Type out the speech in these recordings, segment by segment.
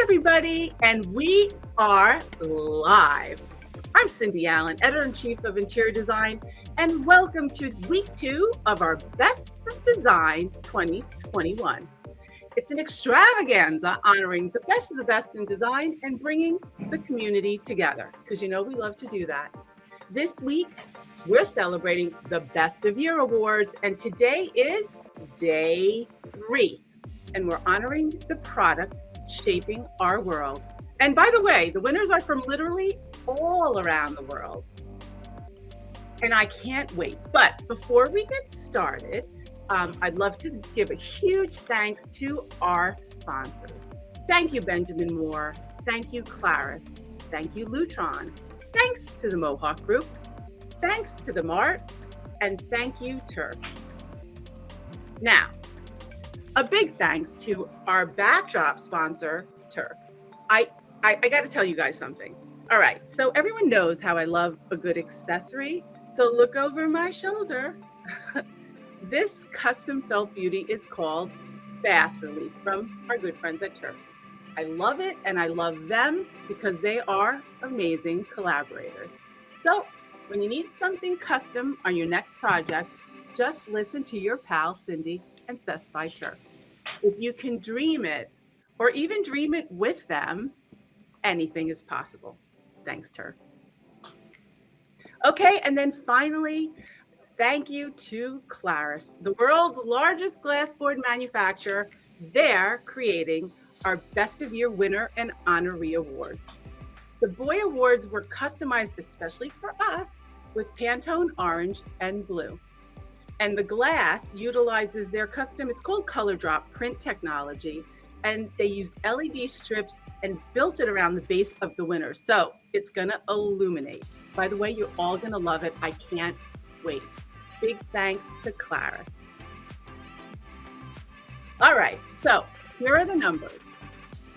everybody, and we are live. I'm Cindy Allen, Editor-in-Chief of Interior Design, and welcome to week 2 of our Best of Design 2021. It's an extravaganza honoring the best in design and bringing the community together, because you know we love to do that. This week, we're celebrating the Best of Year Awards, and today is day 3, and we're honoring the product shaping our world. And by the way, the winners are from literally all around the world. And I can't wait. But before we get started, I'd love to give a huge thanks to our sponsors. Thank you, Benjamin Moore. Thank you, Claris. Thank you, Lutron. Thanks to the Mohawk Group. Thanks to the Mart. And thank you, Turf. Now, a big thanks to our backdrop sponsor, Turf. I got to tell you guys something. All right, so everyone knows how I love a good accessory. So look over my shoulder. This custom felt beauty is called Bass Relief from our good friends at Turf. I love it and I love them because they are amazing collaborators. So when you need something custom on your next project, just listen to your pal Cindy and specify Turf. If you can dream it or even dream it with them, anything is possible. Thanks, Turf. Okay, and then finally, thank you to Claris, the world's largest glassboard manufacturer. They're creating our Best of Year winner and honoree awards. The Boy Awards were customized especially for us with Pantone orange and blue. And the glass utilizes their custom, it's called Color Drop print technology. And they used LED strips and built it around the base of the winner. So it's gonna illuminate. By the way, you're all gonna love it. I can't wait. Big thanks to Claris. All right, so here are the numbers.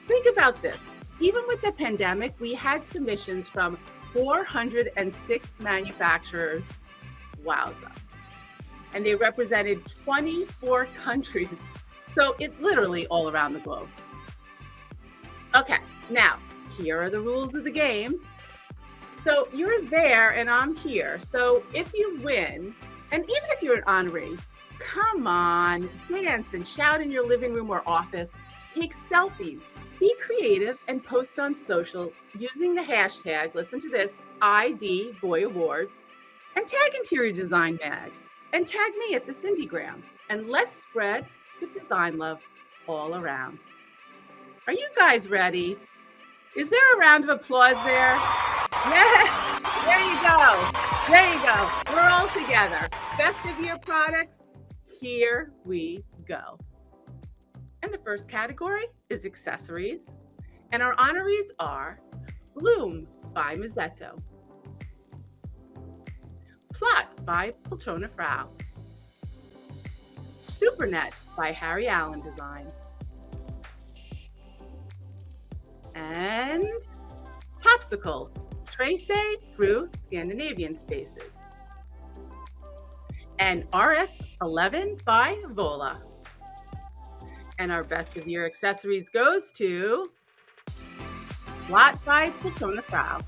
Think about this. Even with the pandemic, we had submissions from 406 manufacturers. Wowza. And they represented 24 countries. So it's literally all around the globe. Okay, now, here are the rules of the game. So you're there and I'm here. So if you win, and even if you're an honoree, come on, dance and shout in your living room or office, take selfies, be creative and post on social using the hashtag, listen to this, ID Boy Awards, and tag Interior Design Mag, and tag me at the Cindygram, and let's spread the design love all around. Are you guys ready? Is there a round of applause there? Yeah, there you go. There you go. We're all together. Best of Year products, here we go. And the first category is accessories. And our honorees are Bloom by Mazzetto, Plot by Poltrona Frau, Supernet by Harry Allen Design, and Popsicle, Trace through Scandinavian Spaces, and RS11 by Vola. And our Best of Year accessories goes to Plot by Poltrona Frau,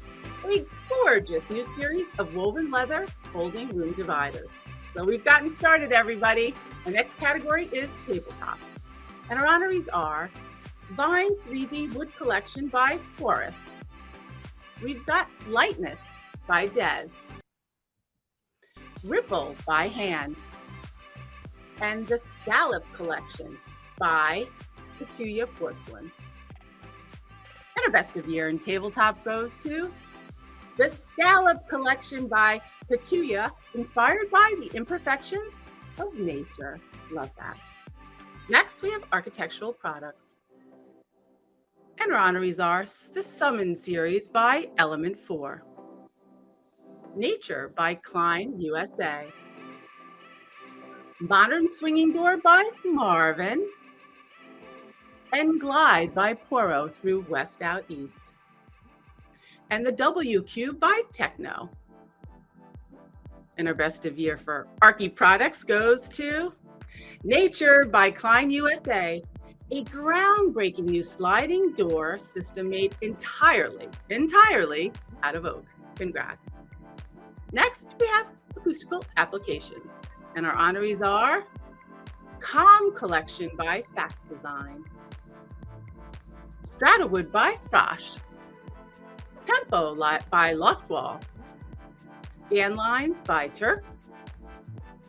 a gorgeous new series of woven leather folding room dividers. So we've gotten started, everybody. Our next category is tabletop. And our honorees are Vine 3D Wood Collection by Forest. We've got Lightness by Des, Ripple by Hand, and the Scallop Collection by Petunia Porcelain. And our Best of Year in tabletop goes to the Scallop Collection by Petunia, inspired by the imperfections of nature. Love that. Next, we have architectural products. And our honorees are the Summon series by Element 4, Nature by Klein USA, Modern Swinging Door by Marvin, and Glide by Poro through West Out East. And the W Cube by Techno. And our Best of Year for Archie products goes to Nature by Klein USA, a groundbreaking new sliding door system made entirely out of oak. Congrats. Next, we have acoustical applications, and our honorees are Calm Collection by Fact Design, Stratawood by Frosch, Tempo by Loftwall, Scan Lines by Turf,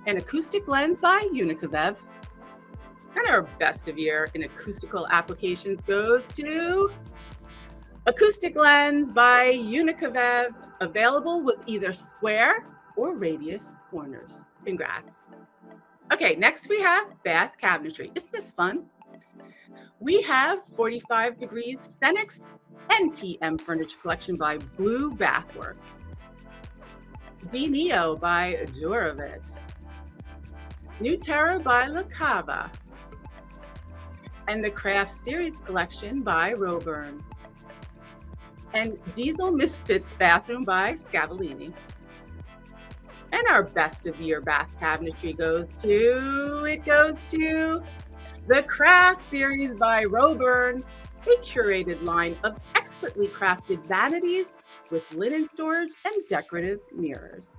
and Acoustic Lens by Unicavev. And our best of year in acoustical applications goes to Acoustic Lens by Unicavev, available with either square or radius corners. Congrats. Okay, next we have bath cabinetry. Isn't this fun? We have 45 Degrees Phoenix NTM Furniture Collection by Blue Bathworks, D-Neo by Duravit, New Terra by La Cava, and the Craft Series Collection by Roburn, and Diesel Misfits Bathroom by Scavallini. And our best of year bath cabinetry goes to the Craft Series by Roburn, a curated line of expertly crafted vanities with linen storage and decorative mirrors.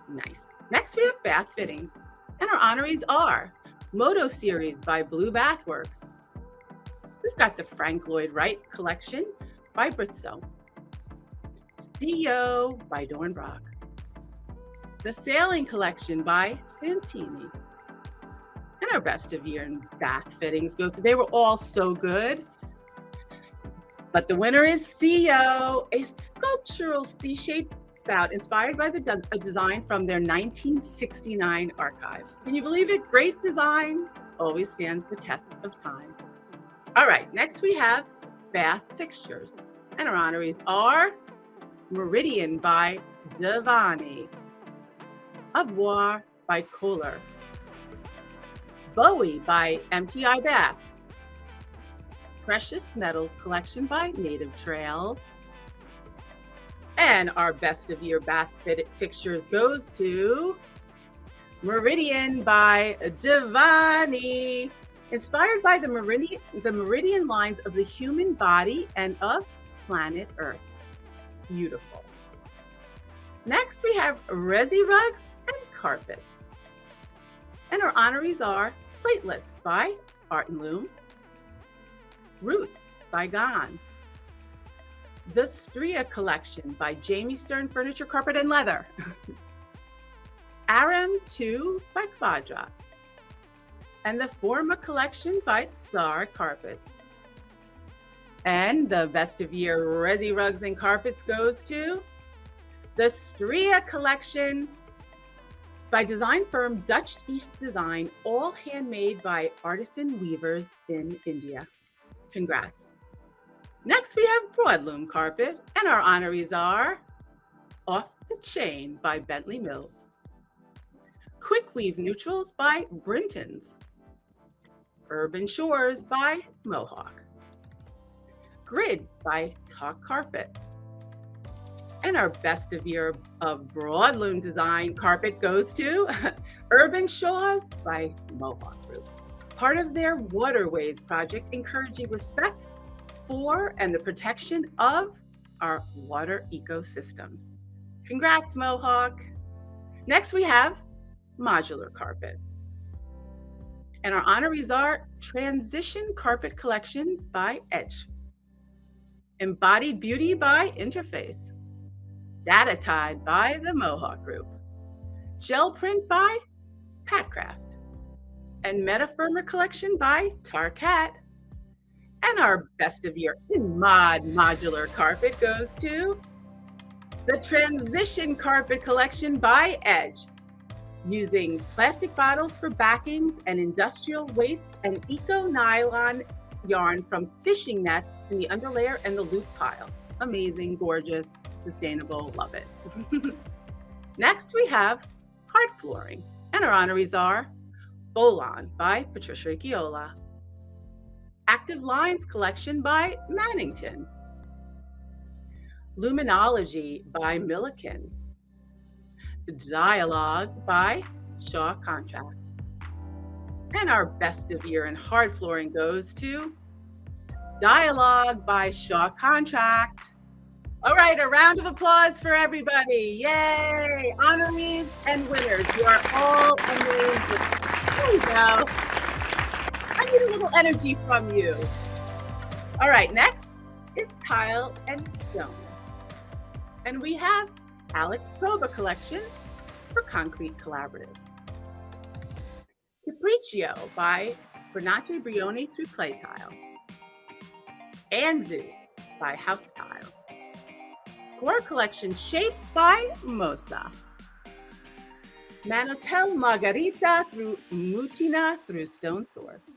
Nice. Next, we have bath fittings, and our honorees are Moto Series by Blue Bathworks. We've got the Frank Lloyd Wright Collection by Britzo, CEO by Dornbrock, the Sailing Collection by Fantini. And our best of year in bath fittings goes to, they were all so good, but the winner is CEO, a sculptural C-shaped spout inspired by the design from their 1969 archives. Can you believe it? Great design always stands the test of time. All right, next we have bath fixtures, and our honorees are Meridian by Devani, Avoir by Kohler, Bowie by MTI Baths, Precious Metals Collection by Native Trails, and our best of year bath fixtures goes to Meridian by Devani, inspired by the meridian lines of the human body and of planet Earth. Beautiful. Next, we have Resi Rugs and Carpets. And our honorees are Platelets by Art and Loom, Roots by Gone, the Stria Collection by Jamie Stern Furniture, Carpet and Leather, Aram 2 by Quadra, and the Forma Collection by Star Carpets. And the best of year Resi Rugs and Carpets goes to the Stria Collection by design firm Dutch East Design, all handmade by artisan weavers in India. Congrats. Next, we have Broadloom Carpet, and our honorees are Off the Chain by Bentley Mills, Quick Weave Neutrals by Brinton's, Urban Shores by Mohawk, Grid by Talk Carpet. And our best of year of Broadloom design carpet goes to Urban Shores by Mohawk Group, part of their Waterways project, encouraging respect for and the protection of our water ecosystems. Congrats, Mohawk. Next, we have Modular Carpet. And our honorees are Transition Carpet Collection by Edge, Embodied Beauty by Interface, Data Tide by the Mohawk Group, Gel Print by Patcraft, and Metafirma Collection by Tarcat. And our best of year in modular carpet goes to the Transition Carpet Collection by Edge, using plastic bottles for backings and industrial waste and eco-nylon yarn from fishing nets in the underlayer and the loop pile. Amazing, gorgeous, sustainable, love it. Next, we have hard flooring, and our honorees are Bolon by Patricia Chiola, Active Lines Collection by Mannington, Luminology by Milliken, Dialogue by Shaw Contract, And our best of year in hard flooring goes to Dialogue by Shaw Contract. All right, a round of applause for everybody. Yay! Honorees and winners, you are all amazing. There we go. I need a little energy from you. All right, next is Tile and Stone. And we have Alex Proba Collection for Concrete Collaborative. Capriccio by Bernate Brioni through Clay Tile. Anzu by House Tile. Core Collection Shapes by Mosa. Manotel Margarita through Mutina through Stone Source.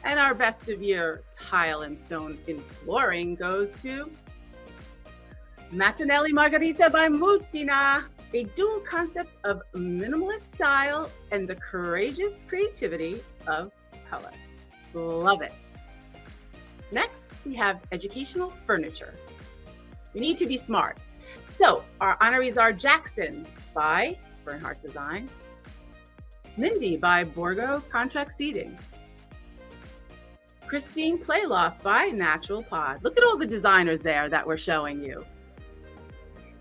And our best of year tile and stone in flooring goes to Matinelli Margarita by Mutina, a dual concept of minimalist style and the courageous creativity of color. Love it. Next, we have educational furniture. We need to be smart. So our honorees are Jackson by Bernhardt Design, Mindy by Borgo Contract Seating, Christine Playloft by Natural Pod. Look at all the designers there that we're showing you.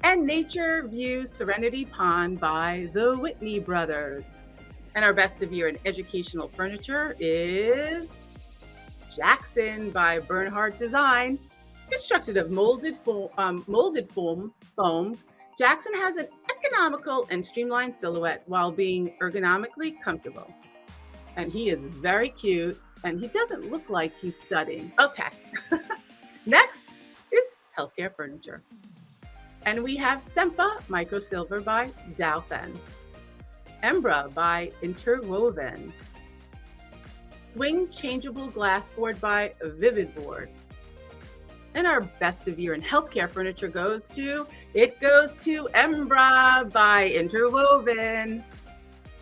And Nature View Serenity Pond by the Whitney Brothers. And our best of year in educational furniture is Jackson by Bernhardt Design. Constructed of molded foam, Jackson has an economical and streamlined silhouette while being ergonomically comfortable. And he is very cute, and he doesn't look like he's studying. Okay. Next is healthcare furniture. And we have Sempa Microsilver by Dowfen, Embra by Interwoven, Swing Changeable Glass Board by Vivid Board. And our best of year in healthcare furniture goes to Embra by Interwoven.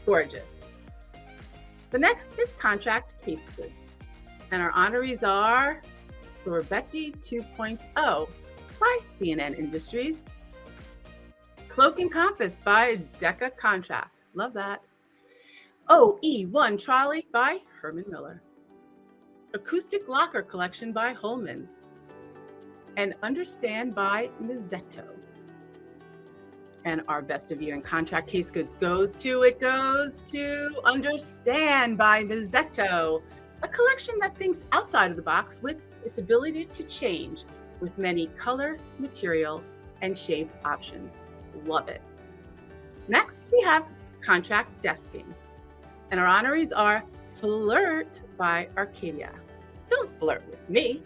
Gorgeous. The next is contract case goods. And our honorees are Sorbetti 2.0 by B&N Industries, Cloak and Compass by Deca Contract. Love that. OE1 Trolley by Herman Miller, Acoustic Locker Collection by Holman, and Understand by Mazzetto. And our best of year in contract case goods goes to Understand by Mazzetto, a collection that thinks outside of the box with its ability to change with many color, material, and shape options. Love it. Next, we have contract desking. And our honorees are Flirt by Arcadia. Don't flirt with me.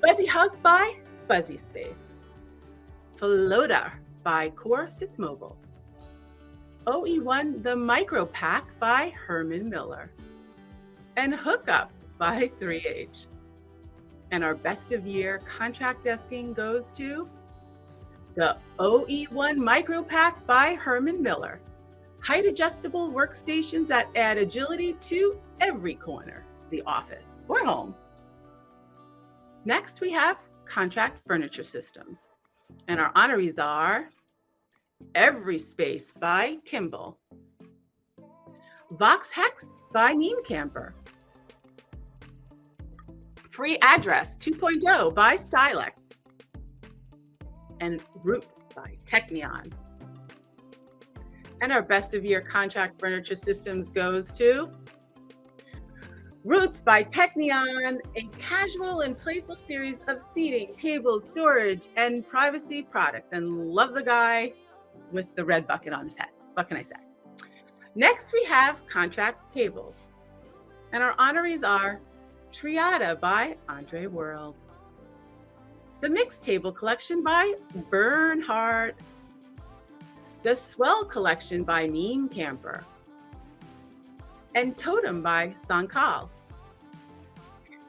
Fuzzy Hug by Fuzzy Space. Floater by Core Sits Mobile. OE1 The Micro Pack by Herman Miller. And Hookup by 3H. And our best of year contract desking goes to the OE1 Micro Pack by Herman Miller. Height adjustable workstations that add agility to every corner, the office or home. Next, we have contract furniture systems. And our honorees are Every Space by Kimball, Vox Hex by Neem Camper, Free Address 2.0 by Stylex, and Roots by Technion. And our best of year contract furniture systems goes to Roots by Technion, a casual and playful series of seating, tables, storage, and privacy products. And love the guy with the red bucket on his head. What can I say? Next, we have contract tables. And our honorees are Triada by Andre World, the Mixed Table Collection by Bernhardt, the Swell Collection by Neem Camper, and Totem by Sankal.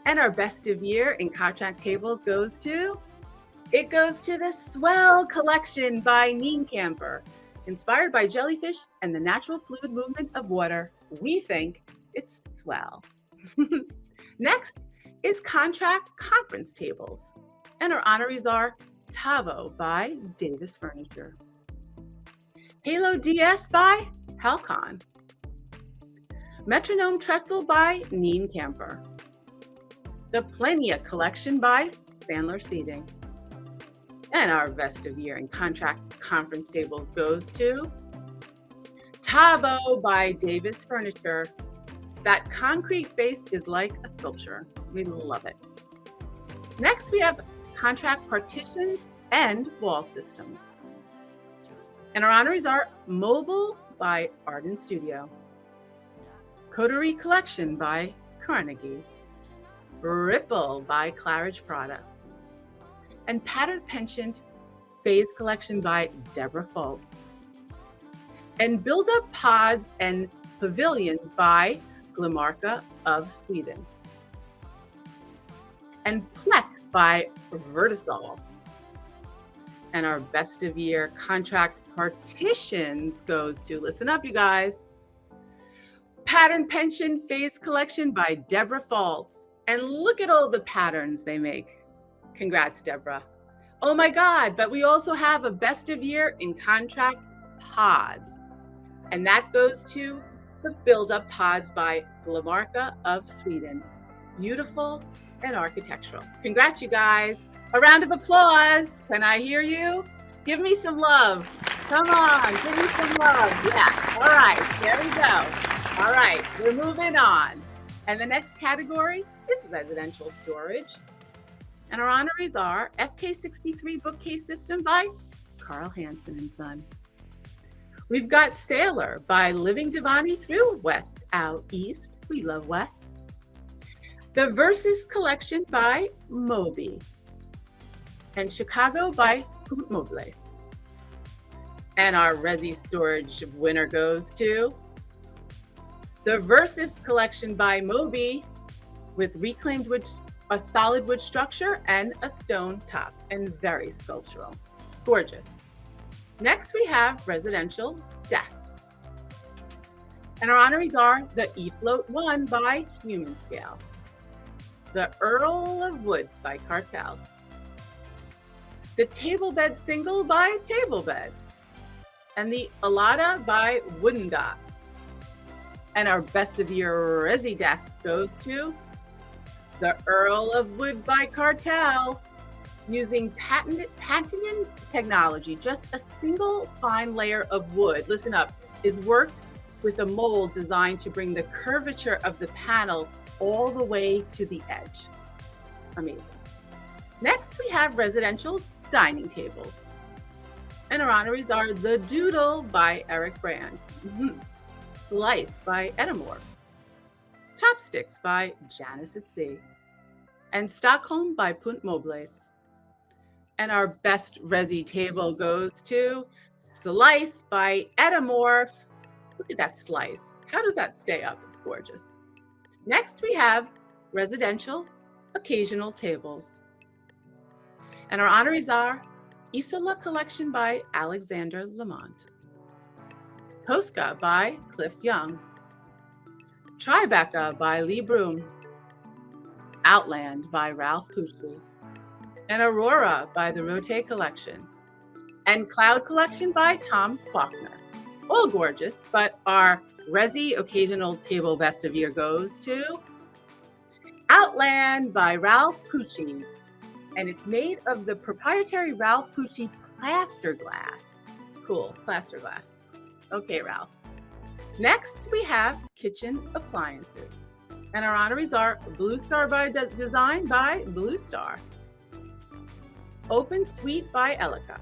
And our best of year in contract tables goes to the Swell Collection by Neem Camper. Inspired by jellyfish and the natural fluid movement of water, we think it's swell. Next is contract conference tables. And our honorees are Tavo by Davis Furniture, Halo DS by Halcon, Metronome Trestle by Neen Camper. The Plania Collection by Sandler Seating. And our Best of Year in Contract Conference Tables goes to Tabo by Davis Furniture. That concrete base is like a sculpture. We love it. Next, we have contract partitions and wall systems. And our honorees are Mobile by Arden Studio, Coterie Collection by Carnegie, Ripple by Claridge Products, and Patterned Penchant Phase Collection by Deborah Foltz, and Build Up Pods and Pavilions by Glimarka of Sweden, and Plek by Vertisol. And our Best of Year contract partitions goes to, listen up you guys, Pattern Pension Phase Collection by Deborah Foltz. And look at all the patterns they make. Congrats, Deborah. Oh my God, but we also have a Best of Year in contract pods. And that goes to the Build Up Pods by Glimarka of Sweden. Beautiful and architectural. Congrats, you guys. A round of applause. Can I hear you? Give me some love. Come on, give me some love. Yeah, all right, there we go. All right, we're moving on. And the next category is residential storage. And our honorees are FK63 Bookcase System by Carl Hansen and Son. We've got Sailor by Living Devani through West Out East. We love West. The Versus Collection by Moby. And Chicago by Punt Mobles. And our Resi Storage winner goes to the Versus Collection by Moby with reclaimed wood, a solid wood structure and a stone top, and very sculptural. Gorgeous. Next, we have residential desks. And our honorees are the E-Float 1 by Human Scale, the Earl of Wood by Cartel, the Table Bed Single by Table Bed, and the Alada by Wooden Dot. And our Best of Year Resi desk goes to the Earl of Wood by Cartel, using patented technology. Just a single fine layer of wood, listen up, is worked with a mold designed to bring the curvature of the panel all the way to the edge. Amazing. Next, we have residential dining tables. And our honorees are the Doodle by Eric Brand, Slice by Edomorph, Chopsticks by Janice at Sea, and Stockholm by Punt Mobles. And our Best Resi table goes to Slice by Edomorph. Look at that slice. How does that stay up? It's gorgeous. Next, we have residential occasional tables. And our honorees are Isola Collection by Alexander Lamont, Tosca by Cliff Young, Tribeca by Lee Broom, Outland by Ralph Pucci, and Aurora by the Rote Collection, and Cloud Collection by Tom Faulkner. All gorgeous, but our Resi Occasional Table Best of Year goes to Outland by Ralph Pucci, and it's made of the proprietary Ralph Pucci plaster glass. Cool, plaster glass. Okay, Ralph. Next, we have kitchen appliances, and our honorees are Blue Star by Design by Blue Star, Open Suite by Elica,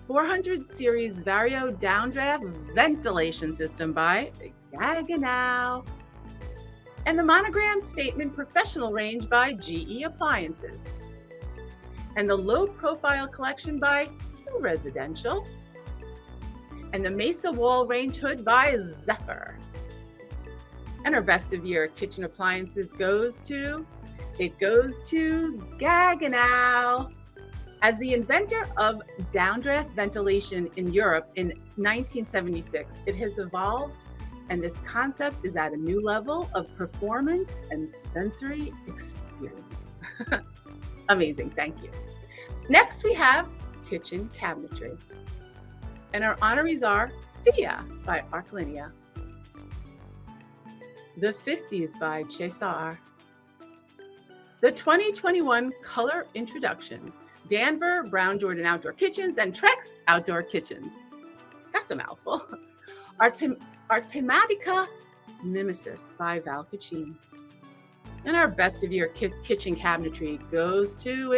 400 Series Vario Downdraft Ventilation System by Gaggenau, and the Monogram Statement Professional Range by GE Appliances, and the Low Profile Collection by Q Residential, and the Mesa Wall Range Hood by Zephyr. And our Best of Year kitchen appliances goes to Gaggenau. As the inventor of downdraft ventilation in Europe in 1976, it has evolved, and this concept is at a new level of performance and sensory experience. Amazing, thank you. Next, we have kitchen cabinetry. And our honorees are Thea by Arclinia, The 50s by Cesar. The 2021 color introductions, Danver Brown Jordan Outdoor Kitchens and Trex Outdoor Kitchens. That's a mouthful. Artematica Mimesis by Val Kachin. And our best of year kitchen cabinetry goes to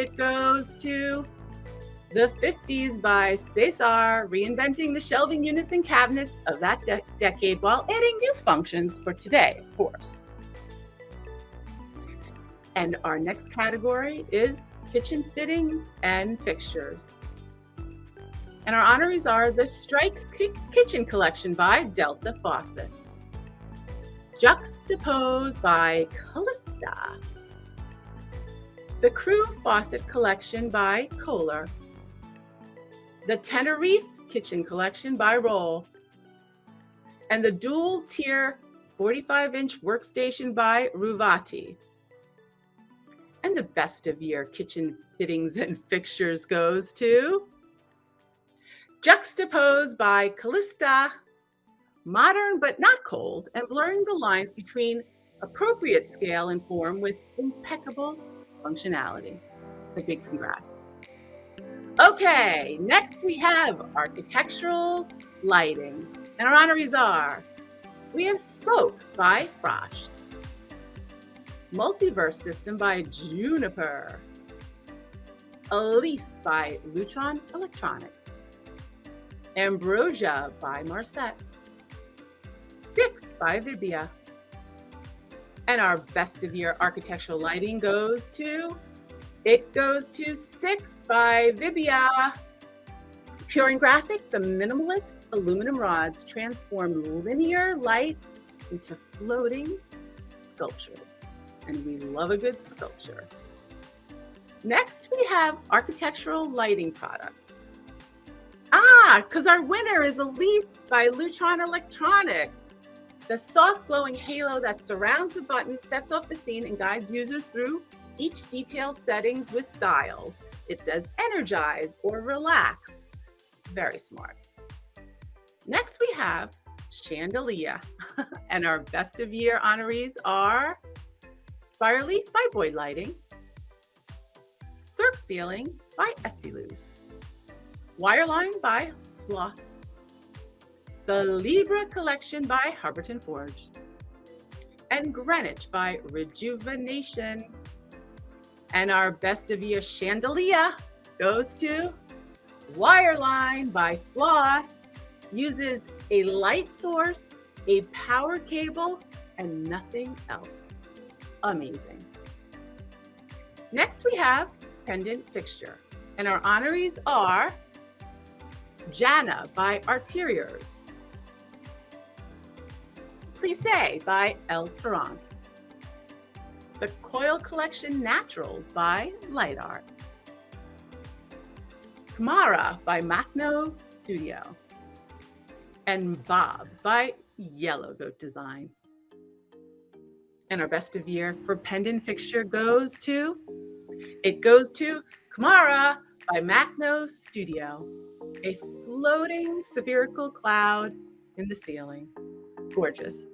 the 50s by Cesar, reinventing the shelving units and cabinets of that decade while adding new functions for today, of course. And our next category is kitchen fittings and fixtures. And our honorees are the Strike Kitchen Collection by Delta Faucet, Juxtapose by Callista, the Crew Faucet Collection by Kohler, the Tenerife Kitchen Collection by Roll, and the Dual Tier 45-inch Workstation by Ruvati. And the best of year kitchen fittings and fixtures goes to Juxtapose by Callista, modern but not cold, and blurring the lines between appropriate scale and form with impeccable functionality. A big congrats. Okay, next we have architectural lighting. And our honorees are, we have Spoke by Frost, Multiverse System by Juniper, Elise by Lutron Electronics, Ambrosia by Marset, Sticks by Vibia. And our best of year architectural lighting goes to Sticks by Vibia. Pure and Graphic, the minimalist aluminum rods transform linear light into floating sculptures. And we love a good sculpture. Next, we have architectural lighting product. Because our winner is Elise by Lutron Electronics. The soft glowing halo that surrounds the button sets off the scene and guides users through each detail settings with dials. It says energize or relax. Very smart. Next we have Chandelier. And our best of year honorees are Spireleaf by Boyd Lighting, Cirque Ceiling by Estiluz, Wireline by Floss, the Libra Collection by Hubbardton Forge, and Greenwich by Rejuvenation. And our best of year chandelier goes to Wireline by Floss, uses a light source, a power cable, and nothing else. Amazing. Next we have pendant fixture, and our honorees are Jana by Arteriors, Plissé by El Tarant, the Coil Collection Naturals by Light Art, Kamara by Macno Studio, and Bob by Yellow Goat Design. And our best of year for pendant fixture goes to Kamara by Macno Studio, a floating spherical cloud in the ceiling. Gorgeous.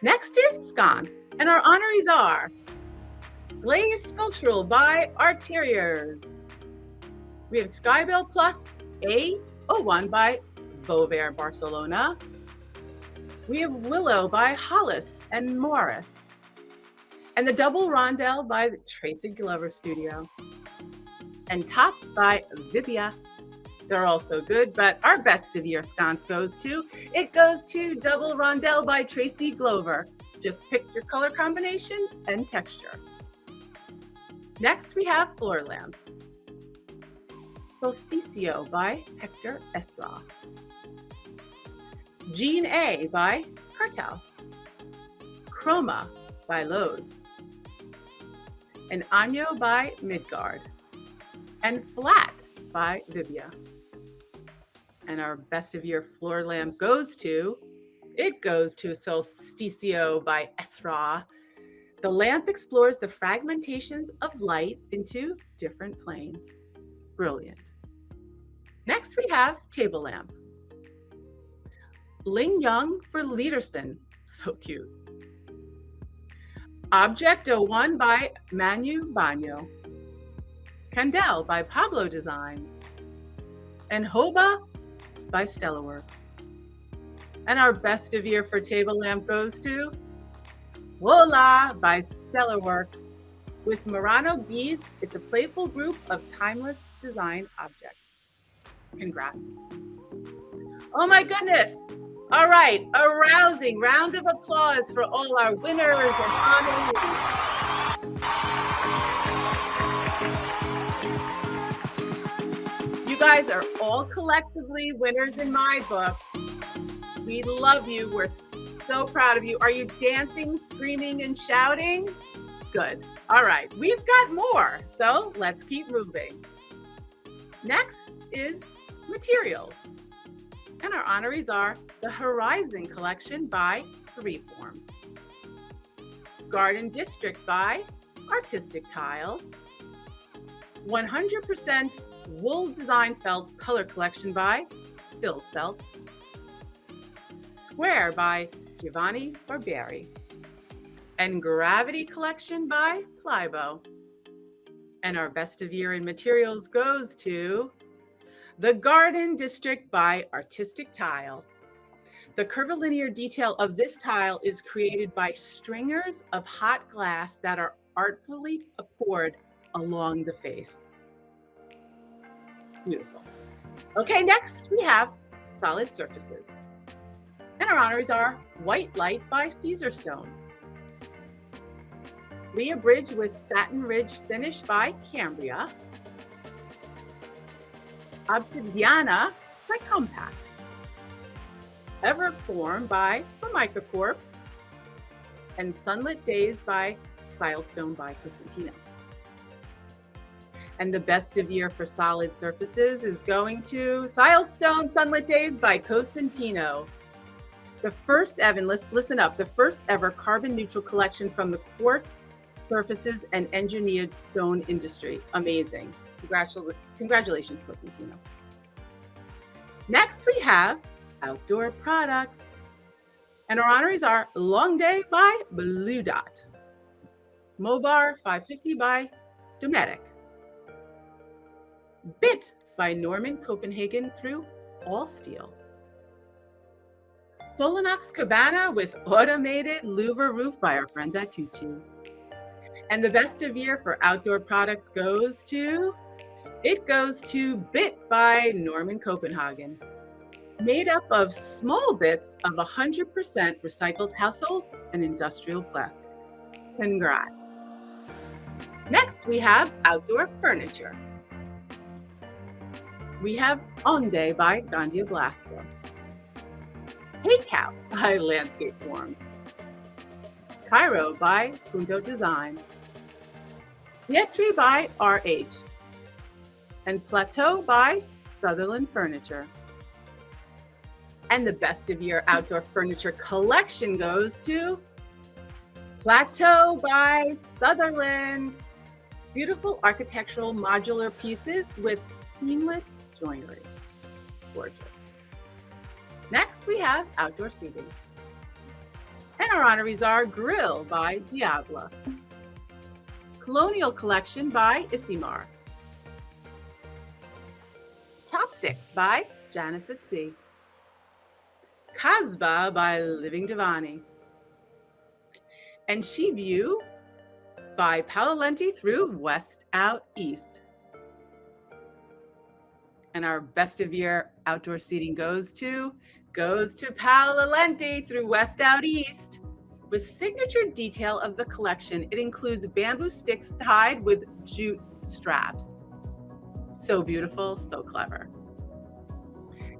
Next is sconce, and our honorees are Glazed Sculptural by Arteriors. We have Skybell Plus A01 by Bovair Barcelona. We have Willow by Hollis and Morris, and the Double Rondelle by the Tracy Glover Studio, and Top by Vibia. They're also good, but our best of year sconce goes to Double Rondelle by Tracy Glover. Just pick your color combination and texture. Next, we have floor lamp. Solsticio by Hector Esra. Jean A by Cartel. Chroma by Lowe's. And Agno by Midgard. And Flat by Vibia. And our best of year floor lamp goes to Solsticio by Esra. The lamp explores the fragmentations of light into different planes. Brilliant. Next we have table lamp. Ling Young for Leaderson. So cute. Object 01 by Manu Banyo. Candel by Pablo Designs. And Hoba by Stella Works. And our best of year for table lamp goes to Voila by Stella Works. With Murano beads, it's a playful group of timeless design objects. Congrats. Oh my goodness. All right, a rousing round of applause for all our winners and honorees. You guys are all collectively winners in my book. We love you. We're so proud of you. Are you dancing, screaming, and shouting? Good. All right, we've got more, so let's keep moving. Next is materials. And our honorees are the Horizon Collection by Freeform, Garden District by Artistic Tile, 100% Wool Design Felt Color Collection by Bill's Felt, Square by Giovanni Barberi, and Gravity Collection by Plybo. And our best of year in materials goes to the Garden District by Artistic Tile. The curvilinear detail of this tile is created by stringers of hot glass that are artfully poured along the face. Beautiful. Okay, next we have solid surfaces. And our honors are White Light by Caesarstone, Leah Bridge with Satin Ridge Finish by Cambria, Obsidiana by Compact, Everform by Formica Corp, and Sunlit Days by Silestone by Cosentino. And the best of year for solid surfaces is going to Silestone Sunlit Days by Cosentino. The first ever, listen up, the first ever carbon neutral collection from the quartz, surfaces, and engineered stone industry. Amazing. Congratulations, Cosentino. Next, we have outdoor products. And our honorees are Long Day by Blue Dot, Mobar 550 by Dometic, Bit by Norman Copenhagen through All Steel, Solenox Cabana with automated louver roof by our friends at Tucci. And the best of year for outdoor products goes to Bit by Norman Copenhagen, made up of small bits of 100% recycled household and industrial plastic. Congrats. Next, we have outdoor furniture. We have Onde by Gandia Blasco, Takeout by Landscape Forms, Cairo by Punto Design, Pietri by RH, and Plateau by Sutherland Furniture. And the best of year outdoor furniture collection goes to Plateau by Sutherland. Beautiful architectural modular pieces with seamless joinery. Gorgeous. Next, we have outdoor seating. And our honorees are Grill by Diabla, Colonial Collection by Isimar, Chopsticks by Janice at Sea, Casbah by Living Divani, and Sheview by Paolenti through West Out East. And our best of year outdoor seating goes to Paolenti through West Out East. With signature detail of the collection, it includes bamboo sticks tied with jute straps. So beautiful, so clever.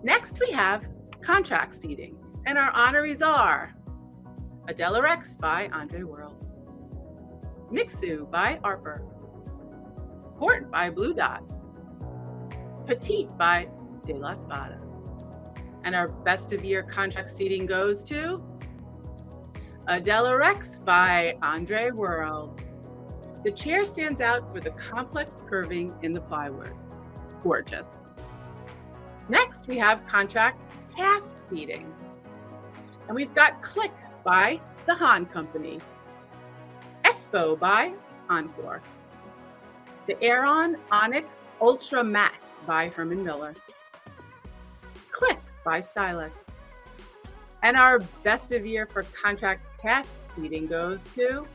Next, we have contract seating, and our honorees are Adela Rex by Andre World, Mixu by Arper, Port by Blue Dot, Petite by De La Spada. And our best of year contract seating goes to Adela Rex by Andre World. The chair stands out for the complex curving in the plywood. Gorgeous. Next, we have contract task seating. And we've got Click by the Han Company, Espo by Encore, the Aeron Onyx Ultra Matte by Herman Miller, Click by Stylex. And our best of year for contract task seating goes to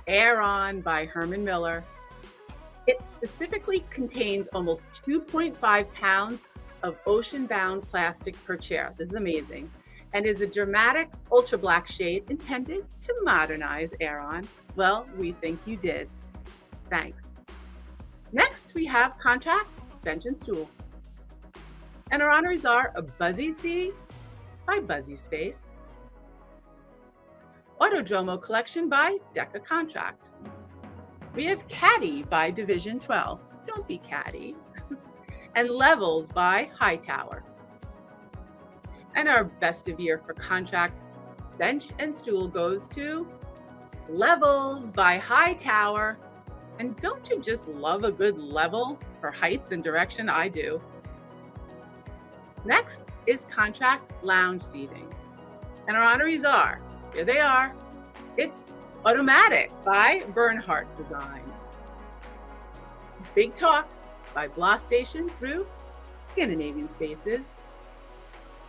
Aeron by Herman Miller. It specifically contains almost 2.5 pounds of ocean-bound plastic per chair. This is amazing. And is a dramatic ultra black shade intended to modernize Aeron. Well, we think you did. Thanks. Next, we have contract bench and stool. And our honorees are a Buzzy Seating by Buzzy Space, Autodromo Collection by Deca Contract. We have Caddy by Division 12. Don't be catty. And Levels by Hightower. And our best of year for contract bench and stool goes to Levels by Hightower. And don't you just love a good level for heights and direction? I do. Next is contract lounge seating. And our honorees are, here they are, it's Automatic by Bernhardt Design, Big Talk by Blah Station through Scandinavian Spaces,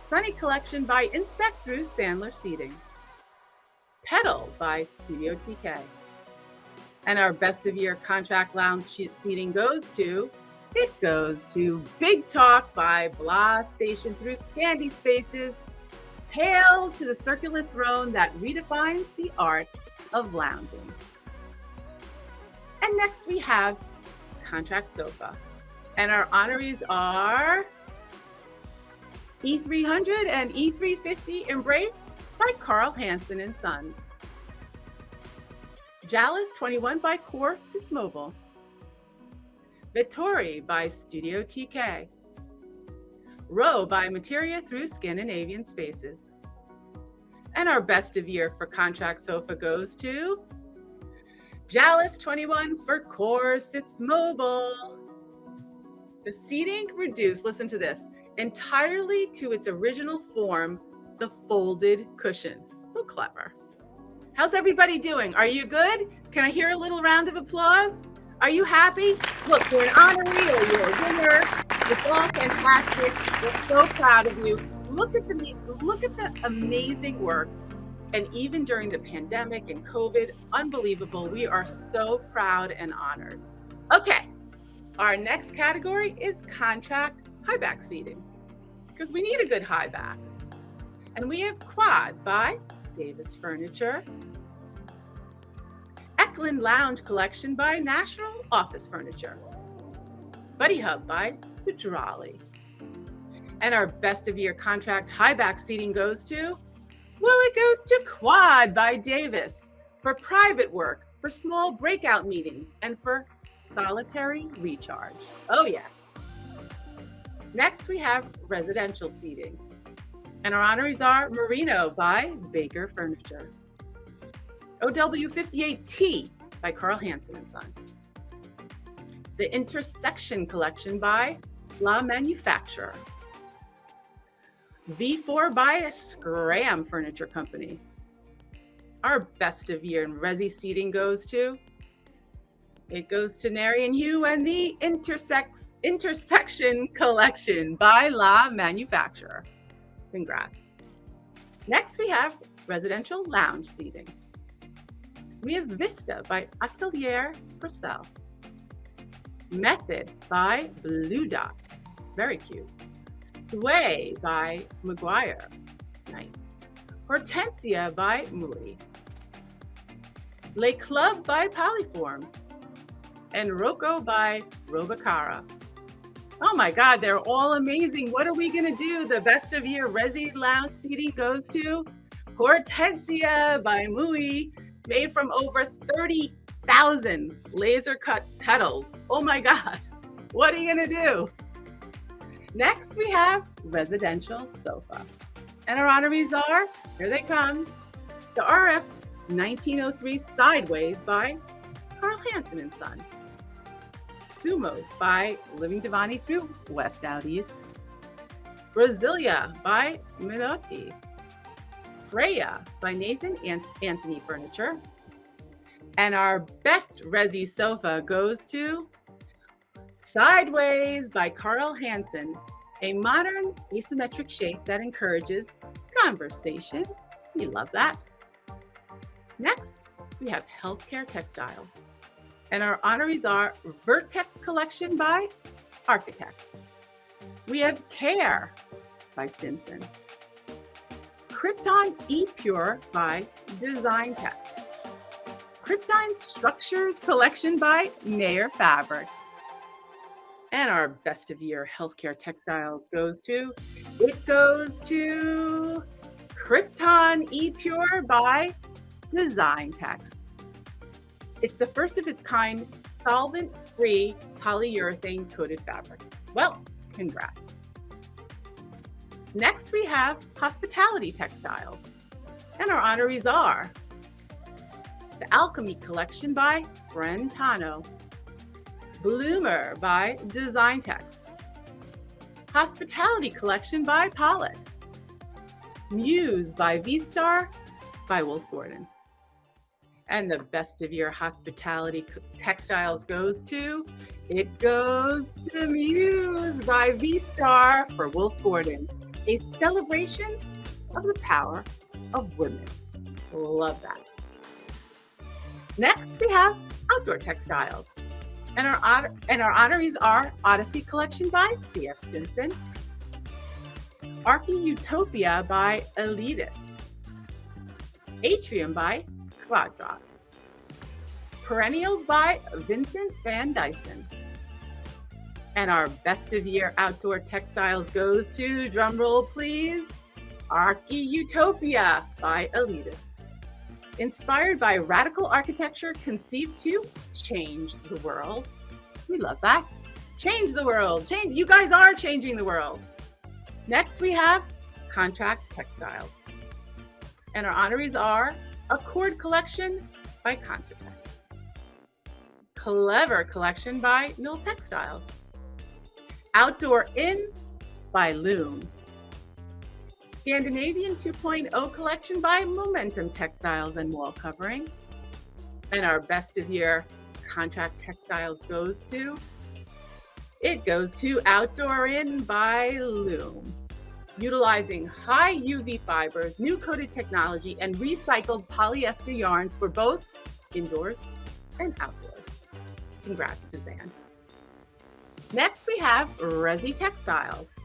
Sunny Collection by Inspect through Sandler Seating, Pedal by Studio TK. And our best of year contract lounge seating goes to Big Talk by Blah Station through Scandi Spaces. Hail to the circular throne that redefines the art of lounging. And next we have contract sofa. And our honorees are E300 and E350 Embrace by Carl Hansen and Sons, Jalis 21 by Core Sits Mobile, Vittori by Studio TK, Row by Materia through Scandinavian Spaces. And our best of year for contract sofa goes to Jalis 21 for Core Sits Mobile. The seating reduced, listen to this, entirely to its original form, the folded cushion. So clever. How's everybody doing? Are you good? Can I hear a little round of applause? Are you happy? Look, you're an honoree or you're a winner. It's all fantastic. We're so proud of you. Look at the amazing work. And even during the pandemic and COVID, unbelievable. We are so proud and honored. Okay, our next category is contract high back seating, because we need a good high back. And we have Quad by Davis Furniture, Eklund Lounge Collection by National Office Furniture, Buddy Hub by Pedrali. And our best of year contract high back seating goes to, well, it goes to Quad by Davis for private work, for small breakout meetings, and for solitary recharge. Oh yes. Next we have residential seating. And our honorees are Merino by Baker Furniture, OW58T by Carl Hansen and Son, the Intersection Collection by La Manufacturer, V4 by Scram Furniture Company. Our best of year in resi seating goes to Nary and Hugh and the Intersection Collection by La Manufacturer. Congrats. Next, we have residential lounge seating. We have Vista by Atelier Purcell, Method by Blue Dot, very cute, Sway by McGuire, nice, Hortensia by Muli, Le Club by Polyform, and Rocco by Robacara. Oh my God, they're all amazing. What are we gonna do? The best of year resi lounge seating goes to Hortensia by Mui, made from over 30,000 laser cut petals. Oh my God, what are you gonna do? Next, we have residential sofa. And our honorees are, here they come, the RF 1903 Sideways by Carl Hansen and Son, Sumo by Living Divani through West Out East, Brasilia by Minotti, Freya by Nathan Anthony Furniture. And our best Resi sofa goes to Sideways by Carl Hansen, a modern asymmetric shape that encourages conversation. We love that. Next, we have healthcare textiles. And our honorees are Vertex Collection by Architects. We have Care by Stinson. Krypton E-Pure by DesignTV. Krypton Structures Collection by Mayer Fabrics. And our best of year healthcare textiles goes to Krypton E-Pure by DesignTV. It's the first of its kind solvent-free polyurethane coated fabric. Well, congrats. Next, we have hospitality textiles. And our honorees are the Alchemy Collection by Brentano, Bloomer by DesignTV, Hospitality Collection by Pollock, Muse by V-Star by Wolf Gordon. And the best of your hospitality textiles goes to Muse by V-Star for Wolf Gordon, a celebration of the power of women. Love that. Next, we have outdoor textiles. And our honorees are Odyssey Collection by C.F. Stinson, Archi-Utopia by Elitis, Atrium by Quadra, Perennials by Vincent Van Dyson. And our best of year outdoor textiles goes to, drumroll please, Archi-Utopia by Elitis. Inspired by radical architecture conceived to change the world. We love that. Change the world. You guys are changing the world. Next, we have Contract Textiles. And our honorees are Accord Collection by Concertex, Clever Collection by Mill Textiles, Outdoor Inn by Loom, Scandinavian 2.0 Collection by Momentum Textiles and Wall Covering. And our best of year contract textiles goes to Outdoor Inn by Loom. Utilizing high UV fibers, new coated technology, and recycled polyester yarns for both indoors and outdoors. Congrats, Suzanne. Next, we have Resi Textiles.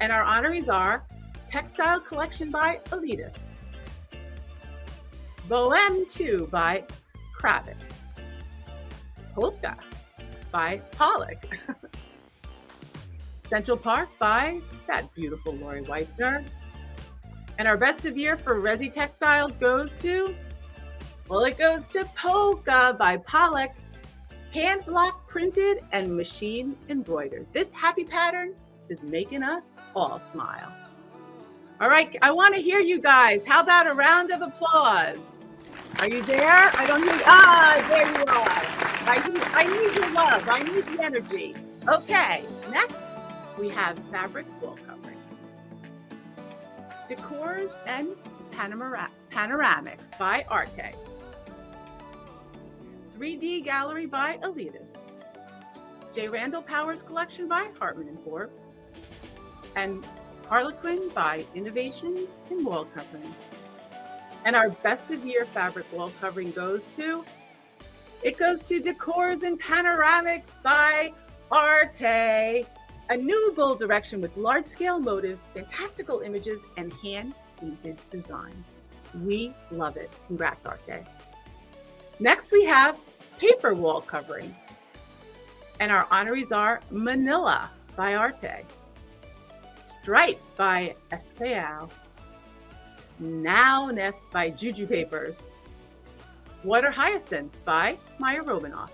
And our honorees are Textile Collection by Elitis, Bohème 2 by Kravitz, Polka by Pollock, Central Park by that beautiful Lori Weissner. And our best of year for Resi Textiles goes to Polka by Pollock, hand block printed and machine embroidered. This happy pattern is making us all smile. All right, I want to hear you guys. How about a round of applause? Are you there? I don't hear you. There you are. I need your love. I need the energy. Okay, next we have fabric wall covering, Decors and Panoramics by Arte, 3D Gallery by Elitis, J. Randall Powers Collection by Hartman and Forbes, and Harlequin by Innovations in Wall Coverings. And our best of year fabric wall covering goes to Decors and Panoramics by Arte, a new bold direction with large scale motives, fantastical images, and hand painted design. We love it. Congrats, Arte. Next, we have paper wall covering. And our honorees are Manila by Arte, Stripes by Esquel, Nowness by Juju Papers, Water Hyacinth by Maya Robinoff.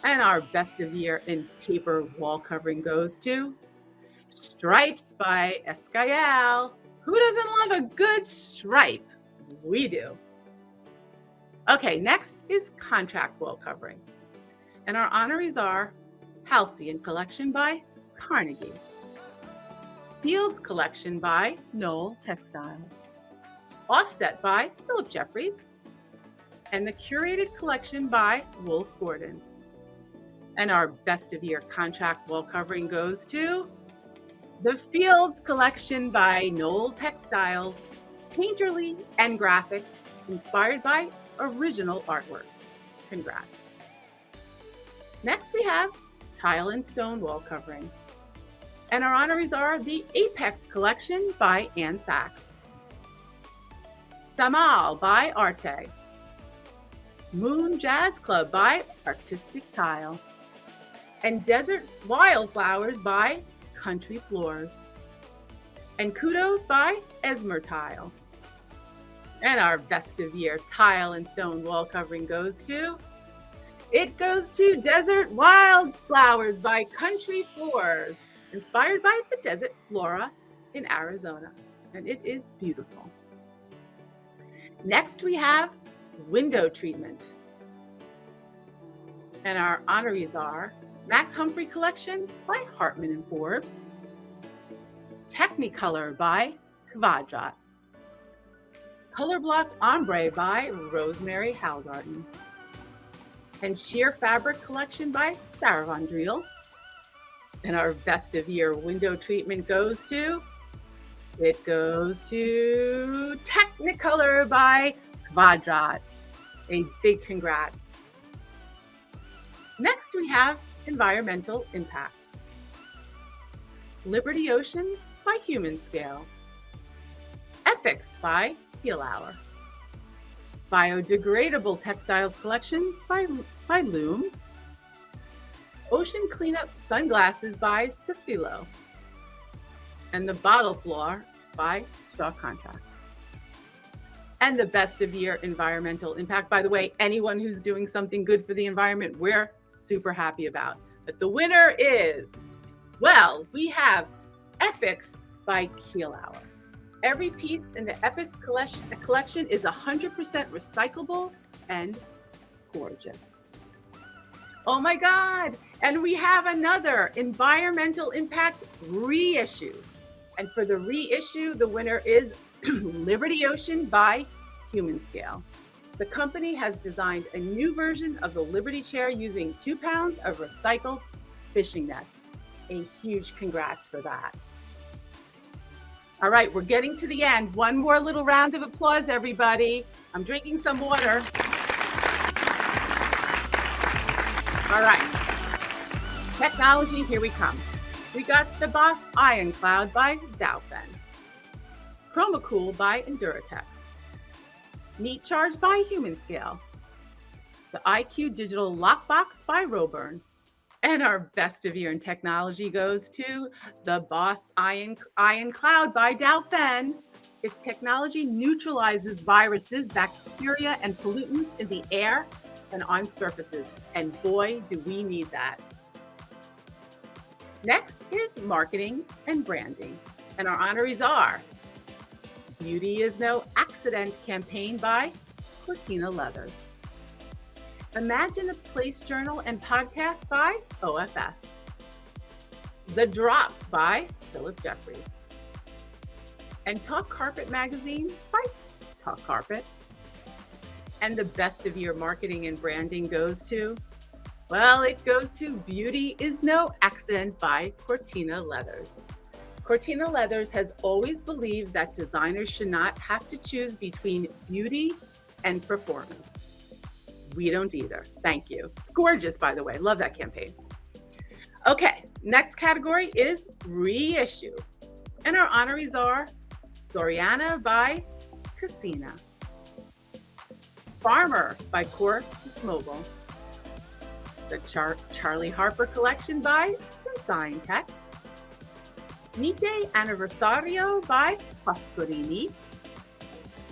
And our best of year in paper wall covering goes to Stripes by Esquel. Who doesn't love a good stripe? We do. Okay, next is contract wall covering. And our honorees are Halcyon Collection by Carnegie, Fields Collection by Knoll Textiles. Offset by Philip Jeffries. And the Curated Collection by Wolf Gordon. And our Best of Year contract wall covering goes to the Fields Collection by Knoll Textiles, painterly and graphic, inspired by original artworks. Congrats. Next we have Tile and Stone wall covering. And our honorees are the Apex Collection by Ann Sachs. Samal by Arte. Moon Jazz Club by Artistic Tile. And Desert Wildflowers by Country Floors. And Kudos by Esmer Tile. And our Best of Year Tile and Stone wall covering goes to Desert Wildflowers by Country Floors, inspired by the desert flora in Arizona. And it is beautiful. Next we have Window Treatment. And our honorees are Max Humphrey Collection by Hartman and Forbes. Technicolor by Kvadrat. Color Block Ombre by Rosemary Halgarten. And Sheer Fabric Collection by Sarah Von Driel. And our Best of Year window treatment goes to Technicolor by Kvadrat. A big congrats. Next we have Environmental Impact. Liberty Ocean by Human Scale. Epics by Peel Hour. Biodegradable Textiles Collection by Loom. Ocean Cleanup Sunglasses by Safilo. And the Bottle Floor by Shaw Contract. And the Best of Year Environmental Impact. By the way, anyone who's doing something good for the environment, we're super happy about. But the winner is, well, we have Epics by Keel Hour. Every piece in the Epics collection is 100% recyclable and gorgeous. Oh my God. And we have another Environmental Impact reissue. And for the reissue, the winner is Liberty Ocean by Human Scale. The company has designed a new version of the Liberty chair using 2 pounds of recycled fishing nets. A huge congrats for that. All right, we're getting to the end. One more little round of applause, everybody. I'm drinking some water. All right, technology, here we come. We got the Boss Iron Cloud by Dowfen. ChromaCool by Enduratex. Neat Charge by Human Scale. The IQ Digital Lockbox by Roburn. And our Best of Year in Technology goes to the Boss Iron Cloud by Dowfen. Its technology neutralizes viruses, bacteria, and pollutants in the air and on surfaces. And boy, do we need that. Next is Marketing and Branding. And our honorees are Beauty is No Accident campaign by Cortina Leathers. Imagine a Place Journal and Podcast by OFS. The Drop by Philip Jeffries. And Talk Carpet Magazine by Talk Carpet. And the Best of Year Marketing and Branding goes to, well, it goes to Beauty is No Accident by Cortina Leathers. Cortina Leathers has always believed that designers should not have to choose between beauty and performance. We don't either. Thank you. It's gorgeous, by the way. Love that campaign. Okay, next category is reissue. And our honorees are Soriana by Casina. Farmer by Corpse Mobile. The Charlie Harper Collection by DesignTV. Mite Anniversario by Pasquarini.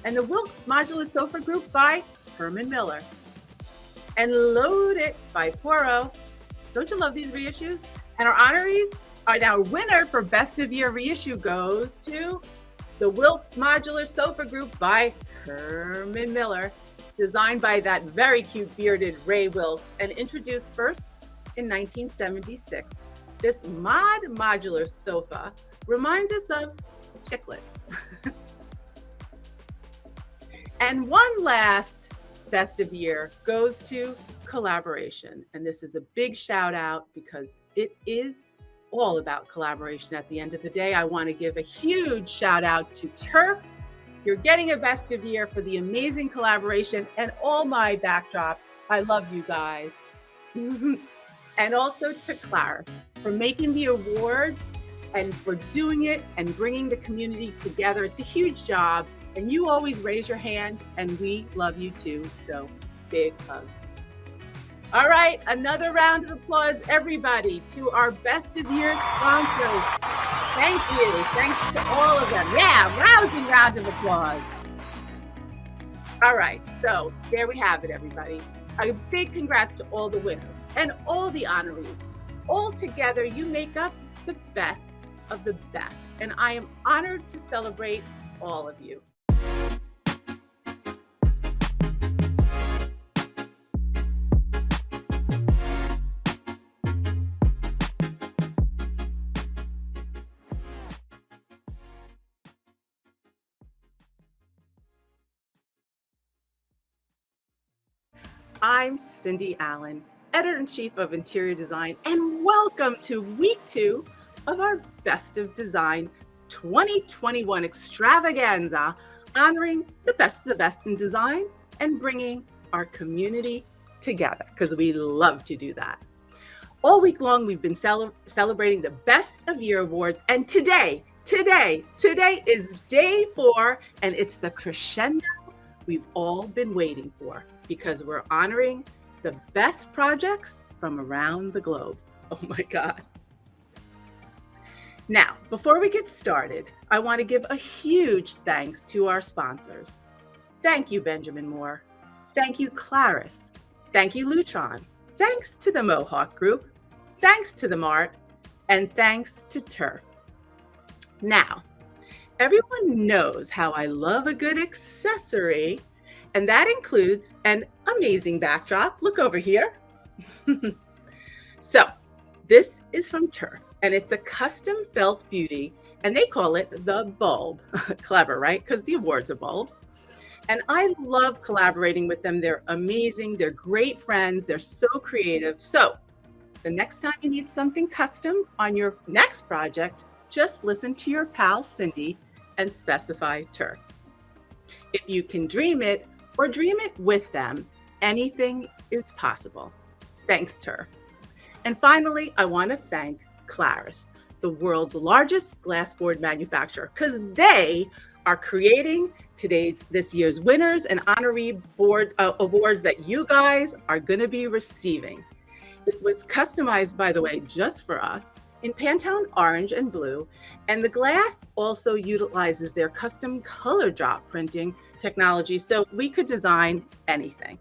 And the Wilkes Modular Sofa Group by Herman Miller. And Load It by Poro. Don't you love these reissues? And our honorees are now winner for Best of Year reissue goes to the Wilkes Modular Sofa Group by Herman Miller, designed by that very cute bearded Ray Wilkes and introduced first in 1976. This modular sofa reminds us of chiclets. And one last best of year goes to collaboration. And this is a big shout out because it is all about collaboration at the end of the day. I want to give a huge shout out to Turf. You're getting a best of year for the amazing collaboration and all my backdrops. I love you guys. And also to Claris for making the awards and for doing it and bringing the community together. It's a huge job. And you always raise your hand, and we love you too. So big hugs. All right, another round of applause, everybody, to our best of year sponsors. Thank you. Thanks to all of them. Yeah, rousing round of applause. All right, so there we have it, everybody. A big congrats to all the winners and all the honorees. All together, you make up the best of the best. And I am honored to celebrate all of you. I'm Cindy Allen, Editor-in-Chief of Interior Design, and welcome to week 2 of our Best of Design 2021 extravaganza, honoring the best in design and bringing our community together, because we love to do that. All week long, we've been celebrating the Best of Year awards, and today is day 4, and it's the crescendo we've all been waiting for, because we're honoring the best projects from around the globe. Oh my God. Now, before we get started, I want to give a huge thanks to our sponsors. Thank you, Benjamin Moore. Thank you, Claris. Thank you, Lutron. Thanks to the Mohawk Group. Thanks to the Mart. And thanks to Turf. Now, everyone knows how I love a good accessory, and that includes an amazing backdrop. Look over here. So this is from Turf, and it's a custom felt beauty, and they call it the bulb. Clever, right? Because the awards are bulbs. And I love collaborating with them. They're amazing. They're great friends. They're so creative. So the next time you need something custom on your next project, just listen to your pal Cindy and specify Turf. If you can dream it or dream it with them, anything is possible. Thanks, Turf. And finally, I want to thank Claris, the world's largest glassboard manufacturer, because they are creating this year's winners and honoree board awards that you guys are going to be receiving. It was customized, by the way, just for us in Pantone orange and blue, and the glass also utilizes their custom color drop printing technology, so we could design anything.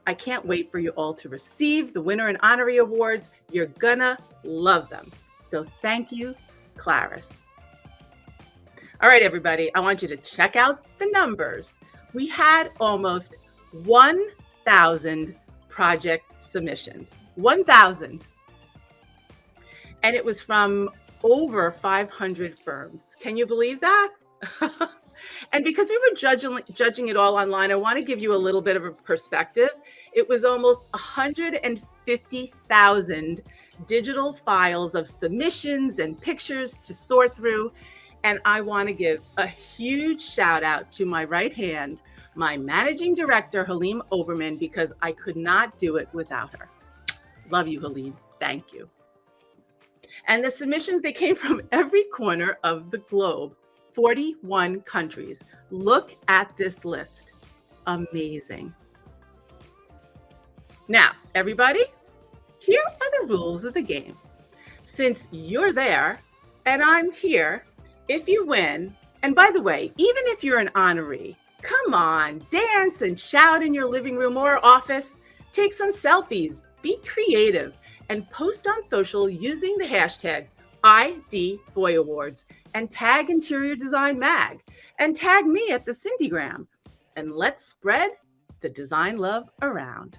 I can't wait for you all to receive the winner and honoree awards. You're gonna love them. So thank you, Claris. All right, everybody, I want you to check out the numbers. We had almost 1,000 project submissions, 1,000. And it was from over 500 firms. Can you believe that? And because we were judging it all online, I want to give you a little bit of a perspective. It was almost 150,000 digital files of submissions and pictures to sort through. And I want to give a huge shout out to my right hand, my managing director, Helene Oberman, because I could not do it without her. Love you, Helene. Thank you. And the submissions, they came from every corner of the globe, 41 countries. Look at this list. Amazing. Now, everybody, here are the rules of the game. Since you're there and I'm here, if you win, and by the way, even if you're an honoree, come on, dance and shout in your living room or office, take some selfies, be creative, and post on social using the hashtag IDBoyAwards and tag Interior Design Mag and tag me at the Cindygram, and let's spread the design love around.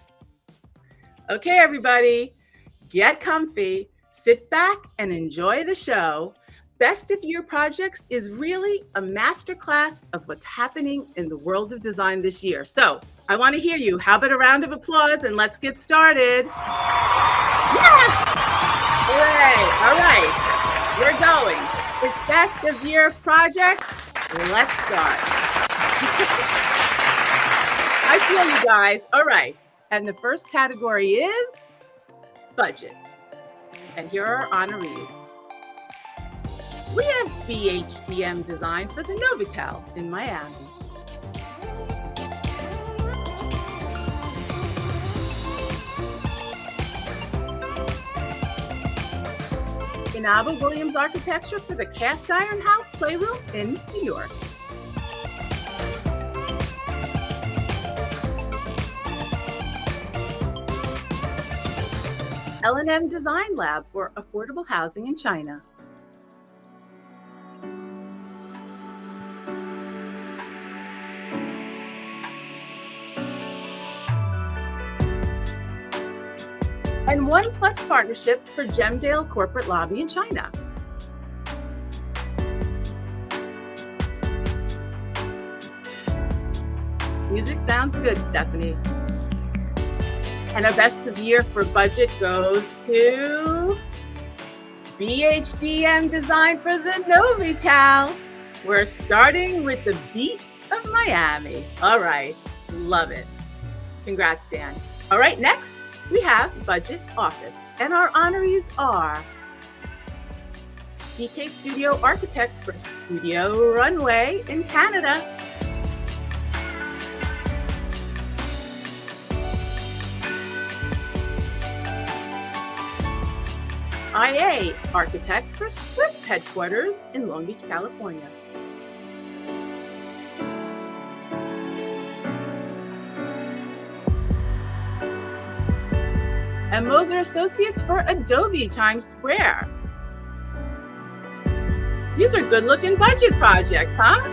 Okay, everybody, get comfy, Sit back and enjoy the show. Best of Year Projects is really a masterclass of what's happening in the world of design this year. So I want to hear you. How about a round of applause and let's get started. Yeah! Hooray! All right, we're going. It's Best of Year Projects. Let's start. I feel you guys. All right. And the first category is budget. And here are our honorees. We have BHDM design for the Novotel in Miami. Inaba Williams architecture for the Cast Iron House Playroom in New York. L&M Design Lab for affordable housing in China. And One Plus Partnership for Gemdale Corporate Lobby in China. Music sounds good, Stephanie. And our Best of Year for budget goes to BHDM design for the Novotel. We're starting with the beat of Miami. All right, love it. Congrats, Dan. All right, next we have Budget Office, and our honorees are DK Studio Architects for Studio Runway in Canada. IA Architects for Swift Headquarters in Long Beach, California. And Moser Associates for Adobe Times Square. These are good-looking budget projects, huh?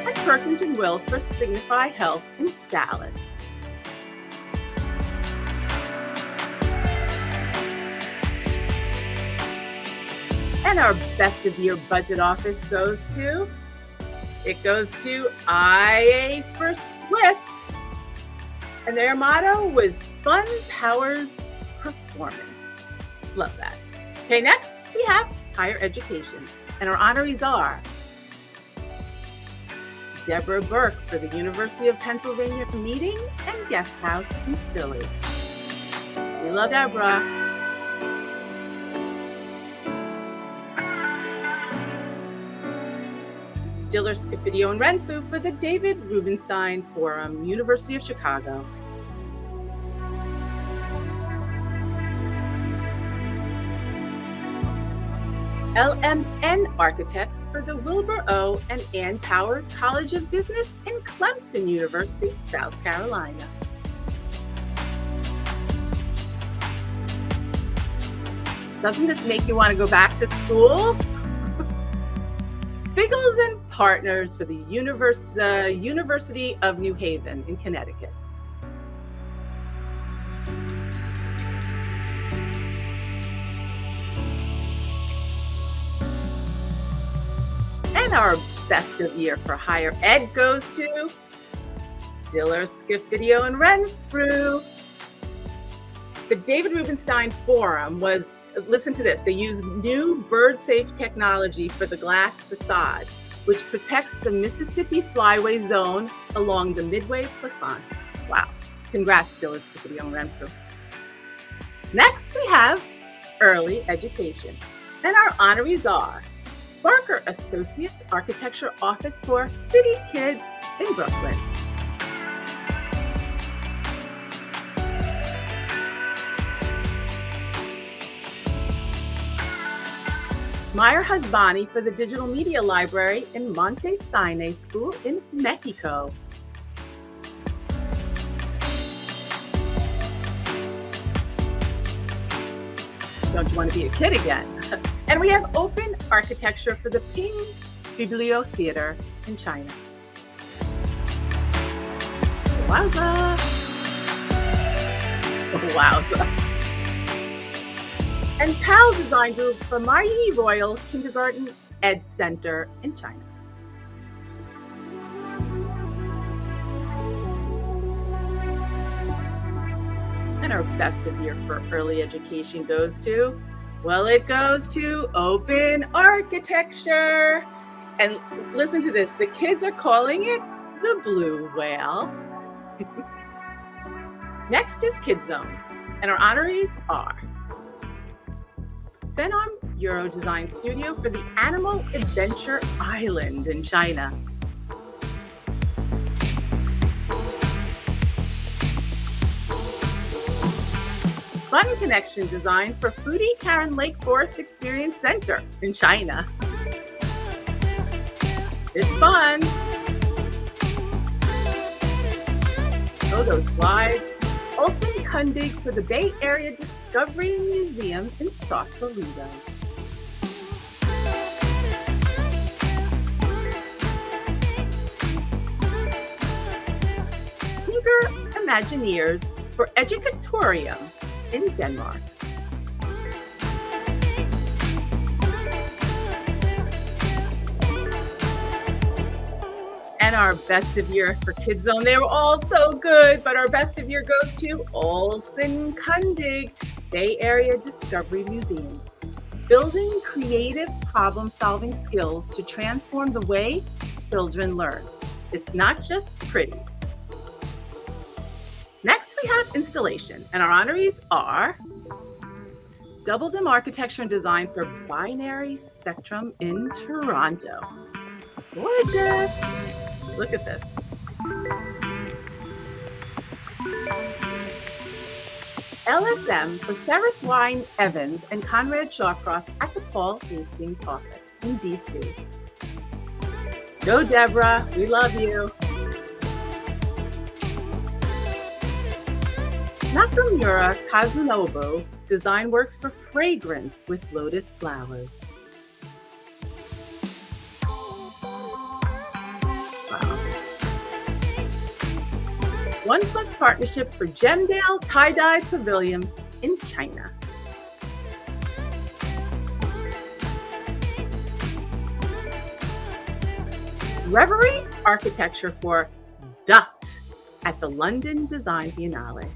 And Perkins and Will for Signify Health in Dallas. And our Best of Year budget office goes to IA for Swift. And their motto was Fun Powers Performance. Love that. Okay, next we have higher education. And our honorees are Deborah Burke for the University of Pennsylvania Meeting and Guest House in Philly. We love Deborah. Diller Scafidio and Renfu for the David Rubenstein Forum, University of Chicago. LMN Architects for the Wilbur O. and Ann Powers College of Business in Clemson University, South Carolina. Doesn't this make you want to go back to school? Spiegels and Partners for the University of New Haven in Connecticut. And our Best of Year for higher ed goes to Diller, Scafidio, and Renfrew. The David Rubenstein Forum was, listen to this, they used new bird-safe technology for the glass facade, which protects the Mississippi Flyway Zone along the Midway Plaisance. Wow. Congrats, Diller, Scafidio, and Renfrew. Next, we have early education. And our honorees are Barker Associates Architecture Office for City Kids in Brooklyn. Meyer Hasbani for the Digital Media Library in Monte Sinai School in Mexico. Don't you want to be a kid again? And we have open architecture for the Ping Bibliotheater in China. Wowza! Wowza. And PAL Design Group from Yi Royal Kindergarten Ed Center in China. And our best of year for early education goes to, well, it goes to open architecture. And listen to this, the kids are calling it the blue whale. Next is Kid Zone, and our honorees are Phenom Euro Design Studio for the Animal Adventure Island in China. Fun Connection Design for Foodie Karen Lake Forest Experience Center in China. It's fun. Oh, those slides. Olson Kundig for the Bay Area Discovery Museum in Sausalito. Eager Imagineers for Educatorium in Denmark. And our best of year for Kids Zone, they were all so good, but our best of year goes to Olson Kundig, Bay Area Discovery Museum. Building creative problem-solving skills to transform the way children learn. It's not just pretty. Next, we have installation, and our honorees are Doubledom Architecture and Design for Binary Spectrum in Toronto. Gorgeous! Look at this. LSM for Sereth Wine Evans and Conrad Shawcross at the Paul Hastings office in DC. Go, Deborah. We love you. Nakamura Kazunobu Design Works for Fragrance with Lotus Flowers. Wow. OnePlus Partnership for Gemdale Tie-Dye Pavilion in China. Reverie Architecture for Duct at the London Design Biennale.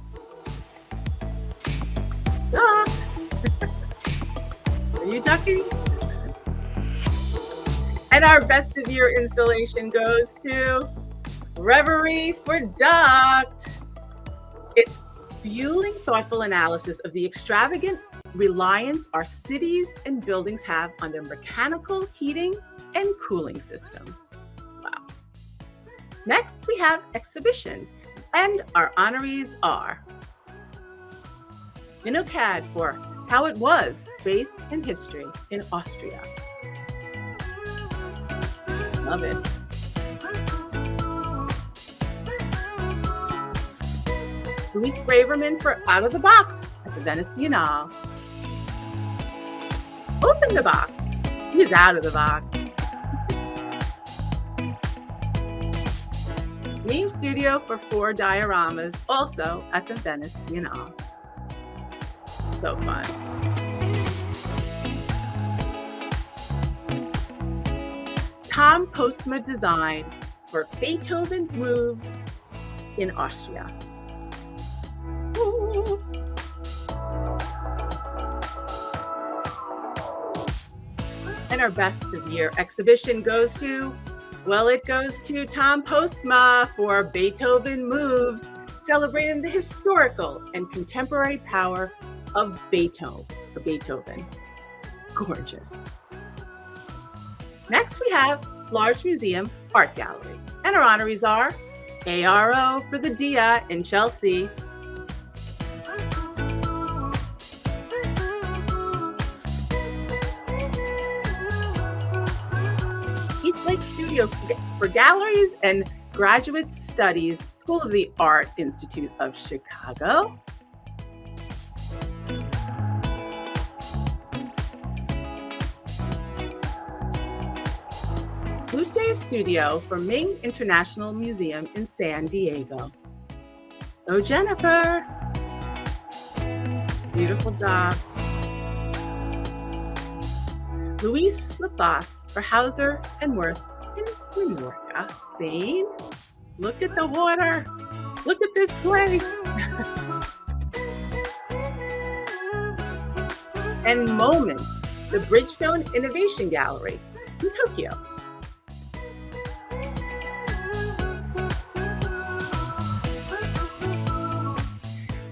Duct! Are you ducking? And our best of year installation goes to Reverie for Duct. It's fueling thoughtful analysis of the extravagant reliance our cities and buildings have on their mechanical heating and cooling systems. Wow. Next, we have exhibition, and our honorees are InnoCAD for How It Was, Space and History in Austria. Love it. Luis Braverman for Out of the Box at the Venice Biennale. Open the box. He's out of the box. Meme Studio for 4 dioramas, also at the Venice Biennale. So fun. Tom Postma Design for Beethoven Moves in Austria. Ooh. And our best of year exhibition goes to, well, it goes to Tom Postma for Beethoven Moves, celebrating the historical and contemporary power of Beethoven. Gorgeous. Next, we have Large Museum Art Gallery, and our honorees are ARO for the Dia in Chelsea, Eastlake Studio for Galleries and Graduate Studies, School of the Art Institute of Chicago, Luce Studio for Ming International Museum in San Diego. Oh, Jennifer. Beautiful job. Luis Laplace for Hauser and Wirth in Menorca, Spain. Look at the water. Look at this place. And Moment, the Bridgestone Innovation Gallery in Tokyo.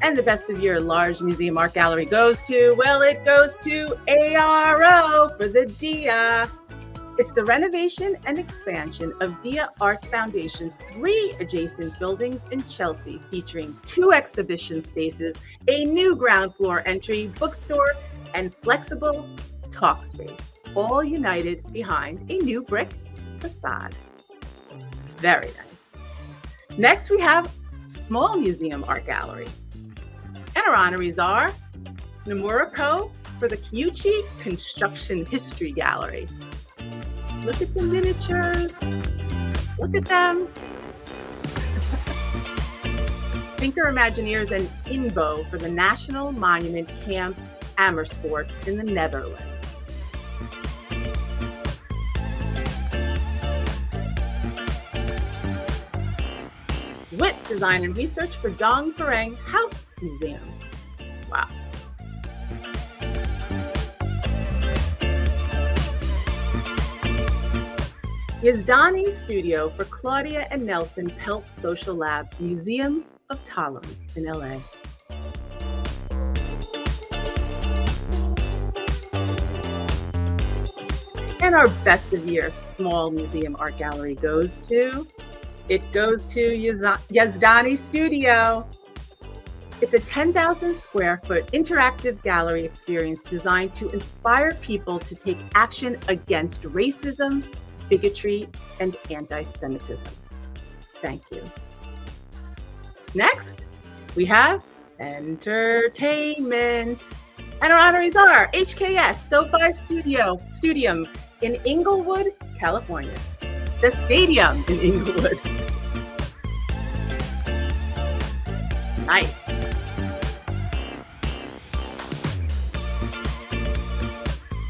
And the Best of Year Large Museum Art Gallery goes to, well, it goes to ARO for the DIA. It's the renovation and expansion of DIA Arts Foundation's 3 adjacent buildings in Chelsea, featuring 2 exhibition spaces, a new ground floor entry, bookstore, and flexible talk space, all united behind a new brick facade. Very nice. Next, we have Small Museum Art Gallery. And our honorees are Nomura Ko for the Kyuchi Construction History Gallery. Look at the miniatures. Look at them. Thinker Imagineers and Inbo for the National Monument Camp Amersfoort in the Netherlands. WIT Design and Research for Dong Pereng House Museum. Wow. Yazdani Studio for Claudia and Nelson Peltz Social Lab, Museum of Tolerance in LA. And our Best of Year Small Museum Art Gallery goes to Yazdani Studio. It's a 10,000 square foot interactive gallery experience designed to inspire people to take action against racism, bigotry, and anti-Semitism. Thank you. Next, we have entertainment. And our honorees are HKS SoFi Studium in Inglewood, California. The Stadium in Inglewood. Nice.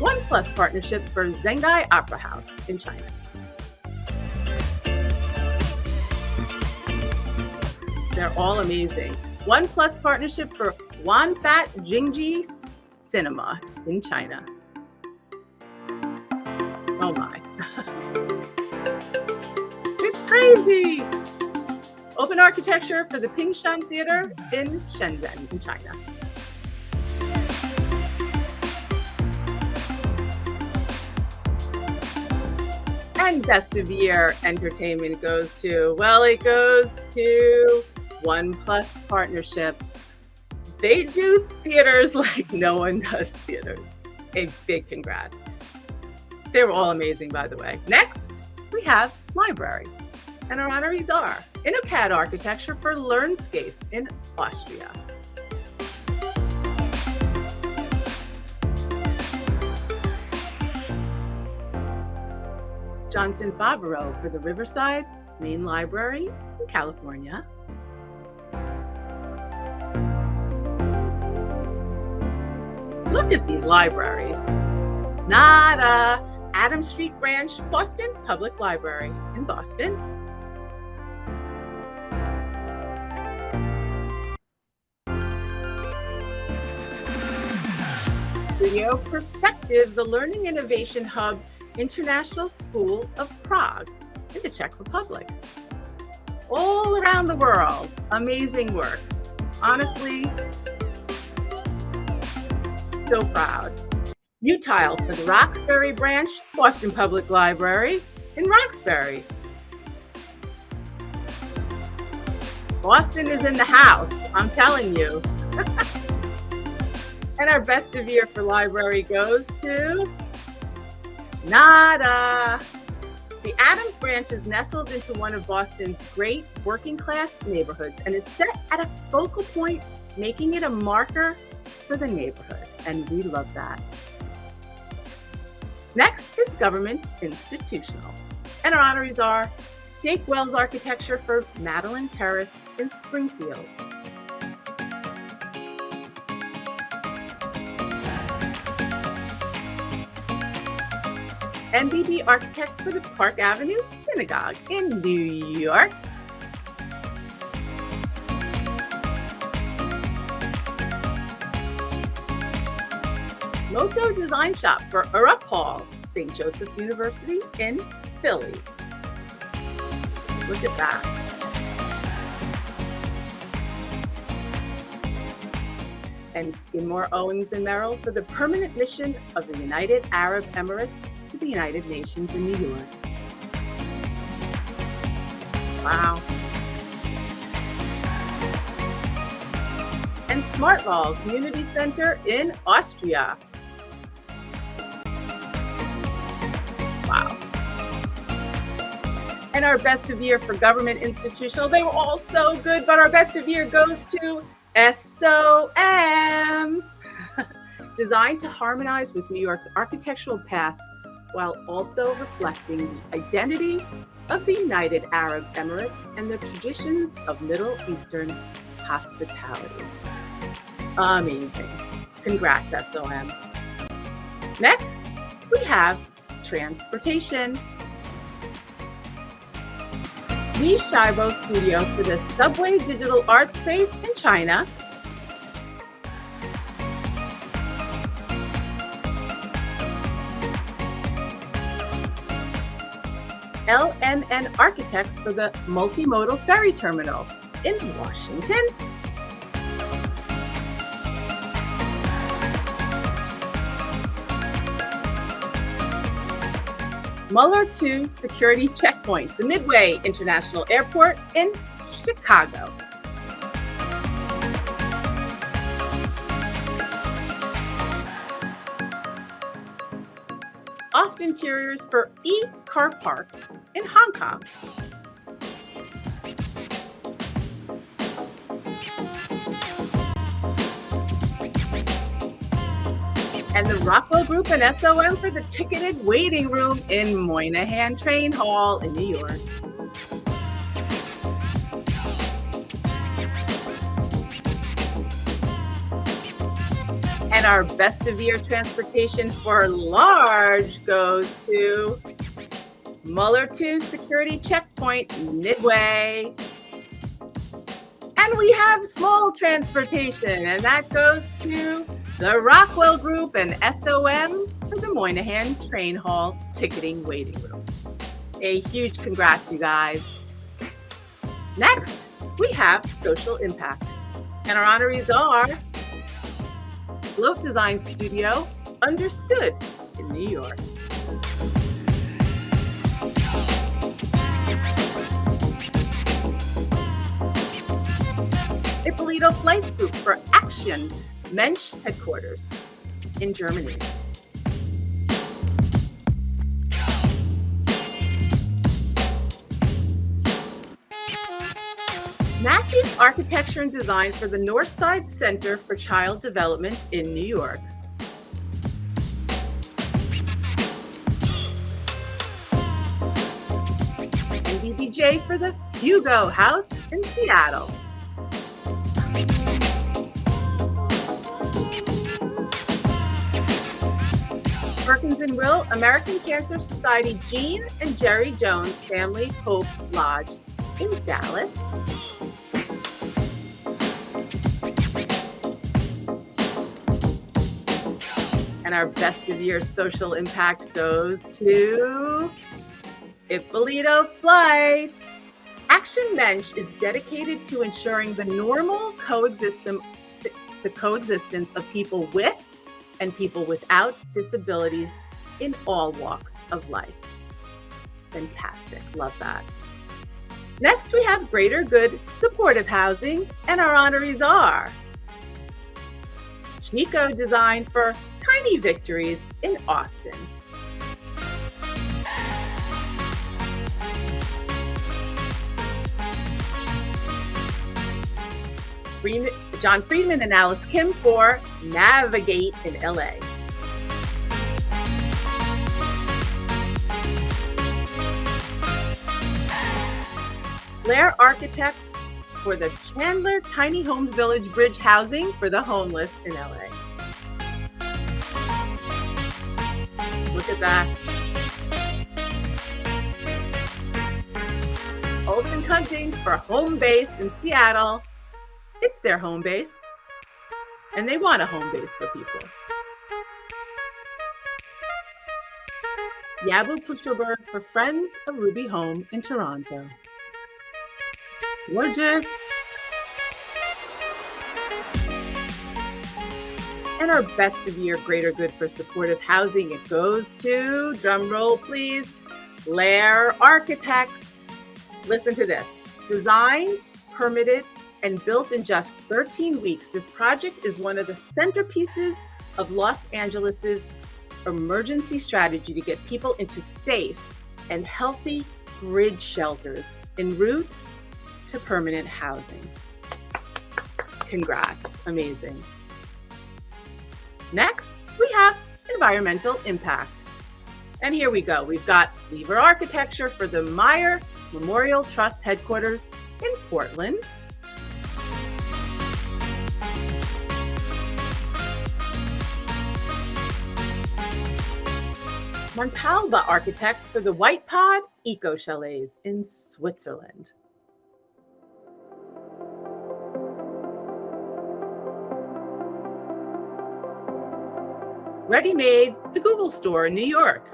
OnePlus partnership for Zengai Opera House in China. They're all amazing. OnePlus partnership for Wanfat Jingji Cinema in China. Oh my. It's crazy. Open architecture for the Pingshan Theater in Shenzhen in China. And Best of Year Entertainment goes to, well, it goes to OnePlus partnership. They do theaters like no one does theaters. A big congrats. They were all amazing, by the way. Next, we have library. And our honorees are InnoCAD Architecture for LearnScape in Austria. Johnson Favreau for the Riverside Main Library in California. Look at these libraries. Nada. Adams Street Branch, Boston Public Library in Boston. Studio Perspective, the Learning Innovation Hub International School of Prague in the Czech Republic. All around the world, amazing work. Honestly, so proud. Utile for the Roxbury Branch, Boston Public Library in Roxbury. Boston is in the house, I'm telling you. And our Best of Year for library goes to Nada. The Adams Branch is nestled into one of Boston's great working class neighborhoods and is set at a focal point, making it a marker for the neighborhood. And we love that. Next is Government Institutional. And our honorees are Jake Wells Architecture for Madeline Terrace in Springfield. NBB Architects for the Park Avenue Synagogue in New York. Moto Design Shop for Urup Hall, St. Joseph's University in Philly. Look at that. And Skidmore, Owings & Merrill for the permanent mission of the United Arab Emirates to the United Nations in New York. Wow. And Smartlaw Community Center in Austria. Wow. And our best of year for government institutional, they were all so good, but our best of year goes to SOM. Designed to harmonize with New York's architectural past while also reflecting the identity of the United Arab Emirates and the traditions of Middle Eastern hospitality. Amazing. Congrats, SOM. Next, we have transportation. Li Shibo Studio for the Subway Digital Art Space in China. LMN Architects for the Multimodal Ferry Terminal in Washington. Muller II Security Checkpoint, the Midway International Airport in Chicago. Oft Interiors for E-Car Park in Hong Kong. And the Rockwell Group and SOM for the ticketed waiting room in Moynihan Train Hall in New York. And our best of year transportation for large goes to Muller II Security Checkpoint Midway. And we have small transportation, and that goes to the Rockwell Group and SOM for the Moynihan Train Hall ticketing waiting room. A huge congrats, you guys. Next, we have social impact. And our honorees are Globe Design Studio, Understood in New York. Ippolito Flights Group for Action Mensch headquarters in Germany. Matthews Architecture and Design for the Northside Center for Child Development in New York. And BBJ for the Hugo House in Seattle. Perkins and Will, American Cancer Society Jean and Jerry Jones Family Hope Lodge in Dallas. And our best of year social impact goes to Ippolito Flights. Action Mensch is dedicated to ensuring the normal coexistence of people with and people without disabilities in all walks of life. Fantastic, love that. Next, we have Greater Good Supportive Housing, and our honorees are Chico Design for Tiny Victories in Austin. John Friedman and Alice Kim for Navigate in LA. Blair Architects for the Chandler Tiny Homes Village Bridge Housing for the homeless in LA. Look at that. Olsen Kunting for home base in Seattle. It's their home base, and they want a home base for people. Yabu Pushelberg for Friends of Ruby Home in Toronto. Gorgeous. And our Best of Year Greater Good for Supportive Housing, it goes to, drum roll please, Lair Architects. Listen to this. Designed, permitted, and built in just 13 weeks, this project is one of the centerpieces of Los Angeles's emergency strategy to get people into safe and healthy bridge shelters en route to permanent housing. Congrats, amazing. Next, we have environmental impact. And here we go. We've got Lever Architecture for the Meyer Memorial Trust headquarters in Portland. Montalba Architects for the White Pod Eco Chalets in Switzerland. Ready Made, the Google store in New York.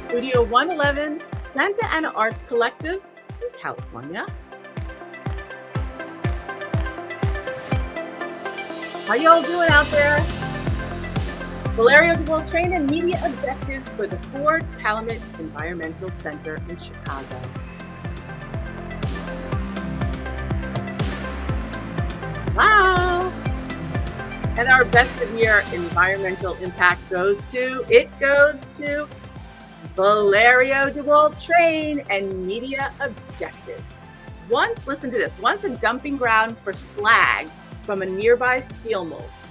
Studio 111, Santa Ana Arts Collective in California. How y'all doing out there? Valerio DeWolf Train and Media Objectives for the Ford Calumet Environmental Center in Chicago. Wow! And our Best of Year Environmental Impact goes to Valerio DeWolf Train and Media Objectives. Listen to this, once a dumping ground for slag from a nearby steel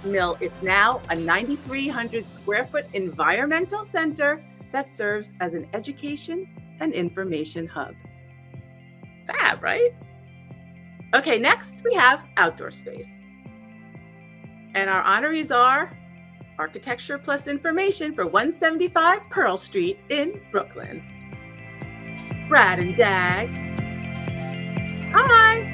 mill, it's now a 9,300 square foot environmental center that serves as an education and information hub. Fab, right? Okay, next we have outdoor space. And our honorees are Architecture Plus Information for 175 Pearl Street in Brooklyn. Brad and Dag. Hi!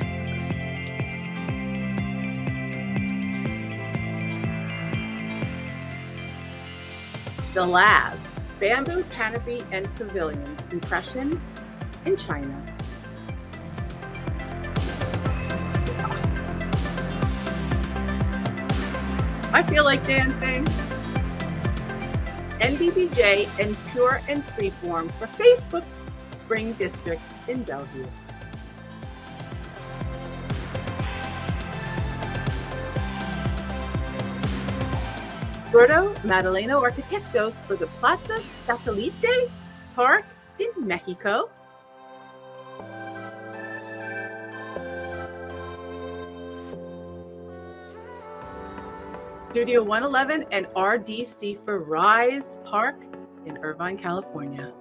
The Lab, Bamboo Canopy and Pavilions, Impression in China. I feel like dancing. NBBJ and Pure and Freeform for Facebook Spring District in Bellevue. Sordo Madaleno Arquitectos for the Plaza Satélite Park in Mexico. Studio 111 and RDC for Rise Park in Irvine, California.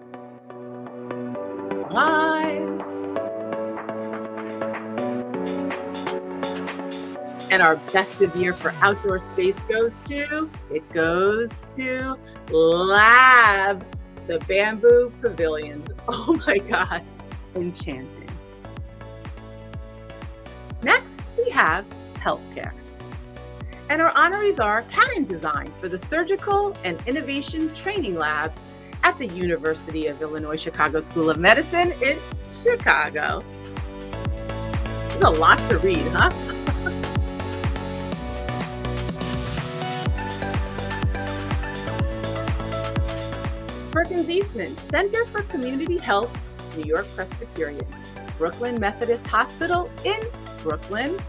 Rise. And our Best of Year for outdoor space goes to Lab, the Bamboo Pavilions. Oh my God, enchanting. Next, we have healthcare. And our honorees are Canon Design for the Surgical and Innovation Training Lab at the University of Illinois Chicago School of Medicine in Chicago. There's a lot to read, huh? Perkins Eastman, Center for Community Health, New York Presbyterian, Brooklyn Methodist Hospital in Brooklyn.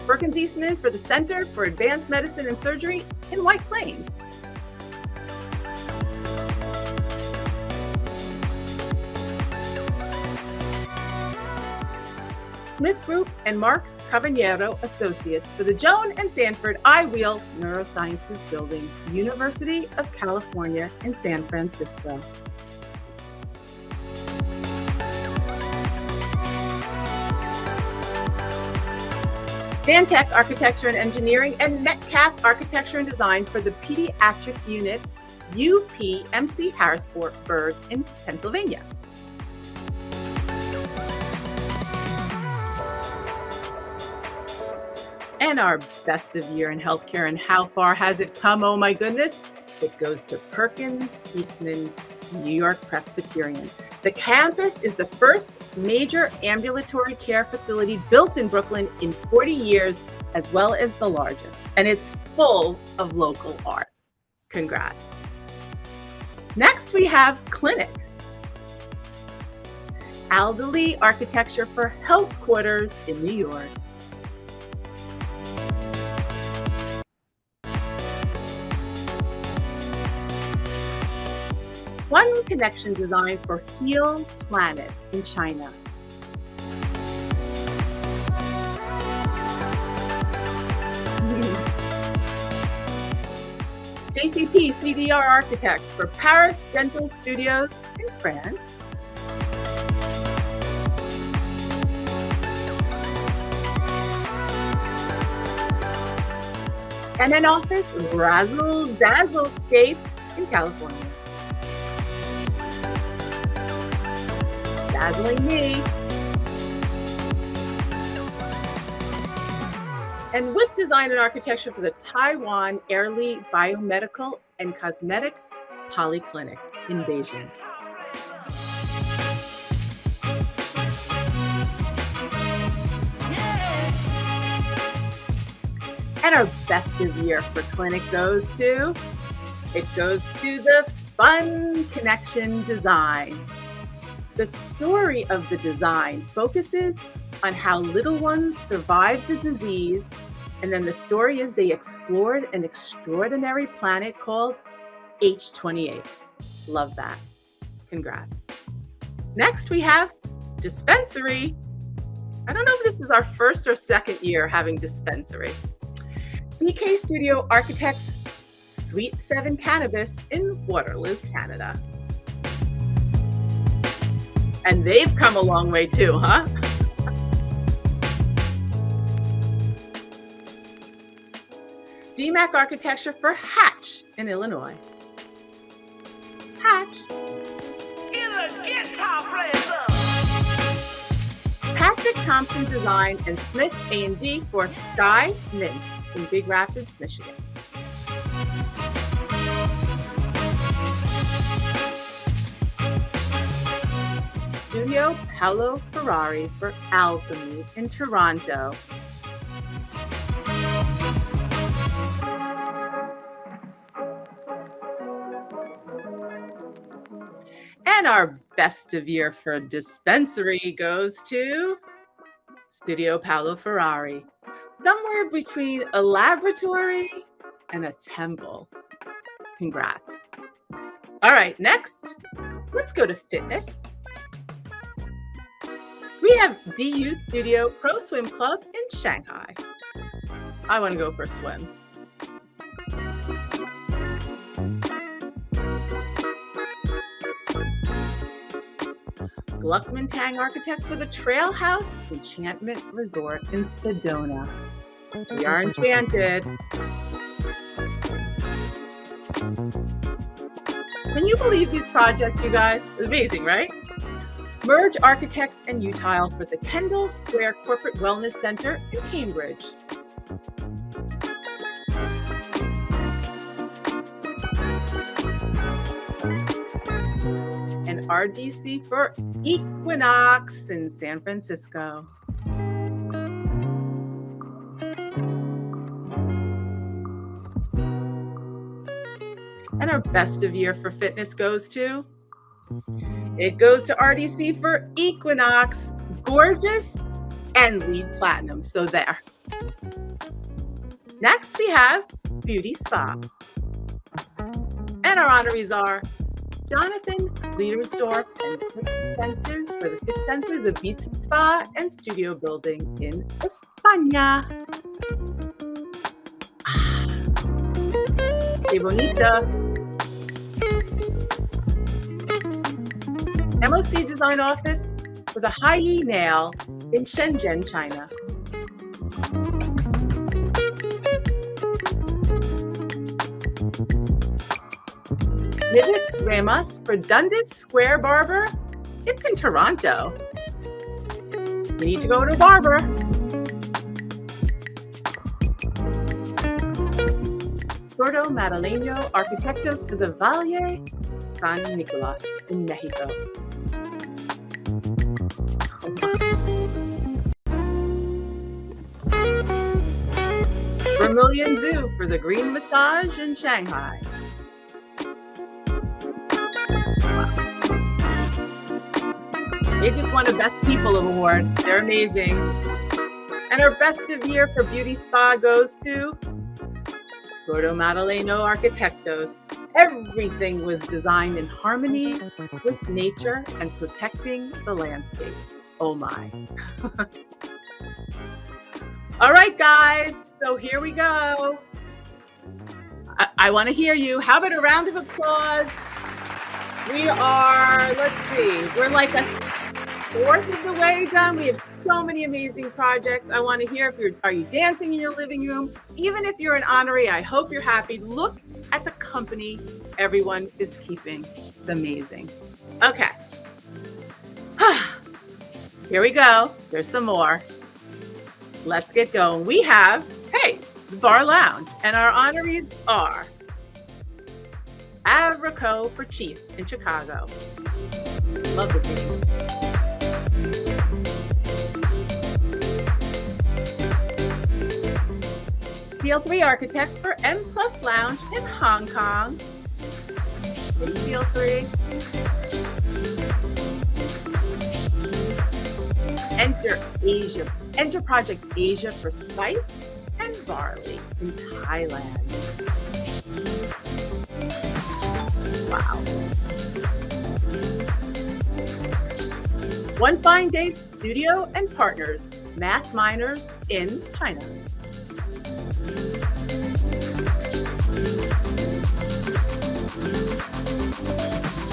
Perkins Eastman for the Center for Advanced Medicine and Surgery in White Plains. Smith Group and Mark Caballero Associates for the Joan and Sanford I-Wheel Neurosciences Building, University of California in San Francisco. Dantech Architecture and Engineering, and Metcalf Architecture and Design for the Pediatric Unit, UPMC Harrisburg in Pennsylvania. And our best of year in healthcare, and how far has it come? Oh my goodness. It goes to Perkins Eastman, New York Presbyterian. The campus is the first major ambulatory care facility built in Brooklyn in 40 years, as well as the largest. And it's full of local art. Congrats. Next, we have Clinic. Alderley Architecture for Health Quarters in New York. One Connection Design for Heal Planet in China. JCP CDR Architects for Paris Dental Studios in France. And an office, Razzle Dazzlescape in California. Dazzling me. And with Design and Architecture for the Taiwan Airly Biomedical and Cosmetic Polyclinic in Beijing. And our best of year for Clinic goes to the Fun Connection Design. The story of the design focuses on how little ones survived the disease, and then the story is they explored an extraordinary planet called H28. Love that. Congrats. Next, we have Dispensary. I don't know if this is our first or second year having Dispensary. DK Studio Architects, Suite 7 Cannabis in Waterloo, Canada. And they've come a long way too, huh? DMAC Architecture for Hatch in Illinois. Hatch. Patrick Thompson Design and Smith A&D for Sky Mint in Big Rapids, Michigan. Studio Paolo Ferrari for Alchemy in Toronto. And our best of year for Dispensary goes to Studio Paolo Ferrari, somewhere between a laboratory and a temple. Congrats. All right, next, let's go to fitness. We have DU Studio Pro Swim Club in Shanghai. I want to go for a swim. Gluckman Tang Architects for the Trail House Enchantment Resort in Sedona. We are enchanted. Can you believe these projects, you guys? Amazing, right? Merge Architects and Utile for the Kendall Square Corporate Wellness Center in Cambridge. And RDC for Equinox in San Francisco. And our best of year for fitness goes to? It goes to RDC for Equinox, Gorgeous, and LEED Platinum. So there. Next, we have Beauty Spa. And our honorees are Jonathan Liedersdorf and Six Senses for the Six Senses of Beats Spa and Studio Building in España. Qué bonita. MOC Design Office for the Hai Nail in Shenzhen, China. Nivit Remas for Dundas Square Barber. It's in Toronto. We need to go to a barber. Sordo Madaleño Arquitectos for the Valle San Nicolas in Mexico. Vermilion Zoo for the Green Massage in Shanghai. They just won a Best People Award. They're amazing. And our Best of Year for Beauty Spa goes to Sordo Madaleño Arquitectos. Everything was designed in harmony with nature and protecting the landscape. Oh my. All right, guys, so here we go. I want to hear you. How about a round of applause? We are, let's see, we're like a fourth of the way done. We have so many amazing projects. I want to hear are you dancing in your living room? Even if you're an honoree, I hope you're happy. Look at the company everyone is keeping. It's amazing. Okay. Here we go. There's some more. Let's get going. We have, the Bar Lounge, and our honorees are Avrico for Chief in Chicago. Love the team. CL3 Architects for M Plus Lounge in Hong Kong. Hey, CL3. Enter Projects Asia for Spice and Barley in Thailand. Wow. One Fine Day Studio and Partners, Mass Miners in China.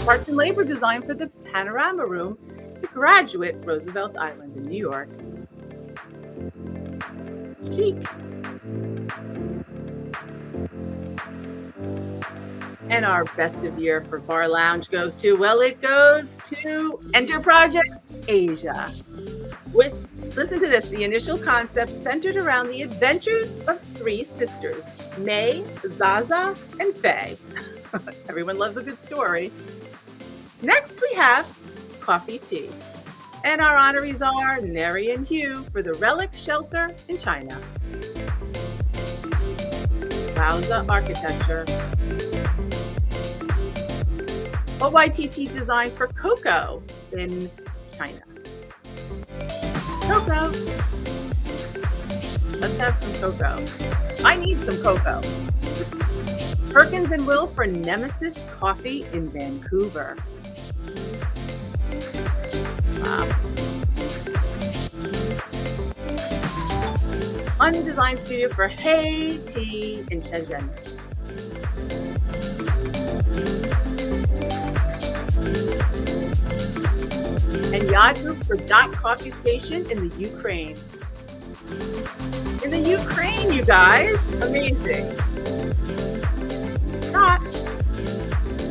Parts and Labor Design for the Panorama Room, the Graduate, Roosevelt Island in New York. Chic. And our Best of Year for Bar Lounge goes to, it goes to Enter Projects Asia. Listen to this, the initial concept centered around the adventures of three sisters, May, Zaza, and Faye. Everyone loves a good story. Next we have Coffee Tea. And our honorees are Neri and Hugh for the Relic Shelter in China. Bauza Architecture. OYTT Design for Cocoa in China. Cocoa. Let's have some cocoa. I need some cocoa. Perkins and Will for Nemesis Coffee in Vancouver. Wow. Undesign Studio for Hey Tea in Shenzhen. And Yad Group for Dot Coffee Station in the Ukraine. In the Ukraine, you guys. Amazing. Dot.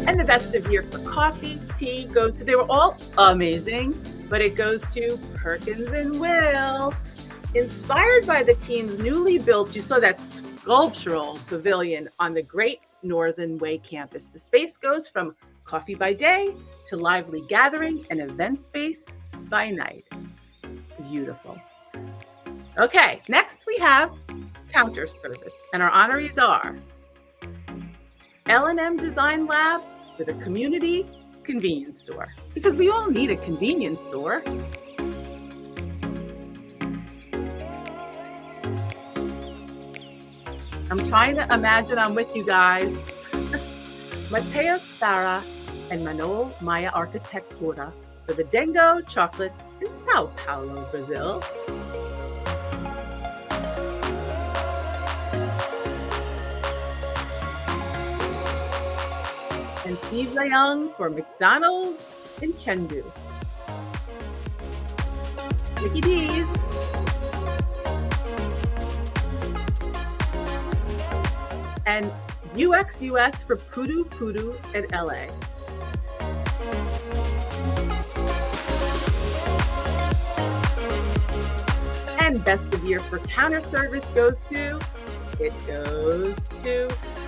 And the Best of Year for Coffee, Tea goes to, they were all amazing, but it goes to Perkins and Will. Inspired by the team's newly built, you saw that sculptural pavilion on the Great Northern Way campus. The space goes from coffee by day to lively gathering and event space by night. Beautiful. Okay, next we have Counter Service, and our honorees are L&M Design Lab for the Community Convenience Store, because we all need a convenience store. I'm trying to imagine I'm with you guys. Mateo Sparra and Manuel Maya Arquitectura for the Dengo Chocolates in Sao Paulo, Brazil. And Steve Leung for McDonald's in Chengdu. Mickey D's. And UX US for Pudu Pudu at LA. And Best of Year for Counter Service goes to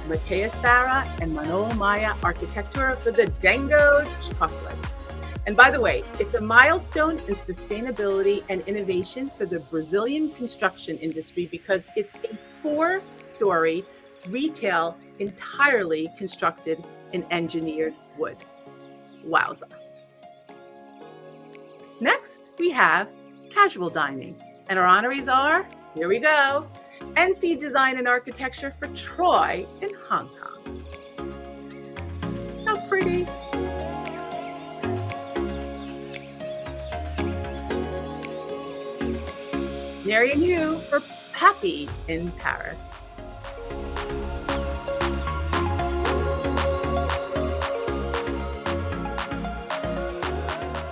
Mateus Farah and Manolo Maya Architectura for the Dango chocolates. And by the way, it's a milestone in sustainability and innovation for the Brazilian construction industry because it's a 4-story retail entirely constructed in engineered wood. Wowza. Next, we have casual dining. And our honorees are, here we go, NC Design and Architecture for Troy in Hong Kong. How pretty. Mary and Hugh for Happy in Paris.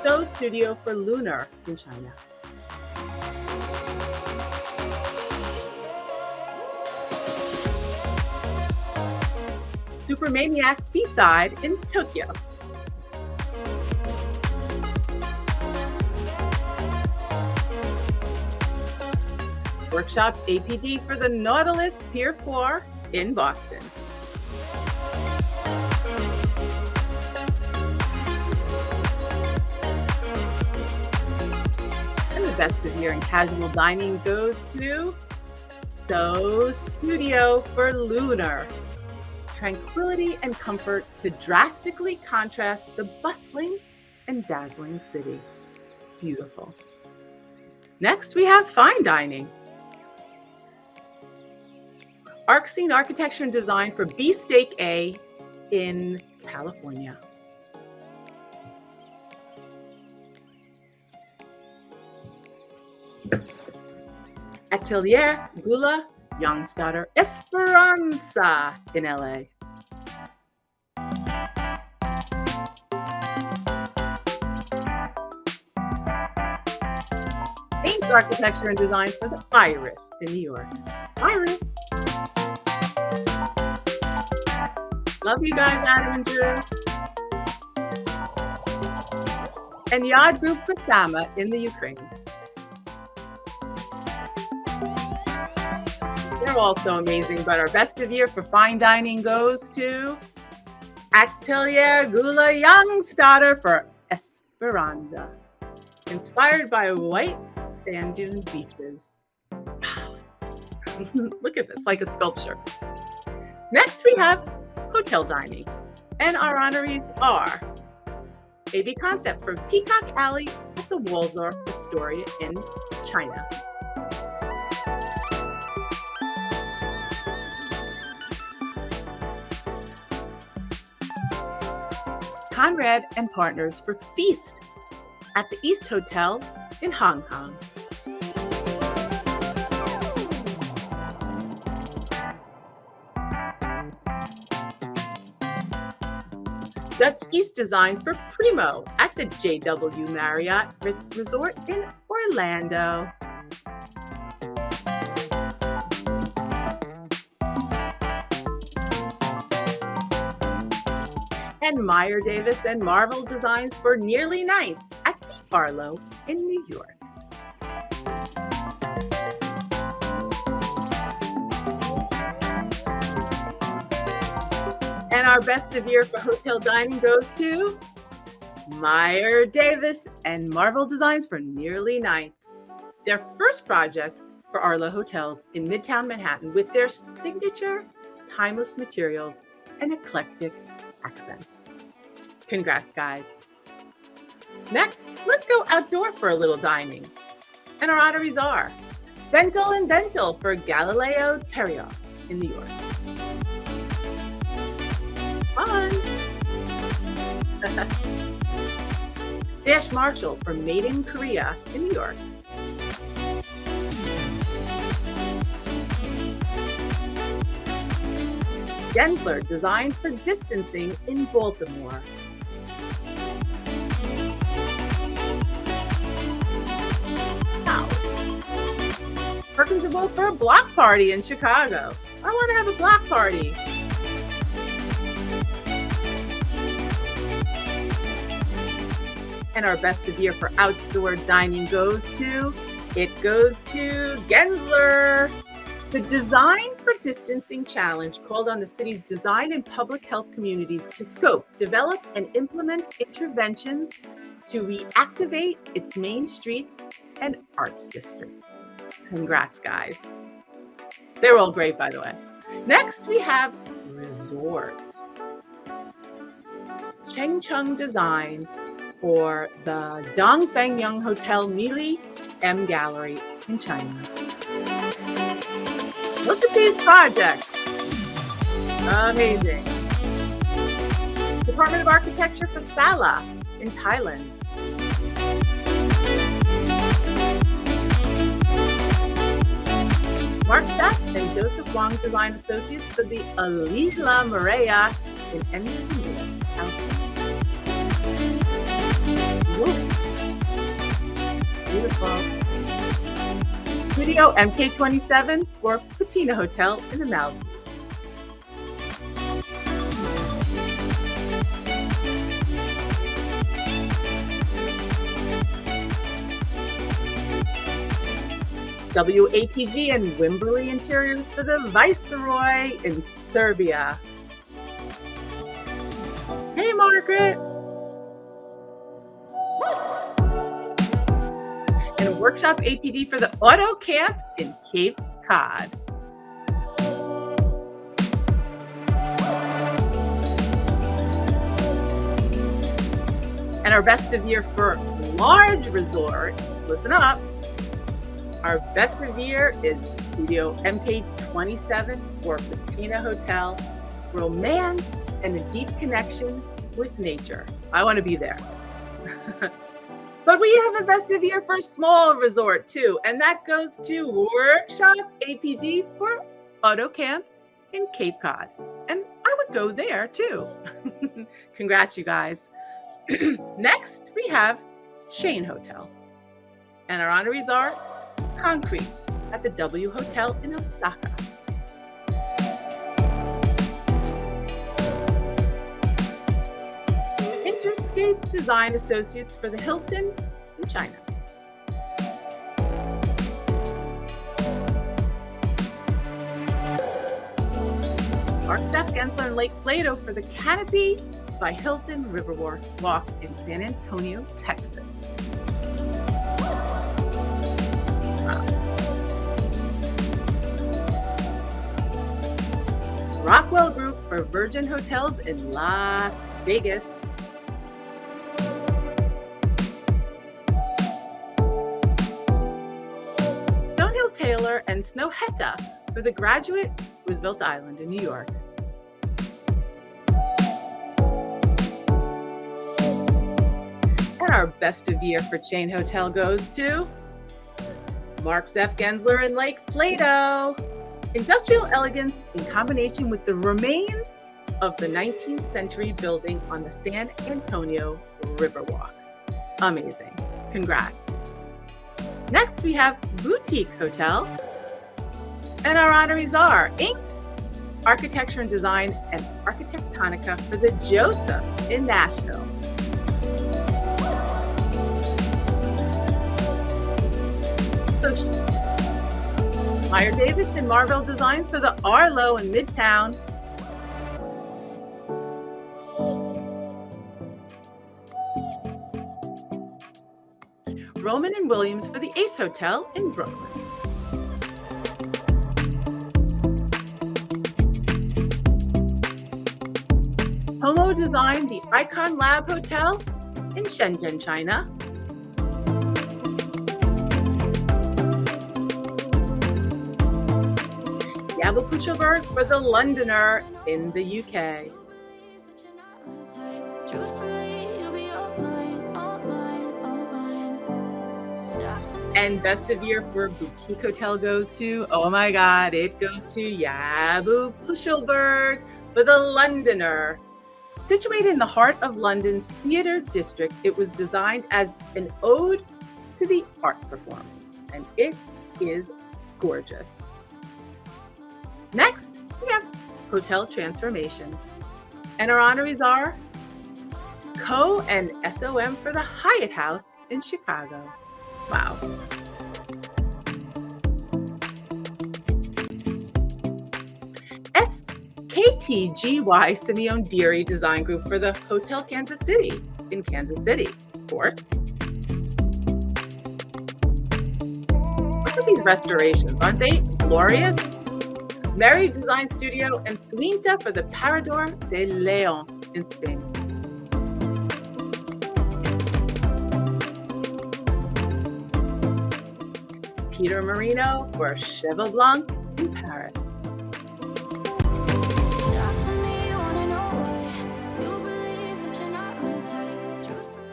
So Studio for Lunar in China. Super Maniac B-Side in Tokyo. Workshop APD for the Nautilus Pier 4 in Boston. And the Best of Year in Casual Dining goes to So Studio for Lunar. Tranquility and comfort to drastically contrast the bustling and dazzling city. Beautiful. Next, we have fine dining. Arcscene Architecture and Design for Beefsteak A in California. Atelier Gula Youngstarter Esperanza in LA. Paint Architecture and Design for the Iris in New York. Iris. Love you guys, Adam and Drew. And Yad Group for Sama in the Ukraine. They're all so amazing, but our Best of Year for fine dining goes to Atelier Gula Youngstarter for Esperanza, inspired by white sand dune beaches. Look at this, like a sculpture. Next, we have hotel dining, and our honorees are AB Concept for Peacock Alley at the Waldorf Astoria in China. Conrad and Partners for Feast at the East Hotel in Hong Kong. Dutch East Design for Primo at the JW Marriott Ritz Resort in Orlando. And Meyer Davis and Marvel Designs for Nearly Ninth at the Arlo in New York. And our Best of Year for hotel dining goes to Meyer Davis and Marvel Designs for Nearly Ninth. Their first project for Arlo Hotels in Midtown Manhattan with their signature timeless materials and eclectic accents. Congrats, guys. Next, let's go outdoor for a little dining. And our honorees are Bentel and Bentel for Galileo Terrio in New York. Fun! Dash Marshall for Made in Korea in New York. Gensler Design for Distancing in Baltimore. Wow. Perkins & Will for a block party in Chicago. I want to have a block party. And our best of year for outdoor dining goes to Gensler. The Design for Distancing Challenge called on the city's design and public health communities to scope, develop, and implement interventions to reactivate its main streets and arts district. Congrats, guys. They're all great, by the way. Next, we have Resort. Chengcheng Design for the Dongfengyang Hotel Mili M Gallery in China. Look at these projects. Amazing. Department of Architecture for Sala in Thailand. Mark Sepp and Joseph Wong Design Associates for the Alila Maria in Encinitas, California. Beautiful. Studio MK27 for Patina Hotel in the Maldives. WATG and Wimberley Interiors for the Viceroy in Serbia. Hey, Margaret! And a workshop APD for the Auto Camp in Cape Cod. And our best of year for large resort, listen up. Our best of year is Studio MK27 for Patina Hotel. Romance and a deep connection with nature. I want to be there. But we have a best of year for a small resort too, and that goes to Workshop APD for Auto Camp in Cape Cod. And I would go there too. Congrats, you guys. Next, we have Shane Hotel. And our honorees are Concrete at the W Hotel in Osaka. Interscape Design Associates for the Hilton in China. Mark Sepp, Gensler, and Lake Plato for the Canopy by Hilton Riverwalk in San Antonio, Texas. Rockwell Group for Virgin Hotels in Las Vegas. Stonehill Taylor and Snowhetta for the Graduate Roosevelt Island in New York. And our best of year for Chain Hotel goes to Mark Sepp, Gensler, and Lake Plato. Industrial elegance in combination with the remains of the 19th century building on the San Antonio Riverwalk. Amazing. Congrats. Next, we have Boutique Hotel. And our honorees are Inc., Architecture and Design, and Architectonica for the Joseph in Nashville. Meyer Davis and Marvell Designs for the Arlo in Midtown. Roman and Williams for the Ace Hotel in Brooklyn. Homo designed the Icon Lab Hotel in Shenzhen, China. Gabel Kuchelberg for the Londoner in the UK. And best of year for Boutique Hotel goes to, oh my God, it goes to Yabu Puchelberg for the Londoner. Situated in the heart of London's theatre district, it was designed as an ode to the art performance, and it is gorgeous. Next, we have Hotel Transformation. And our honorees are Co and SOM for the Hyatt House in Chicago. Wow. SKTGY Simeon Deary Design Group for the Hotel Kansas City in Kansas City, of course. Look at these restorations, aren't they glorious? Mary Design Studio and Suinta for the Parador de León in Spain. Peter Marino for Cheval Blanc in Paris.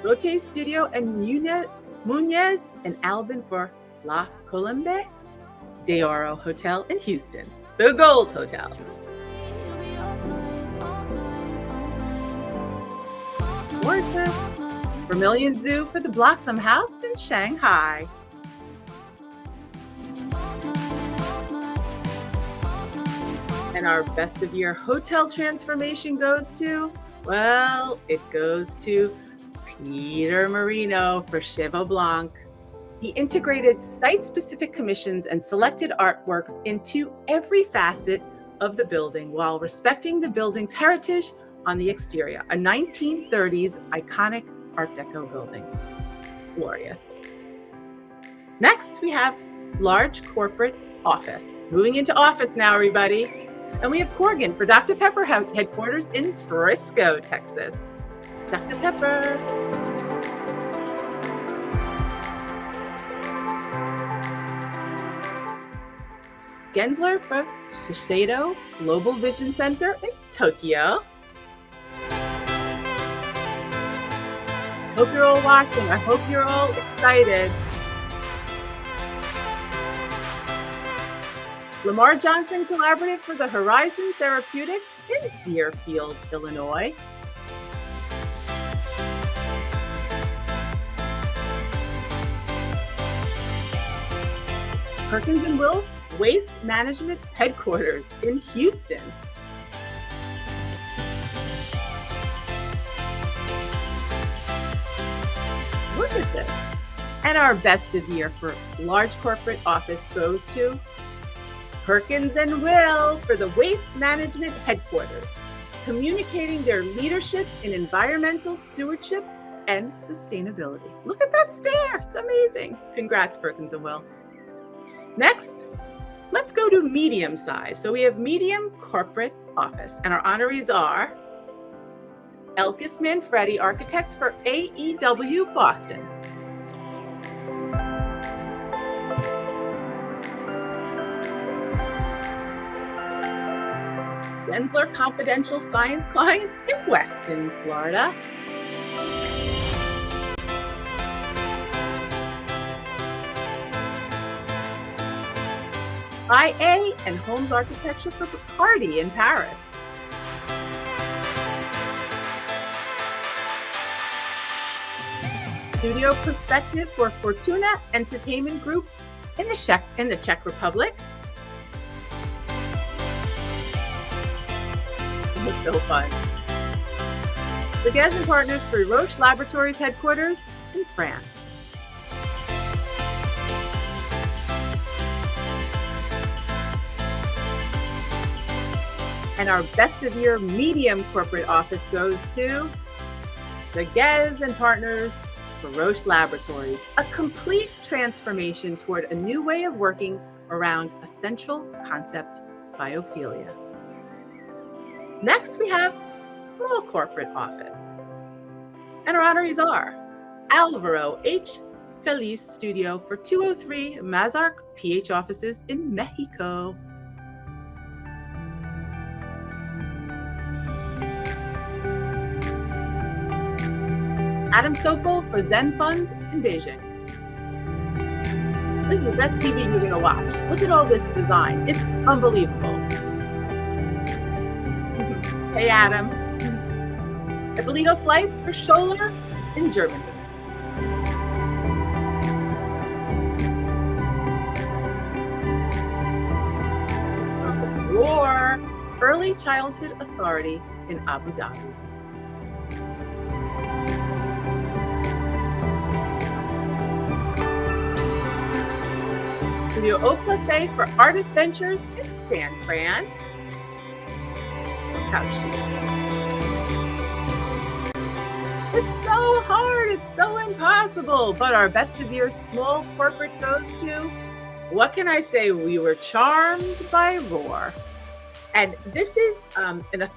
Rote Studio and Munez and Albin for La Colombe de Oro Hotel in Houston, the Gold Hotel. Gorgeous. Vermilion Zoo for the Blossom House in Shanghai. And our Best of Year hotel transformation goes to, well, it goes to Peter Marino for Cheval Blanc. He integrated site-specific commissions and selected artworks into every facet of the building while respecting the building's heritage on the exterior, a 1930s iconic Art Deco building. Glorious. Next, we have large corporate office. Moving into office now, everybody. And we have Corgan for Dr. Pepper headquarters in Frisco, Texas. Dr. Pepper. Gensler for Shiseido Global Vision Center in Tokyo. Hope you're all watching. I hope you're all excited. Lamar Johnson Collaborative for the Horizon Therapeutics in Deerfield, Illinois. Perkins & Will Waste Management Headquarters in Houston. Look at this. And our Best of Year for large corporate office goes to Perkins & Will for the Waste Management Headquarters, communicating their leadership in environmental stewardship and sustainability. Look at that stare. It's amazing. Congrats, Perkins & Will. Next, let's go to medium size. So we have medium corporate office, and our honorees are Elkis Manfredi Architects for AEW Boston. Gensler Confidential Science Client in Weston, Florida. IA and Homes Architecture for Bacardi in Paris. Studio Perspective for Fortuna Entertainment Group in the Czech Republic. It was so fun. Leguez and Partners for Roche Laboratories headquarters in France. And our Best of Year medium corporate office goes to Leguez and Partners for Roche Laboratories, a complete transformation toward a new way of working around a central concept, biophilia. Next, we have small corporate office. And our honorees are Alvaro H. Feliz Studio for 203 Mazarc PH offices in Mexico. Adam Sokol for Zen Fund in Beijing. This is the best TV you're gonna watch. Look at all this design. It's unbelievable. Hey, Adam. Ippolito Flights for Scholler in Germany. Roar Early Childhood Authority in Abu Dhabi. Studio O plus A for Artist Ventures in San Fran. How chic. It's so hard, it's so impossible, but our best of year small corporate goes to, what can I say? We were charmed by Roar. And this is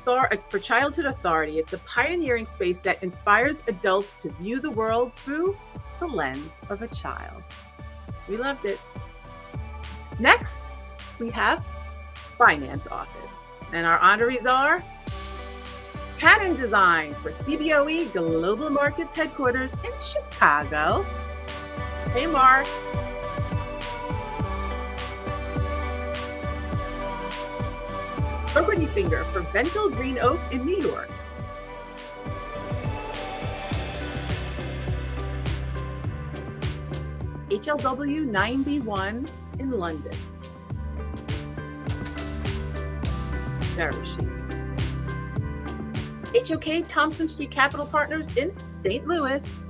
for Childhood Authority. It's a pioneering space that inspires adults to view the world through the lens of a child. We loved it. Next, we have Finance Office. And our honorees are Canon Design for CBOE Global Markets Headquarters in Chicago. Hey, Mark. Burgundy Finger for Bentel Green Oak in New York. HLW 9B1 in London. Very chic. HOK Thompson Street Capital Partners in St. Louis.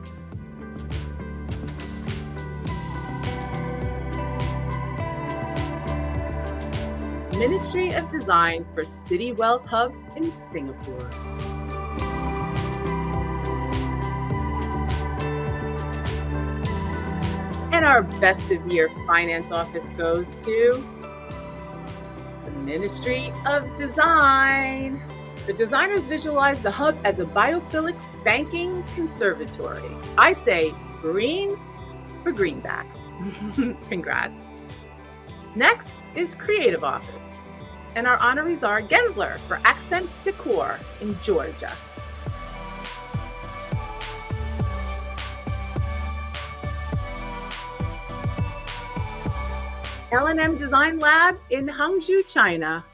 Ministry of Design for City Wealth Hub in Singapore. And our best of year finance office goes to the Ministry of Design. The designers visualize the hub as a biophilic banking conservatory. I say green for greenbacks. Congrats. Next is Creative Office. And our honorees are Gensler for Accent Decor in Georgia. L&M Design Lab in Hangzhou, China.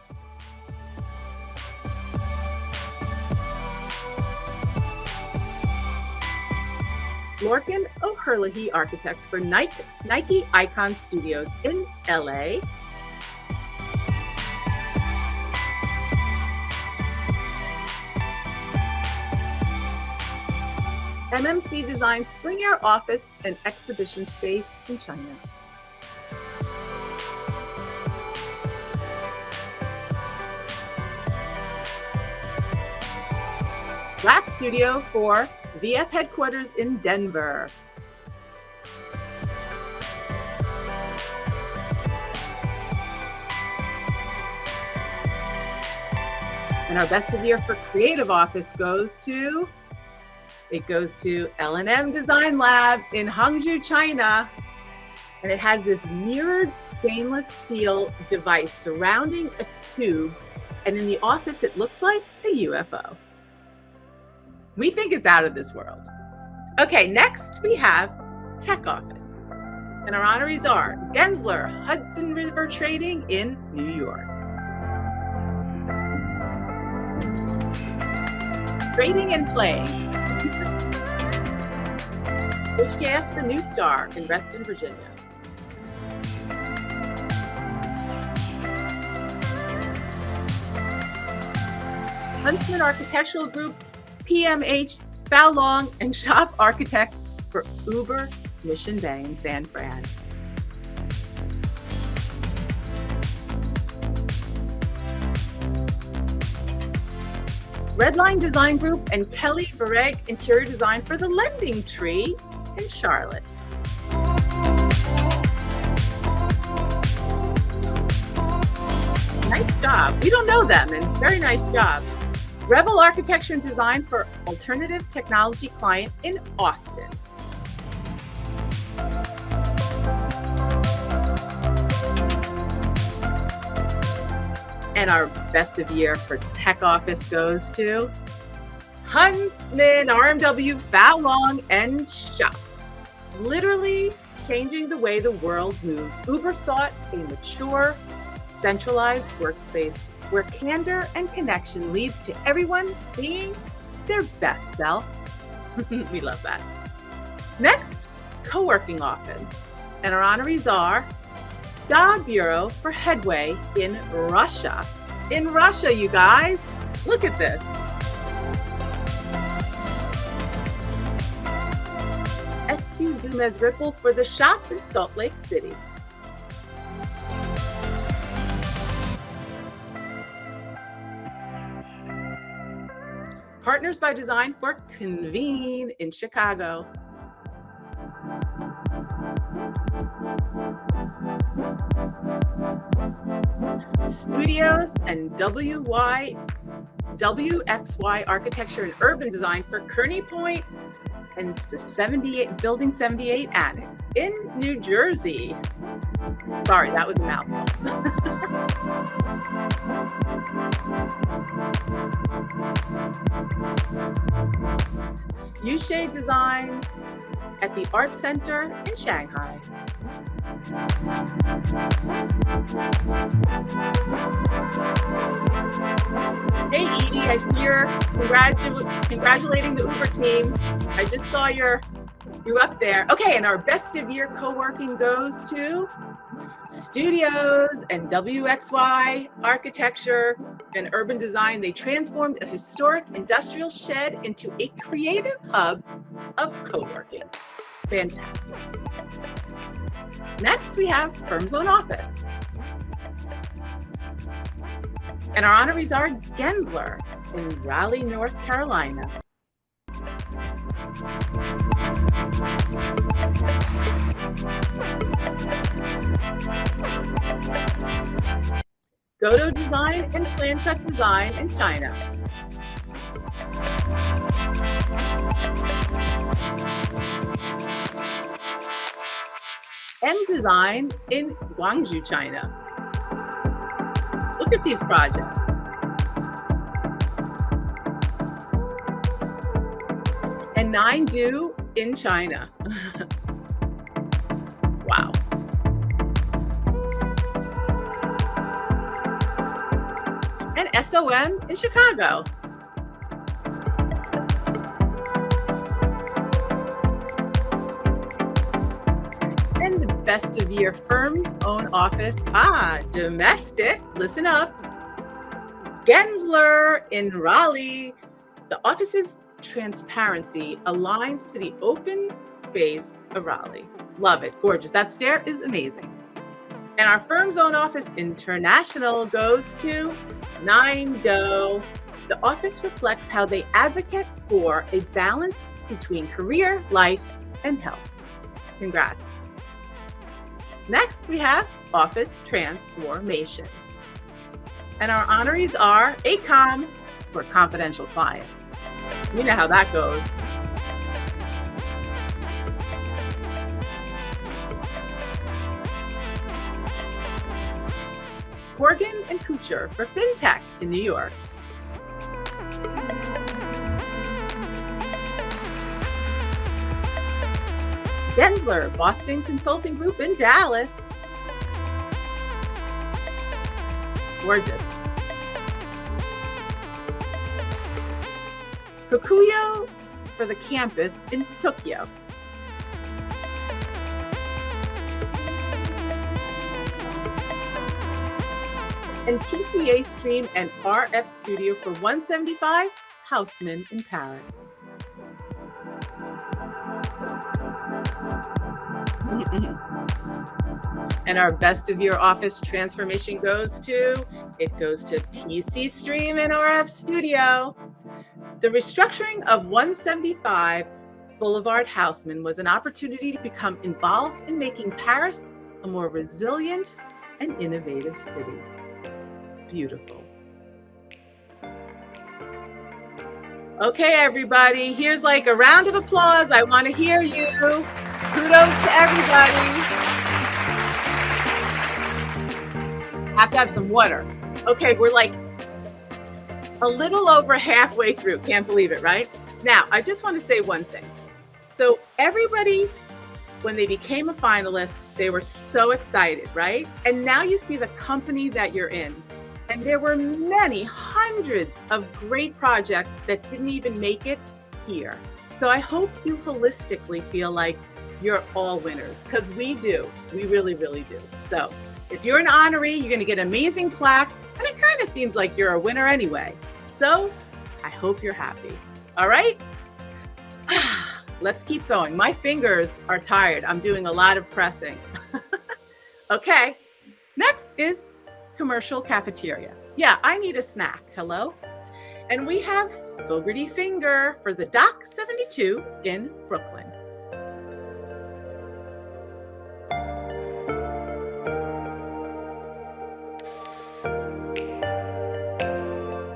Lorcan O'Herlihy Architects for Nike Icon Studios in LA. MMC Design Spring Air Office and Exhibition Space in China. Lab Studio for VF Headquarters in Denver. And our best of year for Creative Office goes to L&M Design Lab in Hangzhou, China. And it has this mirrored stainless steel device surrounding a tube. And in the office, it looks like a UFO. We think it's out of this world. Okay, next we have Tech Office. And our honorees are Gensler, Hudson River Trading in New York. Trading and Playing. HKS for New Star in Reston, Virginia. Huntsman Architectural Group, PMH, Fowlong, and Shop Architects for Uber Mission Bay in San Fran. Redline Design Group and Kelly Vareg Interior Design for the Lending Tree in Charlotte. Nice job. We don't know them, and very nice job. Rebel Architecture and Design for Alternative Technology Client in Austin. And our best of year for Tech Office goes to Huntsman, RMW, Fowlong, and Shop. Literally changing the way the world moves. Uber sought a mature, centralized workspace where candor and connection leads to everyone being their best self. We love that. Next, Co-working Office. And our honorees are Dog Bureau for Headway in Russia. In Russia, you guys. Look at this. SQ Dumez Ripple for the Shop in Salt Lake City. Partners by Design for Convene in Chicago. Studios and WXY Architecture and Urban Design for Kearney Point and the Building 78 Annex in New Jersey. Sorry, that was a mouthful. Yushai Design at the Art Center in Shanghai. Hey Edie, I see you're congratulating the Uber team. I just saw you up there. Okay, and our best of year co-working goes to Studios and WXY Architecture and Urban Design. They transformed a historic industrial shed into a creative hub of co-working. Fantastic. Next, we have Firm's Own Office. And our honorees are Gensler in Raleigh, North Carolina. Godo Design and Plan Cut Design in China. N Design in Guangzhou, China. Look at these projects. And 9Do in China. Wow. And SOM in Chicago. And the best of year Firm's Own Office. Domestic, listen up. Gensler in Raleigh. The office's transparency aligns to the open space of Raleigh. Love it, gorgeous. That stair is amazing. And our Firm's Own Office International goes to 9Do. The office reflects how they advocate for a balance between career, life, and health. Congrats. Next, we have Office Transformation. And our honorees are ACOM for Confidential Client. You know how that goes. Corgan and Kuchar for FinTech in New York. Gensler, Boston Consulting Group in Dallas. Gorgeous. Kokuyo for the campus in Tokyo. And PCA Stream and RF Studio for 175 Haussmann in Paris. And our best of year office transformation goes to PC Stream and RF Studio. The restructuring of 175 Boulevard Haussmann was an opportunity to become involved in making Paris a more resilient and innovative city. Beautiful. Okay, everybody, here's like a round of applause. I want to hear you. Kudos to everybody. Have to have some water. Okay, we're like a little over halfway through. Can't believe it, right? Now, I just want to say one thing. So everybody, when they became a finalist, they were so excited, right? And now you see the company that you're in. And there were many hundreds of great projects that didn't even make it here. So I hope you holistically feel like you're all winners, because we do. We really, really do. So if you're an honoree, you're going to get an amazing plaque. And it kind of seems like you're a winner anyway. So I hope you're happy. All right? Let's keep going. My fingers are tired. I'm doing a lot of pressing. Okay. Next is commercial cafeteria. Yeah, I need a snack. Hello? And we have Fogarty Finger for the Dock 72 in Brooklyn.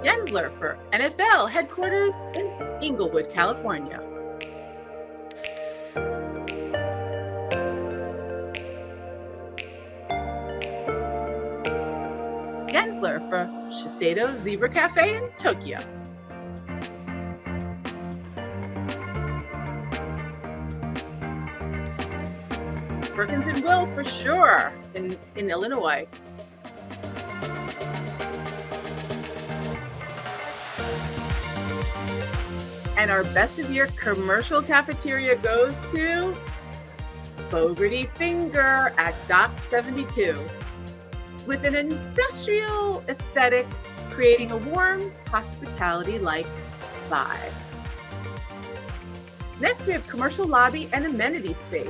Gensler for NFL headquarters in Inglewood, California. Gensler for Shiseido Zebra Cafe in Tokyo. Perkins and Will for sure in Illinois. And our Best of Year commercial cafeteria goes to Fogarty Finger at Dock 72. With an industrial aesthetic, creating a warm, hospitality-like vibe. Next, we have commercial lobby and amenity space.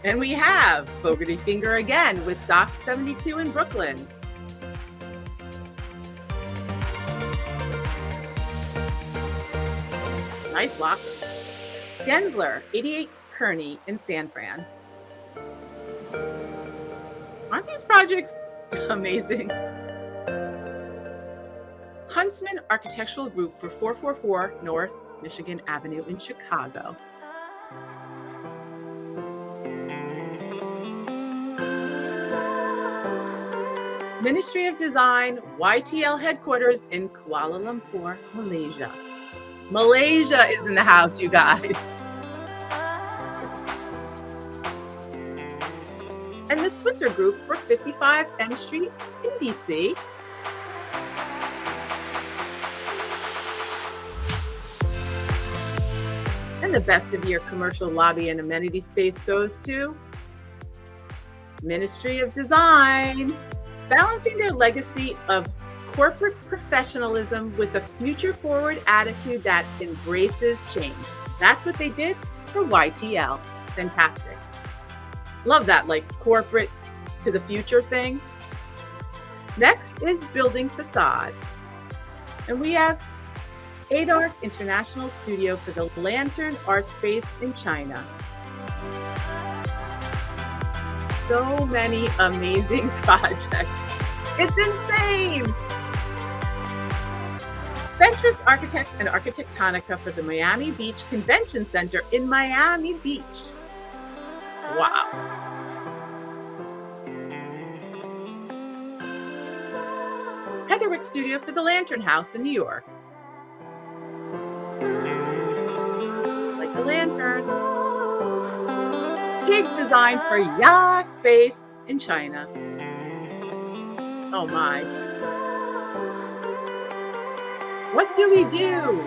And we have Fogarty Finger again with Dock 72 in Brooklyn. Nice lock. Gensler, 88 Kearney in San Fran. Aren't these projects amazing? Huntsman Architectural Group for 444 North Michigan Avenue in Chicago. Ministry of Design, YTL headquarters in Kuala Lumpur, Malaysia. Malaysia is in the house, you guys. And the Switzer Group for 55 M Street in DC. And the Best of Year commercial lobby and amenity space goes to Ministry of Design, balancing their legacy of corporate professionalism with a future-forward attitude that embraces change. That's what they did for YTL. Fantastic. Love that, like corporate to the future thing. Next is building facade. And we have Adark International Studio for the Lantern Art Space in China. So many amazing projects. It's insane. Ventris Architects and Architectonica for the Miami Beach Convention Center in Miami Beach. Wow. Heatherwick Studio for the Lantern House in New York. Like the lantern. Gig Design for Ya Space in China. Oh my. What do we do?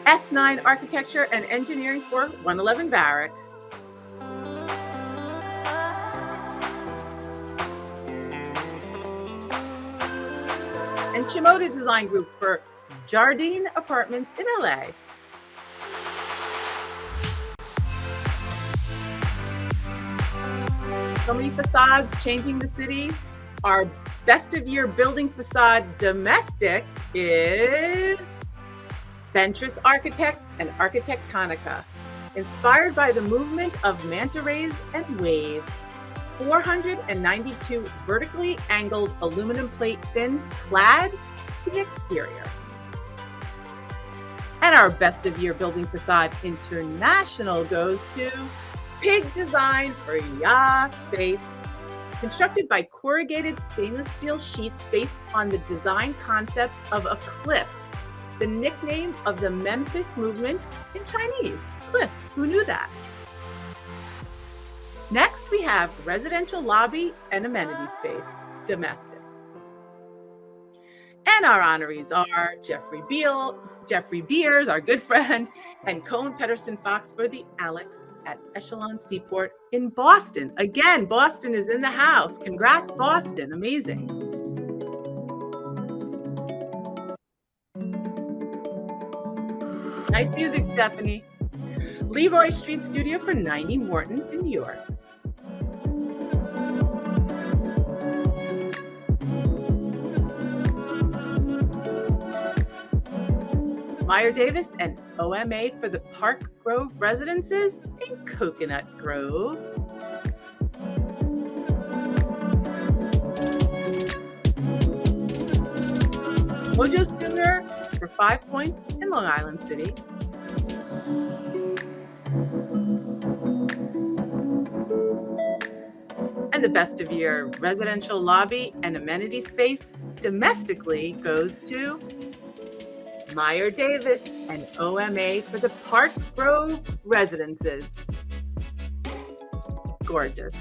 S9 Architecture and Engineering for 111 Varick. And Shimoda Design Group for Jardine Apartments in LA. So many facades changing the city. Our Best of Year building facade domestic is Ventris Architects and Architectonica, inspired by the movement of manta rays and waves. 492 vertically angled aluminum plate fins clad the exterior. And our Best of Year building facade international goes to Pig Design for Ya Space, constructed by corrugated stainless steel sheets based on the design concept of a cliff, the nickname of the Memphis movement in Chinese. Cliff, who knew that? Next, we have residential lobby and amenity space, domestic. And our honorees are Jeffrey Beers, our good friend, and Cohen Pedersen Fox for the Alex at Echelon Seaport in Boston. Again, Boston is in the house. Congrats, Boston. Amazing. Nice music, Stephanie. Leroy Street Studio for 90 Morton in New York. Meyer Davis and OMA for the Park Grove residences in Coconut Grove. Mojo Studer for 5 Points in Long Island City. And the Best of Year residential lobby and amenity space domestically goes to Meyer Davis and OMA for the Park Grove residences. Gorgeous.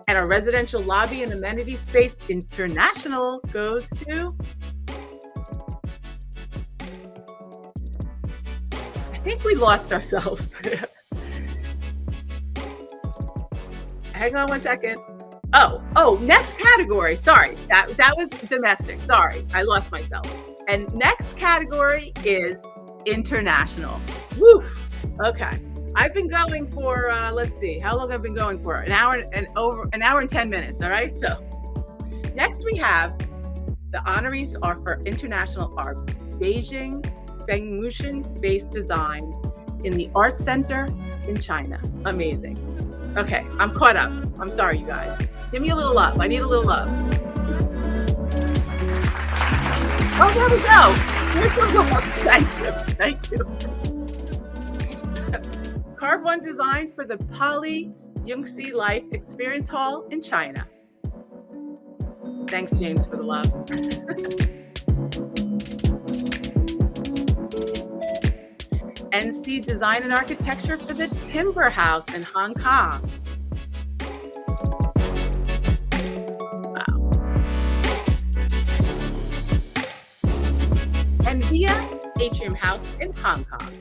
And our residential lobby and amenity space international goes to, I think we lost ourselves. Hang on one second. Oh, next category. Sorry, that was domestic. Sorry, I lost myself. And next category is international. Woo. Okay, I've been going for let's see, how long I've been going for? An hour and 10 minutes. All right. So next we have the honorees are for international are Beijing Fengmushan Space Design in the Art Center in China. Amazing. Okay, I'm caught up. I'm sorry, you guys. Give me a little love. I need a little love. Oh, there we go. Here's some love. Thank you. Carve One Design for the Poly Yunxi Life Experience Hall in China. Thanks, James, for the love. NC Design and Architecture for the Timber House in Hong Kong. Wow. And Via Atrium House in Hong Kong.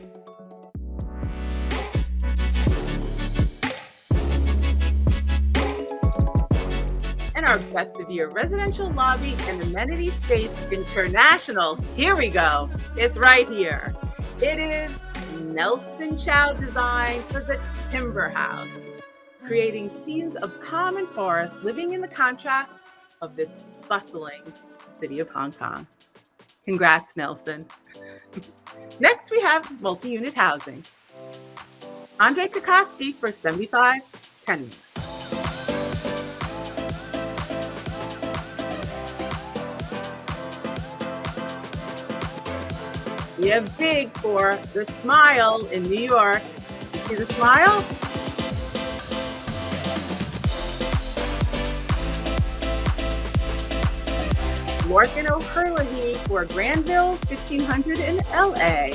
And our Best of Year residential lobby and amenity space international. Here we go. It's right here. It is Nelson Chow Design for the Timber House, creating scenes of calm and forest, living in the contrast of this bustling city of Hong Kong. Congrats, Nelson. Next, we have multi-unit housing. Andre Kokoski for 75 Kenmore. We have Big for the Smile in New York. You see the smile? Morgan O'Herlihy for Granville 1500 in LA.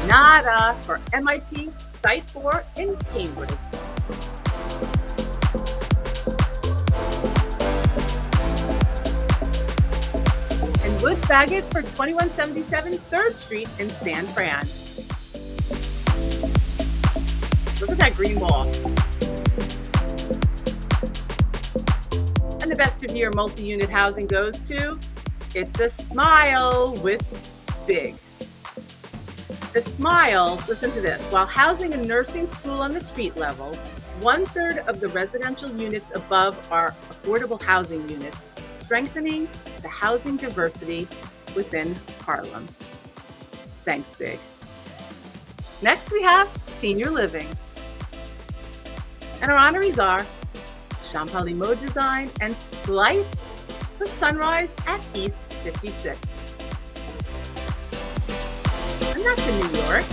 Nada for MIT Site 4 in Cambridge. Woods Baggett for 2177 3rd Street in San Fran. Look at that green wall. And the Best of Year multi-unit housing goes to It's a Smile with Big. The Smile, listen to this, while housing a nursing school on the street level, 1/3 of the residential units above are affordable housing units, strengthening the housing diversity within Harlem. Thanks, Big. Next, we have senior living. And our honorees are Champali Mo Design and Slice for Sunrise at East 56. And that's in New York.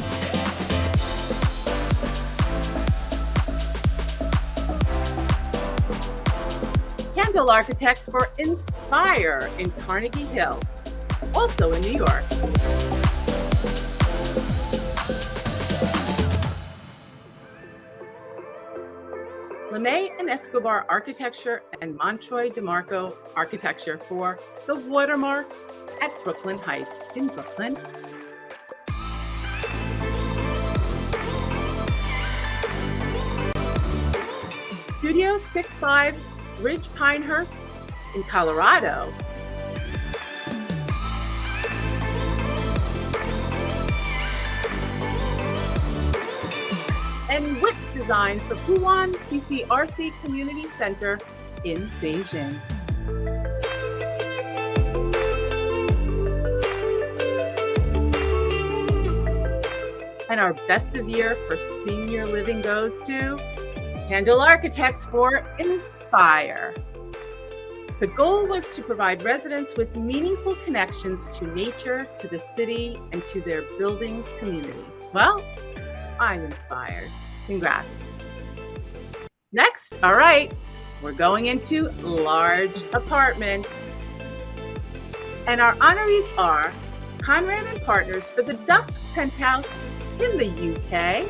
Candle Architects for Inspire in Carnegie Hill, also in New York. LeMay and Escobar Architecture and Montroy DeMarco Architecture for The Watermark at Brooklyn Heights in Brooklyn. Studio 65 Ridge Pinehurst in Colorado. And Wit Design for Puwan CCRC Community Center in Beijing. And our best of year for senior living goes to Handle Architects for Inspire. The goal was to provide residents with meaningful connections to nature, to the city, and to their building's community. Well, I'm inspired. Congrats. Next, all right, we're going into large apartment. And our honorees are Conrad and Partners for the Dusk Penthouse in the UK.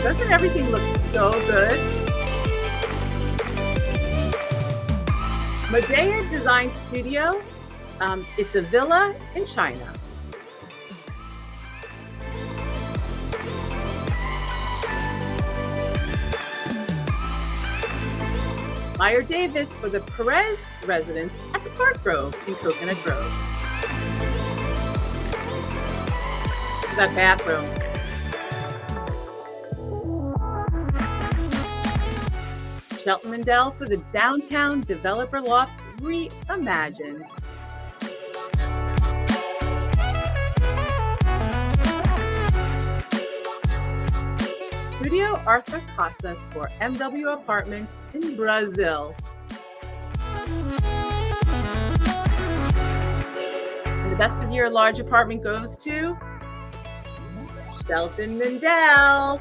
Doesn't everything look so good? Medea Design Studio, it's a villa in China. Meyer Davis for the Perez residence at the Park Grove in Coconut Grove. That bathroom. Shelton Mandel for the Downtown Developer Loft Reimagined. Studio Arthur Casas for MW Apartment in Brazil. And the best of year large apartment goes to Shelton Mandel.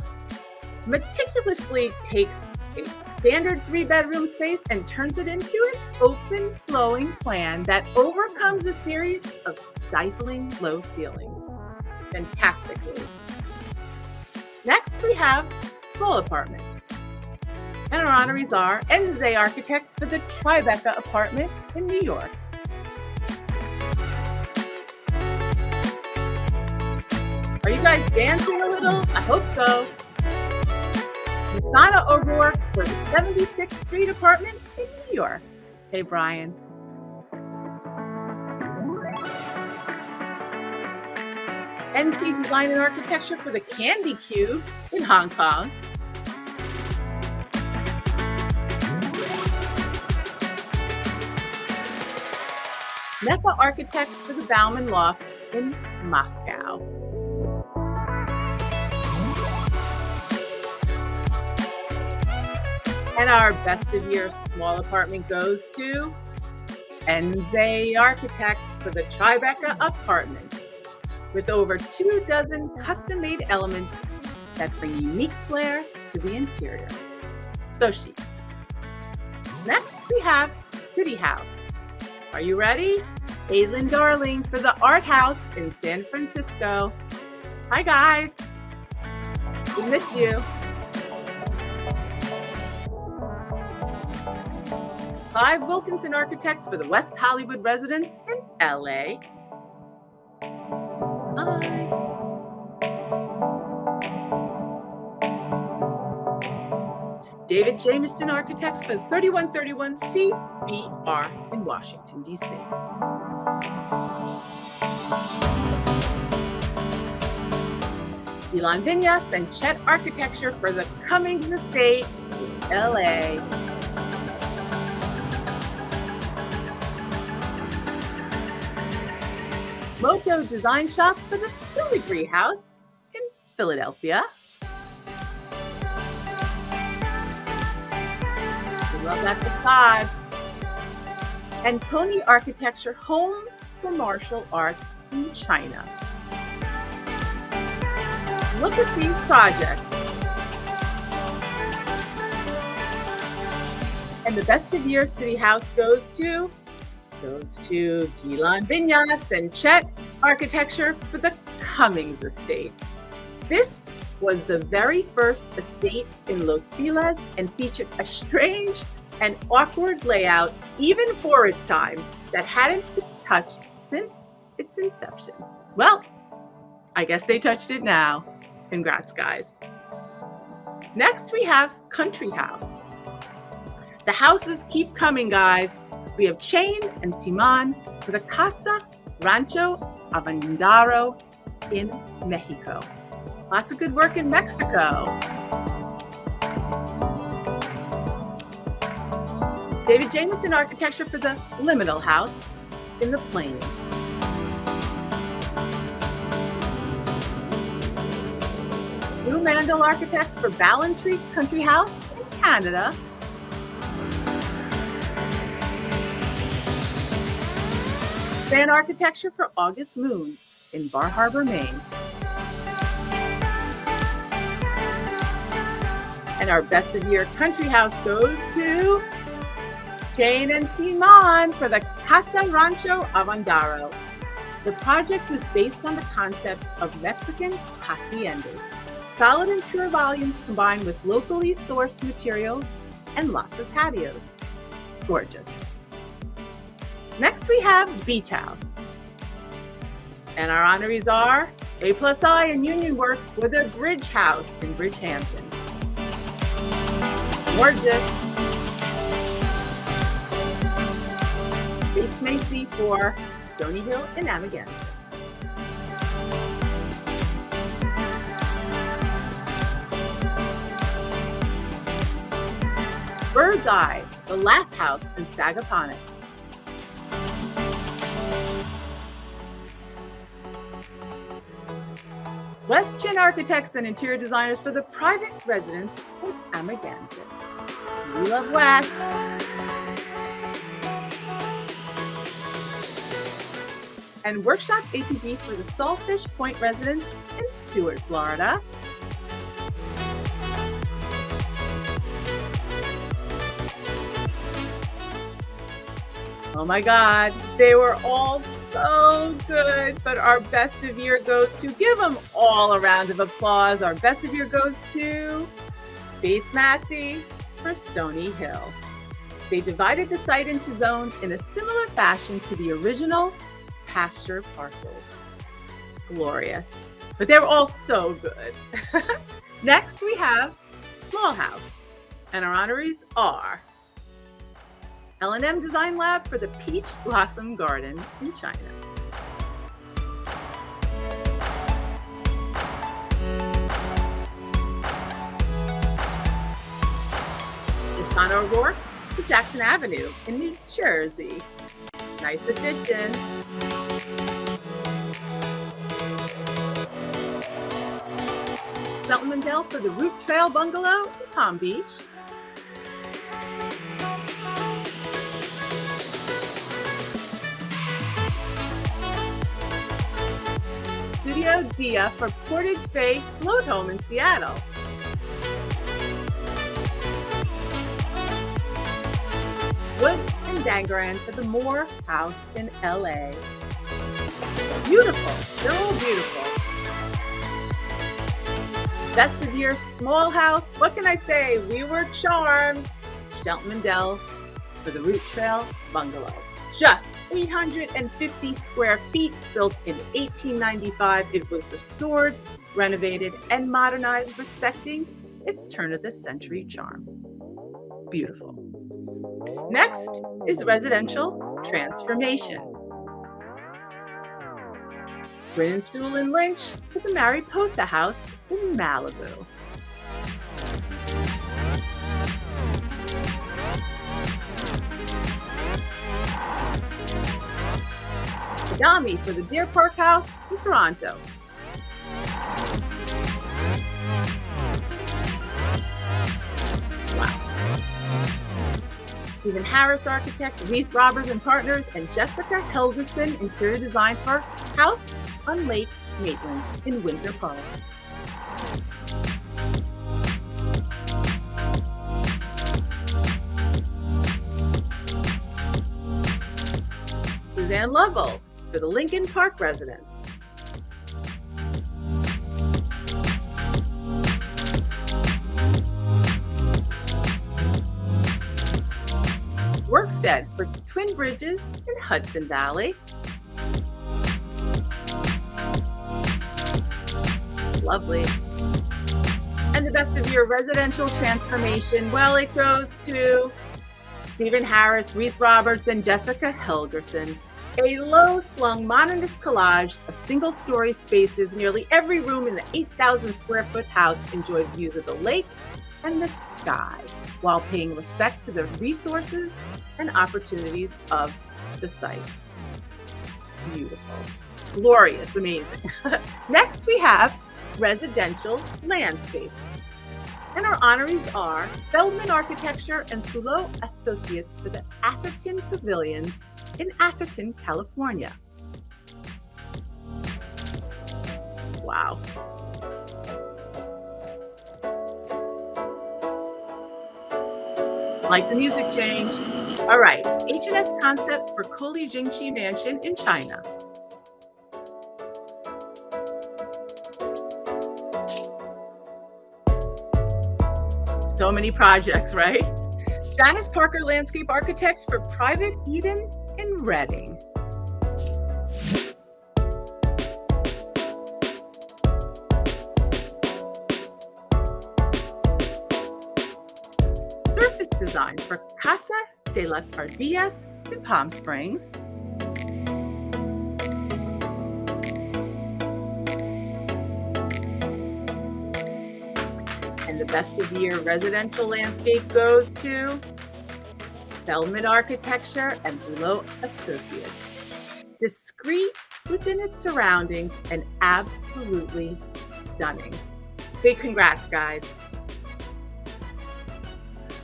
Meticulously takes a standard 3-bedroom space and turns it into an open flowing plan that overcomes a series of stifling low ceilings. Fantastically. Next, we have Full Apartment. And our honorees are Enze Architects for the Tribeca Apartment in New York. Are you guys dancing a little? I hope so. Musana O'Rourke for the 76th Street Apartment in New York. Hey, Brian. NC Design and Architecture for the Candy Cube in Hong Kong. NEPA Architects for the Bauman Loft in Moscow. And our best of year small apartment goes to Enze Architects for the Tribeca Apartment, with over 24 custom-made elements that bring unique flair to the interior. So chic. Next, we have City House. Are you ready? Aileen Darling for the Art House in San Francisco. Hi, guys. We miss you. Clive Wilkinson Architects for the West Hollywood residence in LA. Hi. David Jameson Architects for the 3131 CBR in Washington, D.C. Elon Vinyas and Chet Architecture for the Cummings Estate in LA. Moto Design Shop for the Filigree House in Philadelphia. We love that facade. And Pony Architecture Home for Martial Arts in China. Look at these projects. And the best of year City House goes to Gilan Vinyas and Chet Architecture for the Cummings Estate. This was the very first estate in Los Feliz and featured a strange and awkward layout, even for its time, that hadn't been touched since its inception. Well, I guess they touched it now. Congrats, guys. Next, we have Country House. The houses keep coming, guys. We have Chain and Simon for the Casa Rancho Avendaro in Mexico. Lots of good work in Mexico. David Jameson Architecture for the Liminal House in the Plains. Blue Mandel Architects for Ballantrae Country House in Canada. Fan Architecture for August Moon in Bar Harbor, Maine. And our Best of Year Country House goes to Jane and Simon for the Casa Rancho Avondaro. The project was based on the concept of Mexican haciendas. Solid and pure volumes combined with locally sourced materials and lots of patios. Gorgeous. Next we have Beach House. And our honorees are A+I and Union Works for the Bridge House in Bridgehampton. Gorgeous. Bates Macy for Stony Hill in Amagansett. Bird's Eye, the Lath House in Sagaponack. West Chin Architects and Interior Designers for the Private Residence in Amagansett. We love West. And Workshop APD for the Saltfish Point Residence in Stuart, Florida. Oh my God, they were all so good, but our Best of Year goes to, give them all a round of applause. Our Best of Year goes to Bates Massey for Stony Hill. They divided the site into zones in a similar fashion to the original pasture parcels. Glorious, but they were all so good. Next we have Small House, and our honorees are L&M Design Lab for the Peach Blossom Garden in China. Desana O'Rourke for Jackson Avenue in New Jersey. Nice addition. Shelton Mandel for the Root Trail Bungalow in Palm Beach. Studio Dia for Portage Bay Float Home in Seattle. Wood and Dangaran for the Moore House in LA. Beautiful, they're all beautiful. Best of Year Small House, what can I say? We were charmed. Shelton Mandel for the Root Trail Bungalow. Just 850 square feet, built in 1895. It was restored, renovated, and modernized, respecting its turn-of-the-century charm. Beautiful. Next is Residential Transformation. Grin and Stool and Lynch for the Mariposa House in Malibu. Yami for the Deer Park House in Toronto. Wow. Stephen Harris Architects, Reese Roberts and Partners, and Jessica Helgerson Interior Design for House on Lake Maitland in Winter Park. Suzanne Lovell for the Lincoln Park Residence. Workstead for Twin Bridges in Hudson Valley. Lovely. And the Best of Year Residential Transformation, well, it goes to Stephen Harris, Reese Roberts, and Jessica Helgerson. A low-slung modernist collage of single-story spaces. Nearly every room in the 8,000 square foot house enjoys views of the lake and the sky while paying respect to the resources and opportunities of the site. Beautiful, glorious, amazing. Next, we have residential landscape. And our honorees are Feldman Architecture and Thulot Associates for the Atherton Pavilions in Atherton, California. Wow. Like the music change. All right, H&S concept for Koli Jingxi Mansion in China. So many projects, right? Janice Parker Landscape Architects for Private Eden in Reading. Surface design for Casa de las Ardillas in Palm Springs. And the Best of the Year residential landscape goes to Feldman Architecture and Thulot Associates. Discreet within its surroundings and absolutely stunning. Big congrats, guys.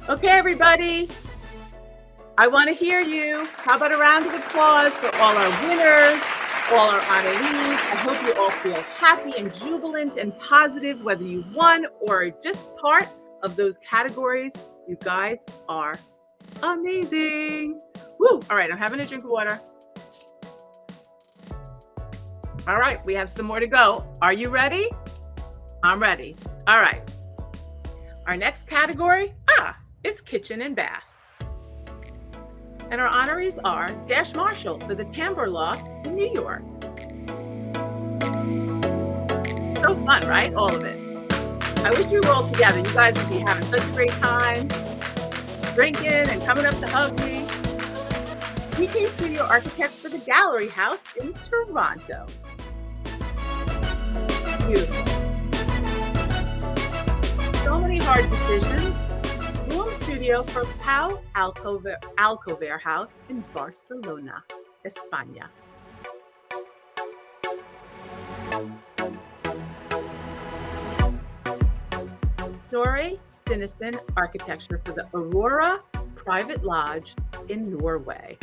Okay, everybody. I want to hear you. How about a round of applause for all our winners, all our honorees? I hope you all feel happy and jubilant and positive, whether you won or are just part of those categories. You guys are amazing. Woo! All right, I'm having a drink of water. All right, we have some more to go. Are you ready? I'm ready. All right. Our next category is kitchen and bath. And our honorees are Dash Marshall for the Tambour Loft in New York. So fun, right? All of it. I wish we were all together. You guys would be having such a great time, drinking and coming up to hug me. PK Studio Architects for the Gallery House in Toronto. Beautiful. So many hard decisions. Bloom Studio for Pau Alcover House in Barcelona, España. Snorri Stinesen Architecture for the Aurora Private Lodge in Norway.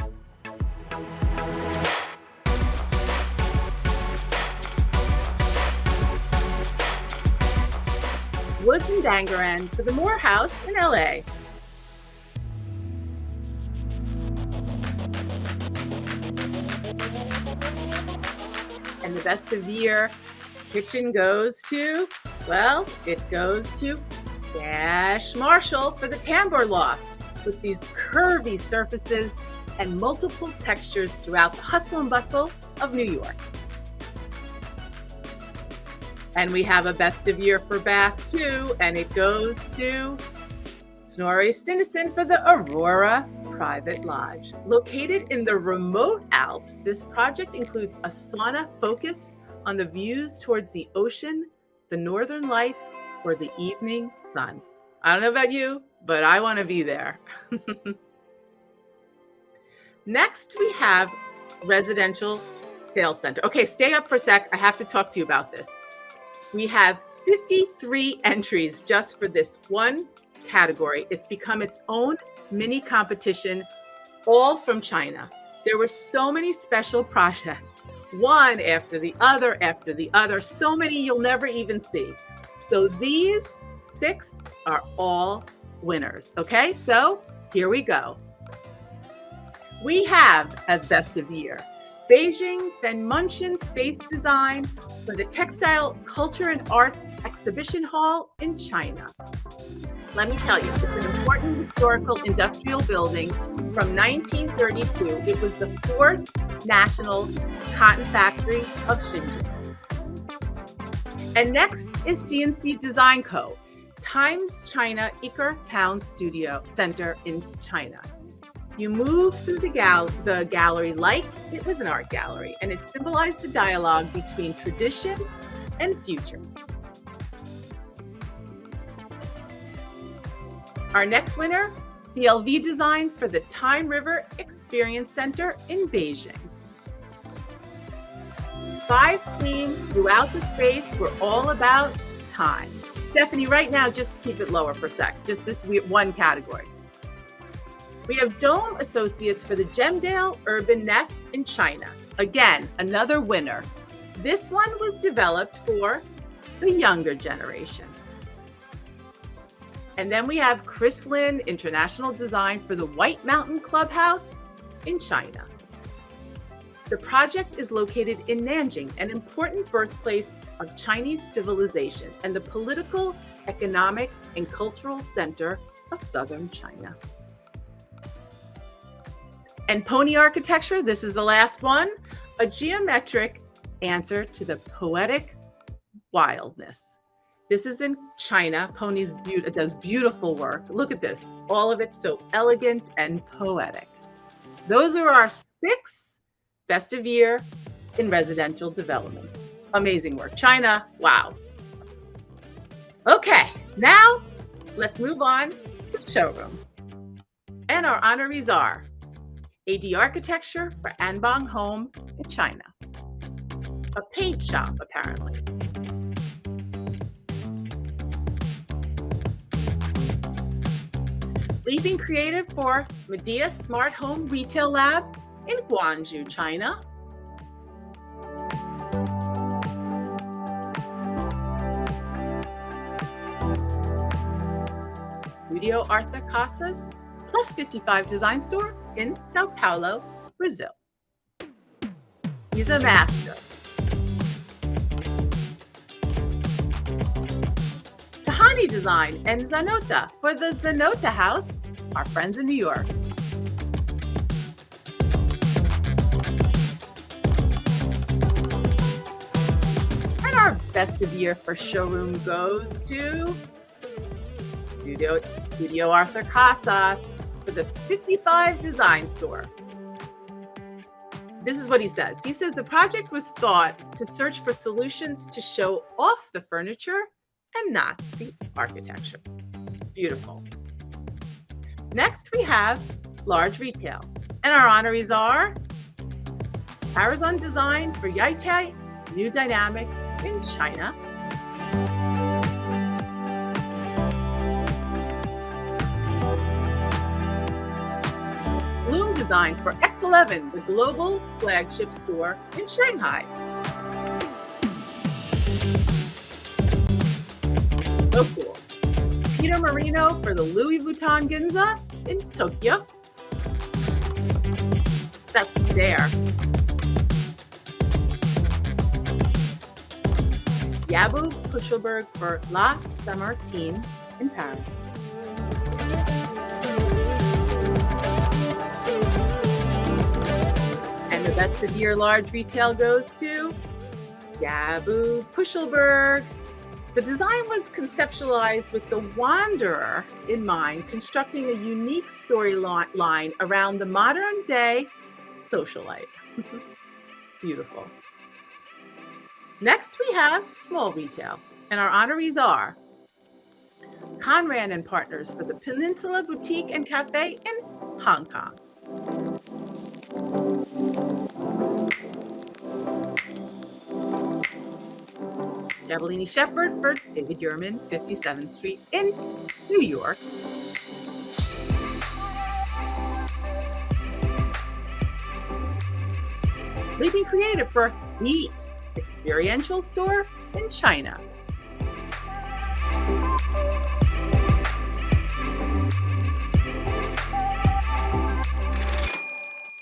Woods and Dangaran for the Moore House in LA. And the Best of the Year kitchen goes to, well, it goes to Dash Marshall for the Tambour Loft with these curvy surfaces and multiple textures throughout the hustle and bustle of New York. And we have a Best of Year for Bath too, and it goes to Snorri Stinesen for the Aurora Private Lodge. Located in the remote Alps, this project includes a sauna focused on the views towards the ocean, the northern lights, or the evening sun. I don't know about you, but I want to be there. Next, we have Residential Sales Center. Okay, stay up for a sec. I have to talk to you about this. We have 53 entries just for this one category. It's become its own mini competition, all from China. There were so many special projects, one after the other, so many you'll never even see. So these 6 are all winners. Okay, so here we go. We have as Best of Year, Beijing Fenmunchen Space Design for the Textile Culture and Arts Exhibition Hall in China. Let me tell you, it's an important historical industrial building from 1932. It was the 4th national cotton factory of Xinjiang. And next is CNC Design Co., Times China Iker Town Studio Center in China. You move through the gallery like it was an art gallery, and it symbolized the dialogue between tradition and future. Our next winner, CLV design for the Time River Experience Center in Beijing. 5 themes throughout the space were all about time. Stephanie, right now, just keep it lower for a sec, just this one category. We have Dome Associates for the Gemdale Urban Nest in China. Again, another winner. This one was developed for the younger generation. And then we have Chris Lin International Design for the White Mountain Clubhouse in China. The project is located in Nanjing, an important birthplace of Chinese civilization and the political, economic, and cultural center of southern China. And Pony Architecture, this is the last one, a geometric answer to the poetic wildness. This is in China. Pony's does beautiful work. Look at this. All of it so elegant and poetic. Those are our 6 best of year in residential development. Amazing work. China, wow. Okay, now let's move on to the showroom. And our honorees are AD Architecture for Anbang Home in China. A paint shop, apparently. Leaping Creative for Medea Smart Home Retail Lab in Guangzhou, China. Studio Arthur Casas plus 55 Design Store in Sao Paulo, Brazil. He's a master. Tahani Design and Zanota for the Zanota House, our friends in New York. And our best of year for showroom goes to Studio Arthur Casas for the 55 Design Store. This is what he says. He says the project was thought to search for solutions to show off the furniture and not the architecture. Beautiful. Next, we have large retail. And our honorees are Arizon Design for Yaitai New Dynamic in China. Bloom Design for X11, the global flagship store in Shanghai. So cool. Peter Marino for the Louis Vuitton Ginza in Tokyo. That's there. Yabu Kuschelberg for La Samartine in Paris. And the best of year large retail goes to Yabu Kuschelberg. The design was conceptualized with the wanderer in mind, constructing a unique storyline around the modern day socialite. Beautiful. Next, we have small retail, and our honorees are Conran and Partners for the Peninsula Boutique and Cafe in Hong Kong. Gabellini Shepherd for David Yurman, 57th Street in New York. Leaping Creative for Heat Experiential Store in China.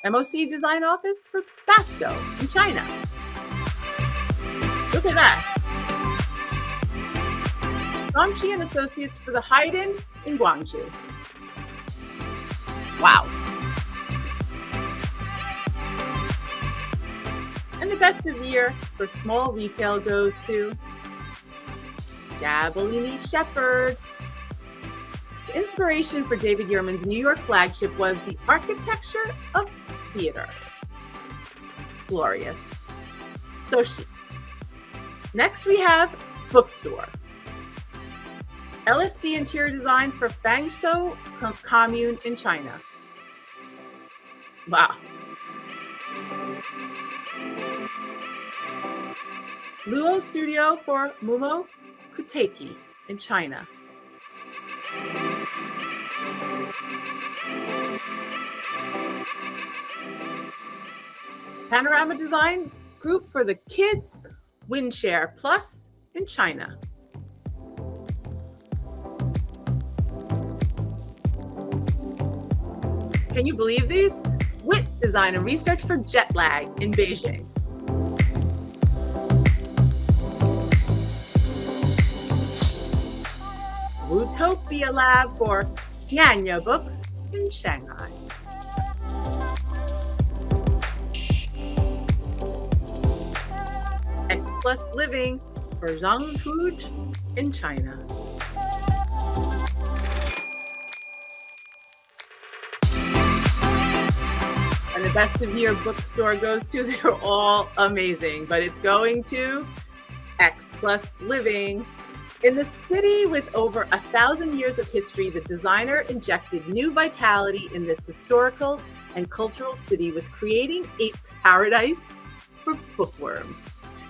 MOC Design Office for Basco in China. Look at that. Gomshi and Associates for the Haydn in Guangzhou. Wow. And the best of year for small retail goes to Gabellini Shepherd. The inspiration for David Yurman's New York flagship was the architecture of theater. Glorious. So chic. Next we have Bookstore. LSD interior design for Fangzhou commune in China. Wow. Luo Studio for Mumo Kuteki in China. Panorama Design Group for the Kids Windshare Plus in China. Can you believe these? WIT Design and Research for Jet Lag in Beijing. Utopia Lab for Nyanya Books in Shanghai. X Plus Living for Zhanghuj in China. And the best of year bookstore goes to, they're all amazing, but it's going to X Plus Living. In the city with over 1,000 years of history, the designer injected new vitality in this historical and cultural city with creating a paradise for bookworms.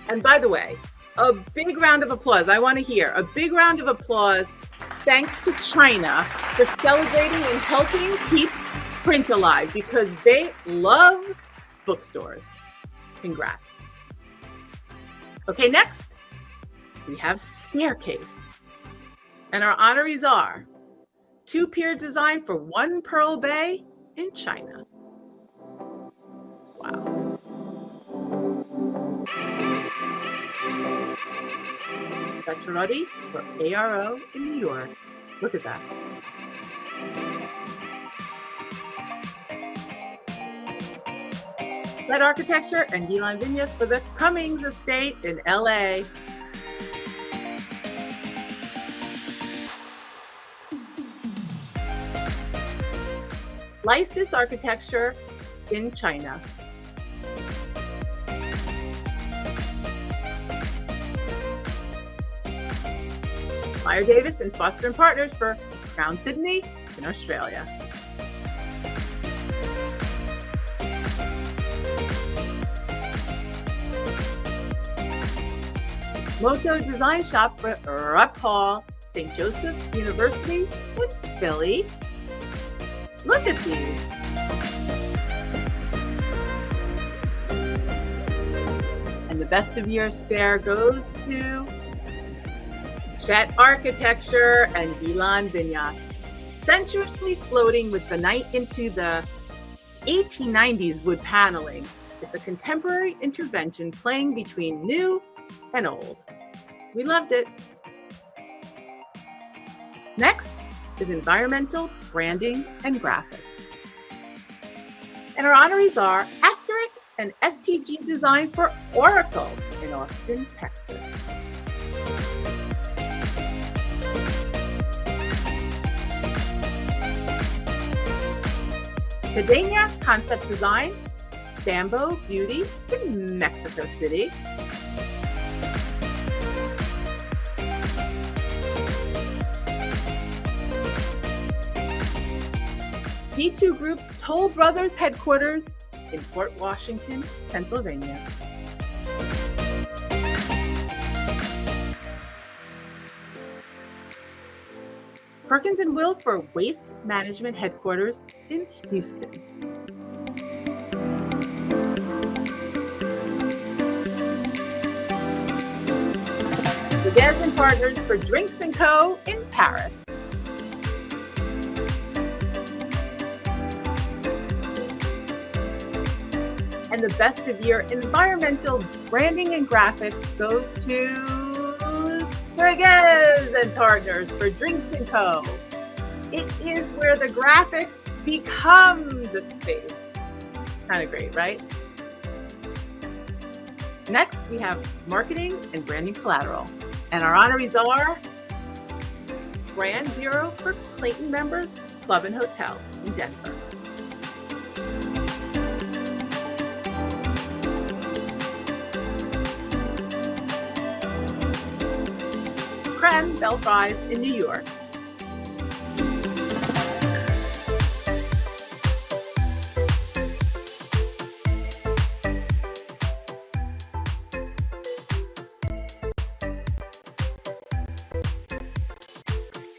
And by the way, a big round of applause. I want to hear a big round of applause thanks to China for celebrating and helping keep print alive because they love bookstores. Congrats. Okay, next we have Staircase. And our honorees are two-pier design for One Pearl Bay in China. Wow. Vecchiarotti for ARO in New York. Look at that. Flat Architecture and Gilon Vinyas for the Cummings Estate in LA. Lysis Architecture in China. Meyer Davis and Foster and Partners for Crown Sydney in Australia. Moto Design Shop for Rupp Hall, St. Joseph's University in Philly. Look at these. And the best of year stare goes to Chet Architecture and Gilon Vinyas, sensuously floating with the night into the 1890s wood paneling. It's a contemporary intervention playing between new and old. We loved it. Next is Environmental Branding and Graphics. And our honorees are Asterisk and STG Design for Oracle in Austin, Texas. Cadena Concept Design, Bamboo Beauty in Mexico City. D2 Group's Toll Brothers headquarters in Fort Washington, Pennsylvania. Perkins and Will for Waste Management headquarters in Houston. Des and Partners for Drinks & Co. in Paris. And the best of year environmental branding and graphics goes to Des and Partners for Drinks & Co. It is where the graphics become the space. Kind of great, right? Next, we have Marketing and Branding Collateral. And our honorees are Brand Bureau for Clayton members, Club and Hotel in Denver. 10 Bell Fries in New York.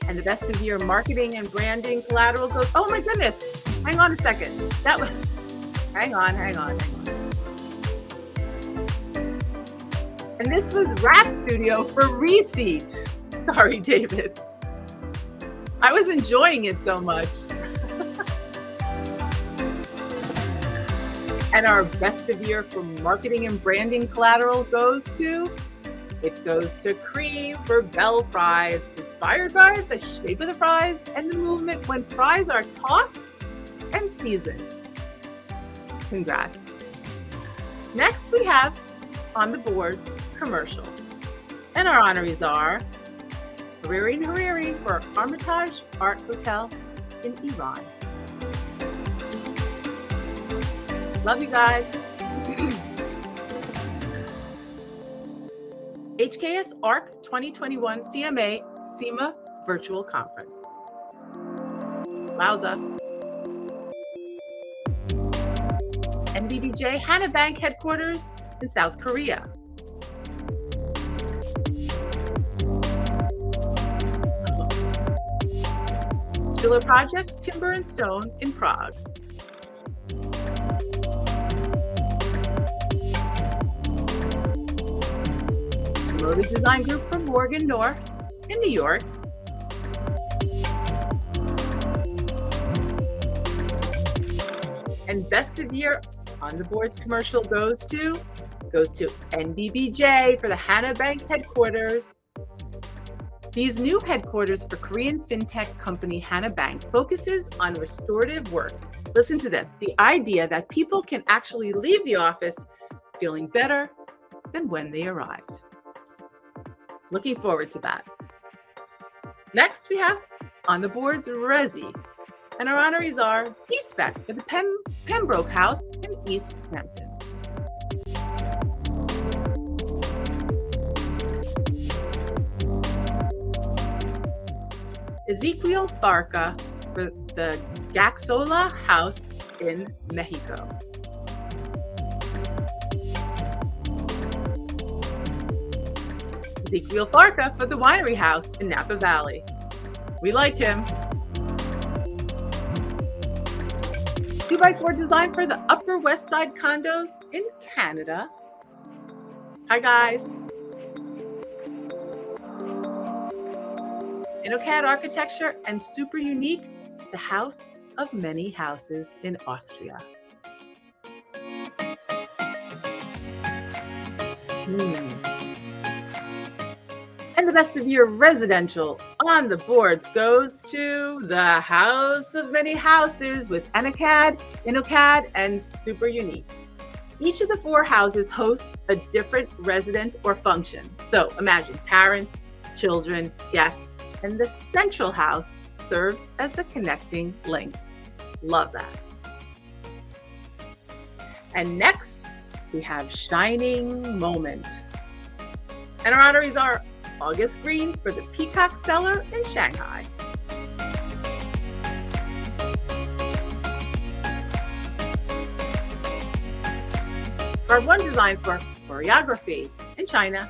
And the Best of Year marketing and branding collateral goes, oh my goodness, hang on a second. That was, hang on. And this was Rat Studio for Reseat. Sorry, David. I was enjoying it so much. And our Best of Year for marketing and branding collateral goes to Cream for Bell Fries, inspired by the shape of the fries and the movement when fries are tossed and seasoned. Congrats. Next, we have On the Boards commercial. And our honorees are Hariri for Armitage Art Hotel in Iran. Love you guys. HKS ARC 2021 CMA SEMA Virtual Conference. Wowza. NBBJ Hana Bank headquarters in South Korea. Schiller Projects Timber and Stone in Prague. Promoted Design Group from Morgan North in New York. And Best of Year On the Boards commercial goes to NBBJ for the Hana Bank headquarters. These new headquarters for Korean fintech company Hana Bank focuses on restorative work. Listen to this, the idea that people can actually leave the office feeling better than when they arrived. Looking forward to that. Next, we have On the Boards Resi. And our honorees are D-Spec for the Pembroke House in East Hampton. Ezequiel Farca for the Gaxola House in Mexico. Ezequiel Farca for the Winery House in Napa Valley. We like him. 2x4 design for the Upper West Side condos in Canada. Hi guys. InnoCAD architecture and super unique, the House of Many Houses in Austria. And the Best of Year residential On the Boards goes to the House of Many Houses with InnoCAD, and Super Unique. Each of the 4 houses hosts a different resident or function. So imagine parents, children, guests, and the central house serves as the connecting link. Love that. And next, we have Shining Moment. And our honorees are August Green for the Peacock Cellar in Shanghai. Part 1 design for choreography in China.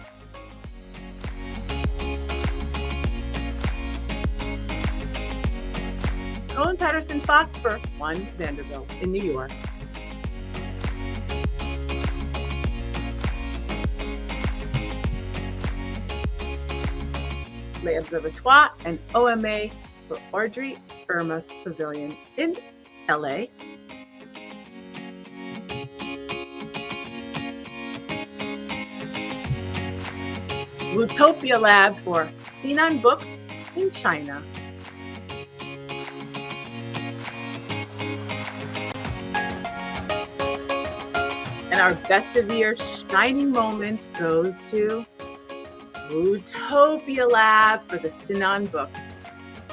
Cohen Patterson Fox for One Vanderbilt in New York. Les Observatoires and OMA for Audrey Irma's Pavilion in LA. Utopia Lab for Sinan Books in China. And our Best of Year Shining Moment goes to Utopia Lab for the Sinan Books.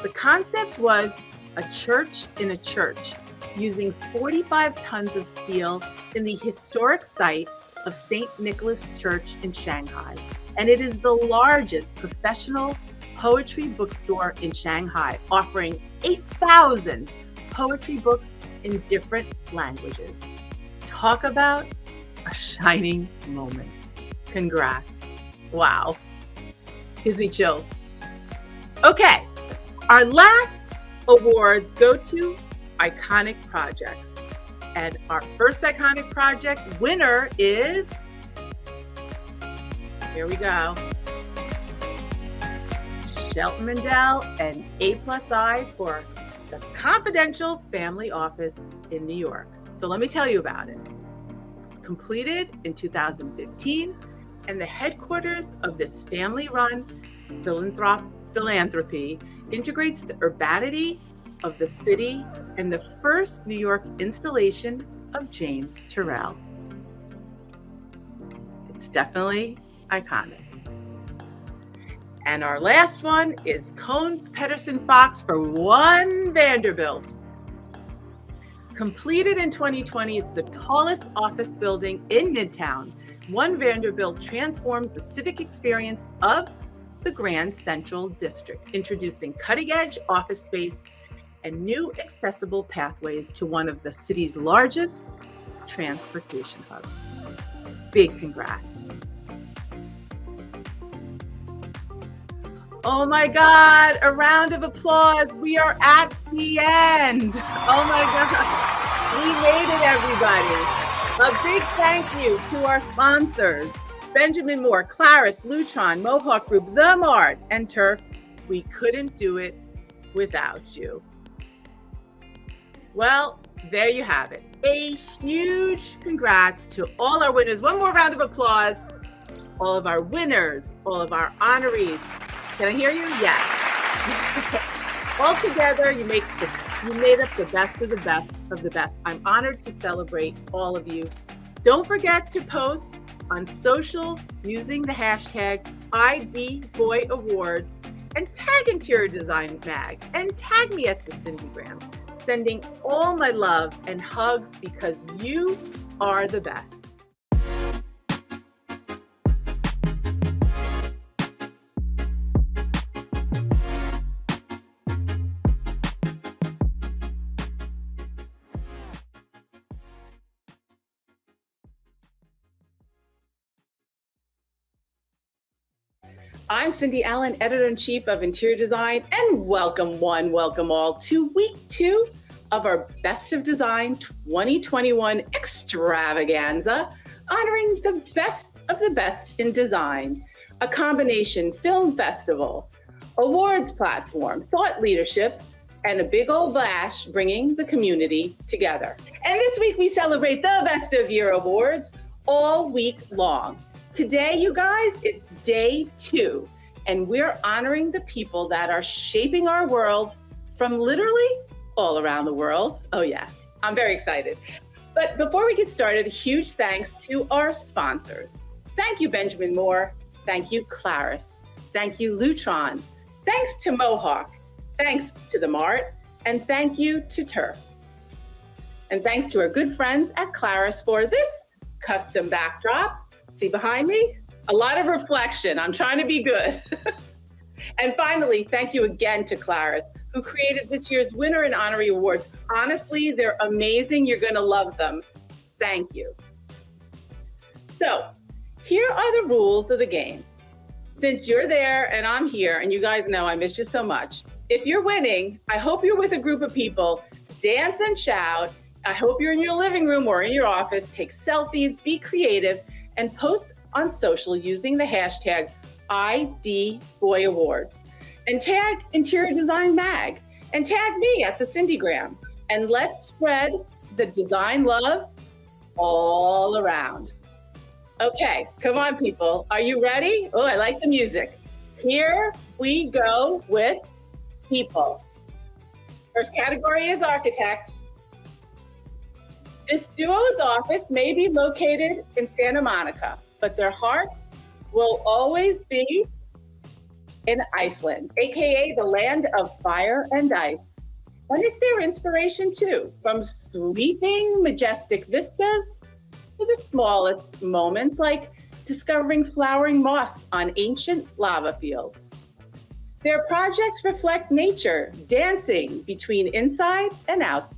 The concept was a church in a church using 45 tons of steel in the historic site of St. Nicholas Church in Shanghai. And it is the largest professional poetry bookstore in Shanghai, offering 8,000 poetry books in different languages. Talk about a shining moment. Congrats. Wow. Gives me chills. Okay, our last awards go to iconic projects. And our first iconic project winner is, here we go, Shelton Mandel and A+I for the Confidential Family Office in New York. So let me tell you about it. It's completed in 2015, and the headquarters of this family-run philanthropy integrates the urbanity of the city and the first New York installation of James Turrell. It's definitely iconic. And our last one is Cone Pedersen Fox for One Vanderbilt. Completed in 2020, it's the tallest office building in Midtown. One Vanderbilt transforms the civic experience of the Grand Central District, introducing cutting-edge office space and new accessible pathways to one of the city's largest transportation hubs. Big congrats. Oh my God, a round of applause. We are at the end. Oh my God, we made it, everybody. A big thank you to our sponsors, Benjamin Moore, Claris, Lutron, Mohawk Group, The Mart, and Turf. We couldn't do it without you. Well, there you have it. A huge congrats to all our winners. One more round of applause. All of our winners, all of our honorees. Can I hear you? Yes. All together, you made up the best of the best of the best. I'm honored to celebrate all of you. Don't forget to post on social using the hashtag IDBoyAwards and tag Interior Design Mag and tag me at the Cindygram. Sending all my love and hugs because you are the best. I'm Cindy Allen, Editor-in-Chief of Interior Design, and welcome one, welcome all to week 2 of our Best of Design 2021 extravaganza, honoring the best of the best in design, a combination film festival, awards platform, thought leadership, and a big old bash bringing the community together. And this week we celebrate the Best of Year awards all week long. Today, you guys, it's day 2, and we're honoring the people that are shaping our world from literally all around the world. Oh yes, I'm very excited. But before we get started, a huge thanks to our sponsors. Thank you, Benjamin Moore. Thank you, Claris. Thank you, Lutron. Thanks to Mohawk. Thanks to The Mart. And thank you to Turf. And thanks to our good friends at Claris for this custom backdrop. See behind me? A lot of reflection. I'm trying to be good. And finally, thank you again to Claris, who created this year's winner and honoree awards. Honestly, they're amazing. You're going to love them. Thank you. So here are the rules of the game. Since you're there and I'm here, and you guys know I miss you so much, if you're winning, I hope you're with a group of people, dance and shout. I hope you're in your living room or in your office, take selfies, be creative, and post on social using the hashtag IDBoyAwards. And tag Interior Design Mag, and tag me at the Cindygram. And let's spread the design love all around. Okay, come on, people. Are you ready? Oh, I like the music. Here we go with people. First category is architect. This duo's office may be located in Santa Monica, but their hearts will always be in Iceland, AKA the land of fire and ice. And it's their inspiration too, from sweeping majestic vistas to the smallest moments like discovering flowering moss on ancient lava fields. Their projects reflect nature, dancing between inside and out.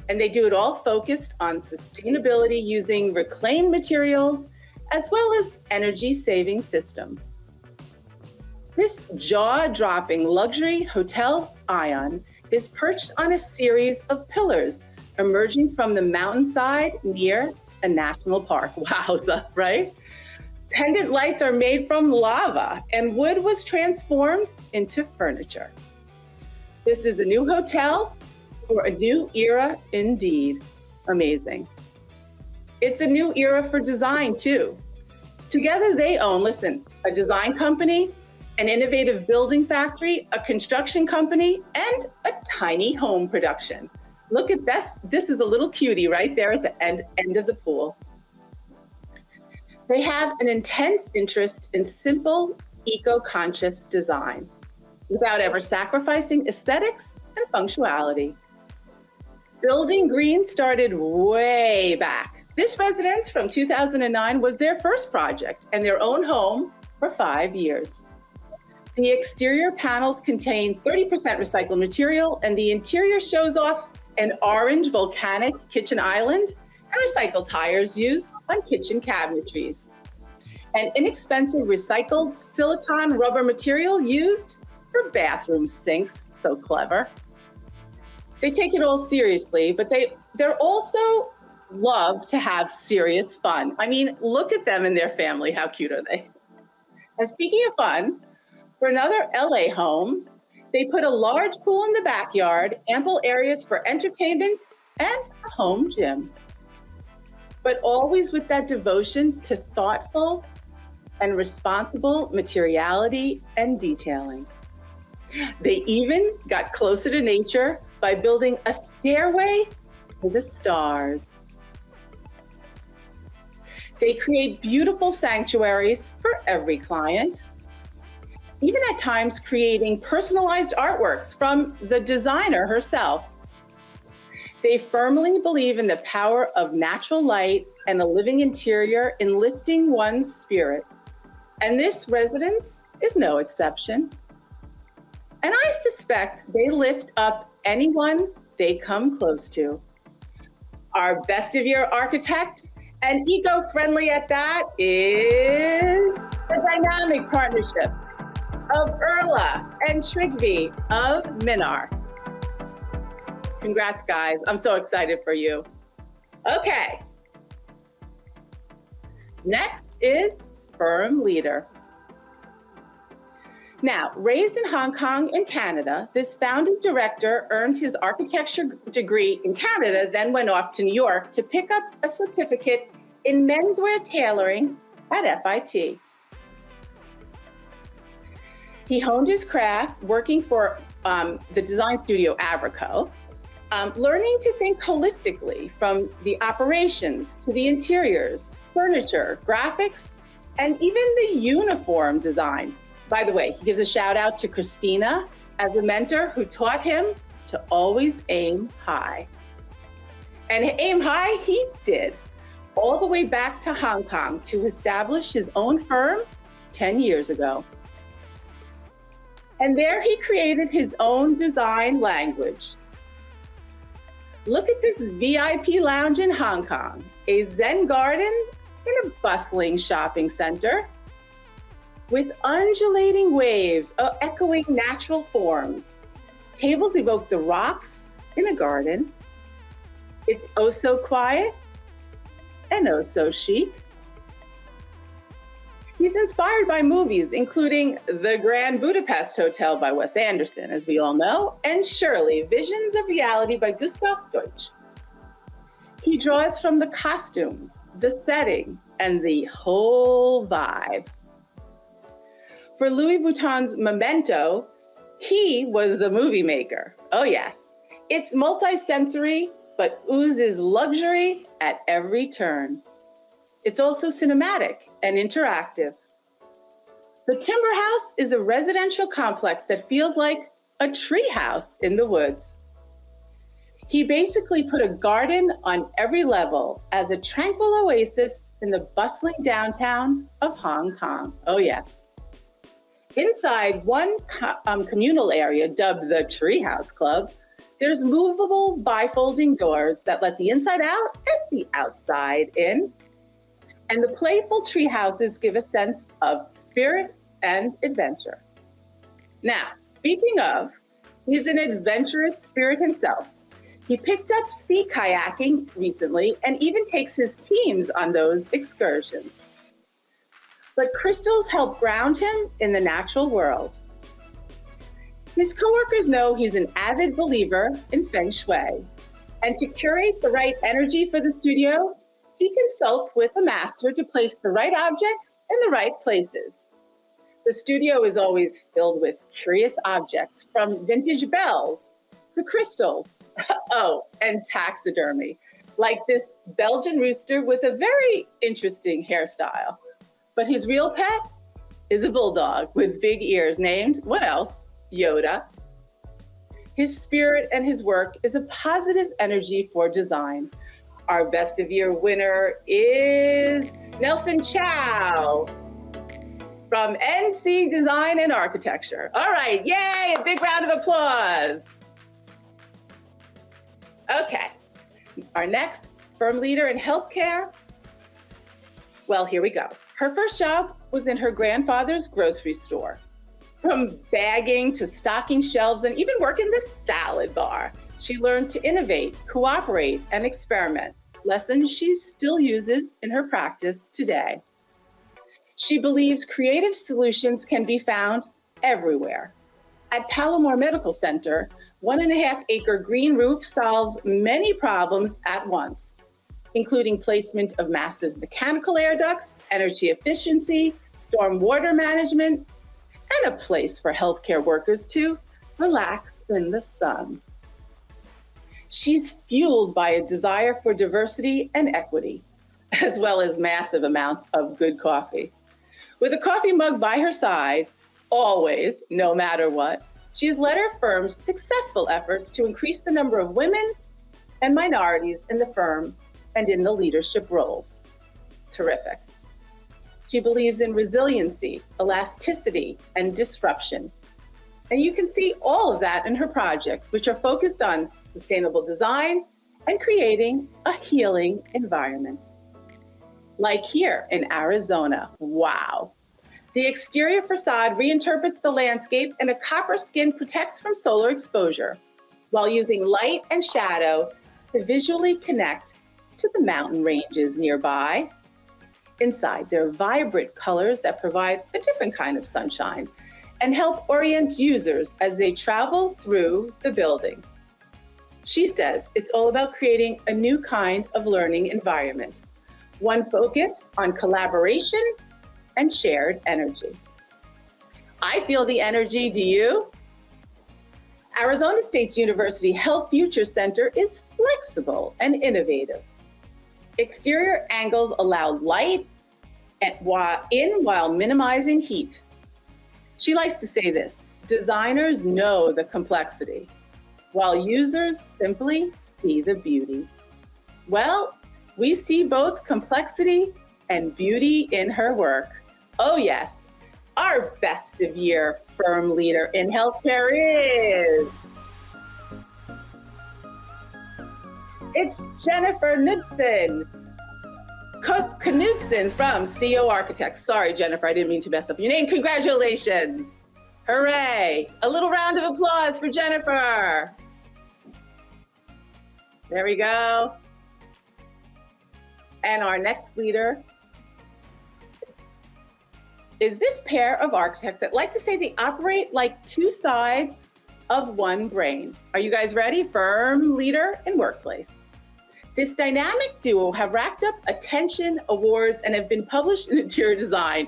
And they do it all focused on sustainability using reclaimed materials as well as energy-saving systems. This jaw-dropping luxury hotel Ion is perched on a series of pillars emerging from the mountainside near a national park. Wowza, right? Pendant lights are made from lava and wood was transformed into furniture. This is a new hotel for a new era indeed. Amazing. It's a new era for design too. Together they own, listen, a design company, an innovative building factory, a construction company, and a tiny home production. Look at this. This is a little cutie right there at the end of the pool. They have an intense interest in simple, eco-conscious design without ever sacrificing aesthetics and functionality. Building green started way back. This residence from 2009 was their first project and their own home for 5 years. The exterior panels contain 30% recycled material and the interior shows off an orange volcanic kitchen island and recycled tires used on kitchen cabinetries. An inexpensive recycled silicone rubber material used for bathroom sinks, so clever. They take it all seriously, but they're also love to have serious fun. I mean, look at them and their family, how cute are they? And speaking of fun, for another LA home, they put a large pool in the backyard, ample areas for entertainment, and a home gym. But always with that devotion to thoughtful and responsible materiality and detailing. They even got closer to nature by building a stairway to the stars. They create beautiful sanctuaries for every client, even at times creating personalized artworks from the designer herself. They firmly believe in the power of natural light and a living interior in lifting one's spirit. And this residence is no exception. And I suspect they lift up anyone they come close to. Our best of year architect and eco-friendly at that is the dynamic partnership of Erla and Trygve of Minark. Congrats, guys. I'm so excited for you. Okay. Next is Firm Leader. Now, raised in Hong Kong and Canada, this founding director earned his architecture degree in Canada, then went off to New York to pick up a certificate in menswear tailoring at FIT. He honed his craft working for the design studio Avrico, learning to think holistically from the operations to the interiors, furniture, graphics, and even the uniform design. By the way, he gives a shout out to Christina as a mentor who taught him to always aim high. And aim high he did, all the way back to Hong Kong to establish his own firm 10 years ago. And there he created his own design language. Look at this VIP lounge in Hong Kong, a Zen garden in a bustling shopping center with undulating waves echoing natural forms. Tables evoke the rocks in a garden. It's oh so quiet and oh so chic. He's inspired by movies, including The Grand Budapest Hotel by Wes Anderson, as we all know, and Shirley, Visions of Reality by Gustav Deutsch. He draws from the costumes, the setting, and the whole vibe. For Louis Vuitton's Memento, he was the movie maker. Oh yes, it's multi-sensory, but oozes luxury at every turn. It's also cinematic and interactive. The Timber House is a residential complex that feels like a tree house in the woods. He basically put a garden on every level as a tranquil oasis in the bustling downtown of Hong Kong. Oh yes. Inside one communal area dubbed the Treehouse Club, there's movable bifolding doors that let the inside out and the outside in. And the playful tree houses give a sense of spirit and adventure. Now, speaking of, he's an adventurous spirit himself. He picked up sea kayaking recently and even takes his teams on those excursions. But crystals help ground him in the natural world. His coworkers know he's an avid believer in Feng Shui. And to curate the right energy for the studio, he consults with a master to place the right objects in the right places. The studio is always filled with curious objects, from vintage bells to crystals. Oh, and taxidermy, like this Belgian rooster with a very interesting hairstyle. But his real pet is a bulldog with big ears named, what else? Yoda. His spirit and his work is a positive energy for design. Our Best of Year winner is Nelson Chow from NC Design and Architecture. All right, yay, a big round of applause. Okay, our next firm leader in healthcare. Well, here we go. Her first job was in her grandfather's grocery store. From bagging to stocking shelves and even working the salad bar, she learned to innovate, cooperate, and experiment, lessons she still uses in her practice today. She believes creative solutions can be found everywhere. At Palomar Medical Center, 1.5-acre green roof solves many problems at once, including placement of massive mechanical air ducts, energy efficiency, storm water management, and a place for healthcare workers to relax in the sun. She's fueled by a desire for diversity and equity, as well as massive amounts of good coffee. With a coffee mug by her side, always, no matter what, she has led her firm's successful efforts to increase the number of women and minorities in the firm and in the leadership roles. Terrific. She believes in resiliency, elasticity, and disruption. And you can see all of that in her projects, which are focused on sustainable design and creating a healing environment. Like here in Arizona, wow. The exterior facade reinterprets the landscape, and a copper skin protects from solar exposure while using light and shadow to visually connect to the mountain ranges nearby. Inside, there are vibrant colors that provide a different kind of sunshine and help orient users as they travel through the building. She says it's all about creating a new kind of learning environment, one focused on collaboration and shared energy. I feel the energy, do you? Arizona State University Health Future Center is flexible and innovative. Exterior angles allow light while minimizing heat. She likes to say this: designers know the complexity, while users simply see the beauty. Well, we see both complexity and beauty in her work. Oh yes, our Best of Year firm leader in healthcare is... It's Jennifer Knudsen from CO Architects. Sorry, Jennifer, I didn't mean to mess up your name. Congratulations. Hooray. A little round of applause for Jennifer. There we go. And our next leader is this pair of architects that like to say they operate like two sides of one brain. Are you guys ready? Firm leader in workplace. This dynamic duo have racked up attention, awards, and have been published in interior design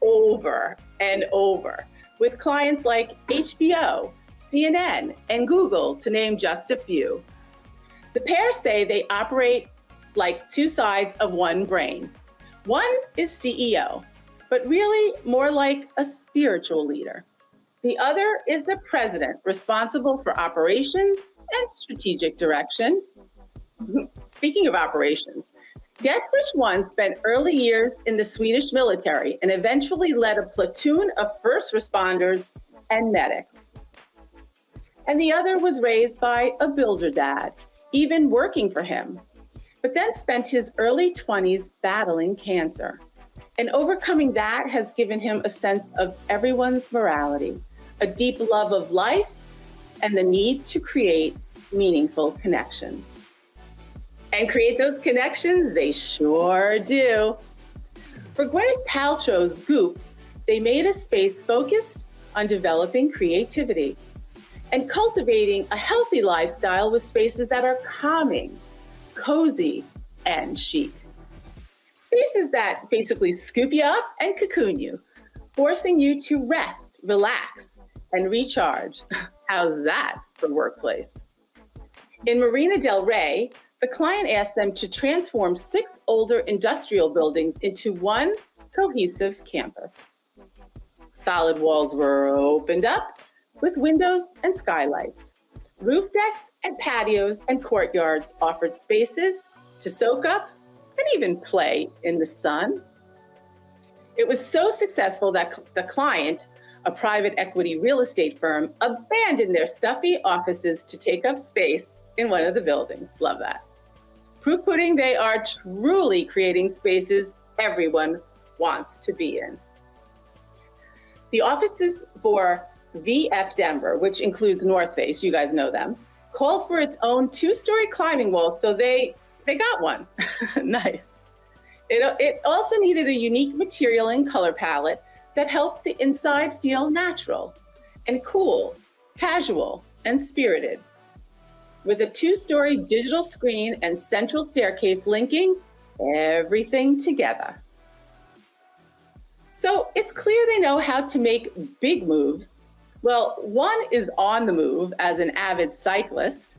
over and over with clients like HBO, CNN, and Google, to name just a few. The pair say they operate like two sides of one brain. One is CEO, but really more like a spiritual leader. The other is the president, responsible for operations and strategic direction. Speaking of operations, Guess which one spent early years in the Swedish military and eventually led a platoon of first responders and medics? And the other was raised by a builder dad, even working for him, but then spent his early 20s battling cancer. And overcoming that has given him a sense of everyone's morality, a deep love of life, and the need to create meaningful connections. And create those connections, they sure do. For Gwyneth Paltrow's Goop, they made a space focused on developing creativity and cultivating a healthy lifestyle with spaces that are calming, cozy, and chic. Spaces that basically scoop you up and cocoon you, forcing you to rest, relax, and recharge. How's that for workplace? In Marina del Rey, the client asked them to transform 6 older industrial buildings into one cohesive campus. Solid walls were opened up with windows and skylights. Roof decks and patios and courtyards offered spaces to soak up and even play in the sun. It was so successful that the client, a private equity real estate firm, abandoned their stuffy offices to take up space in one of the buildings. Love that. Proof pudding, they are truly creating spaces everyone wants to be in. The offices for VF Denver, which includes North Face, you guys know them, called for its own 2-story climbing wall, so they got one. Nice. It also needed a unique material and color palette that helped the inside feel natural and cool, casual, and spirited. With a 2-story digital screen and central staircase linking everything together. So it's clear they know how to make big moves. Well, one is on the move as an avid cyclist,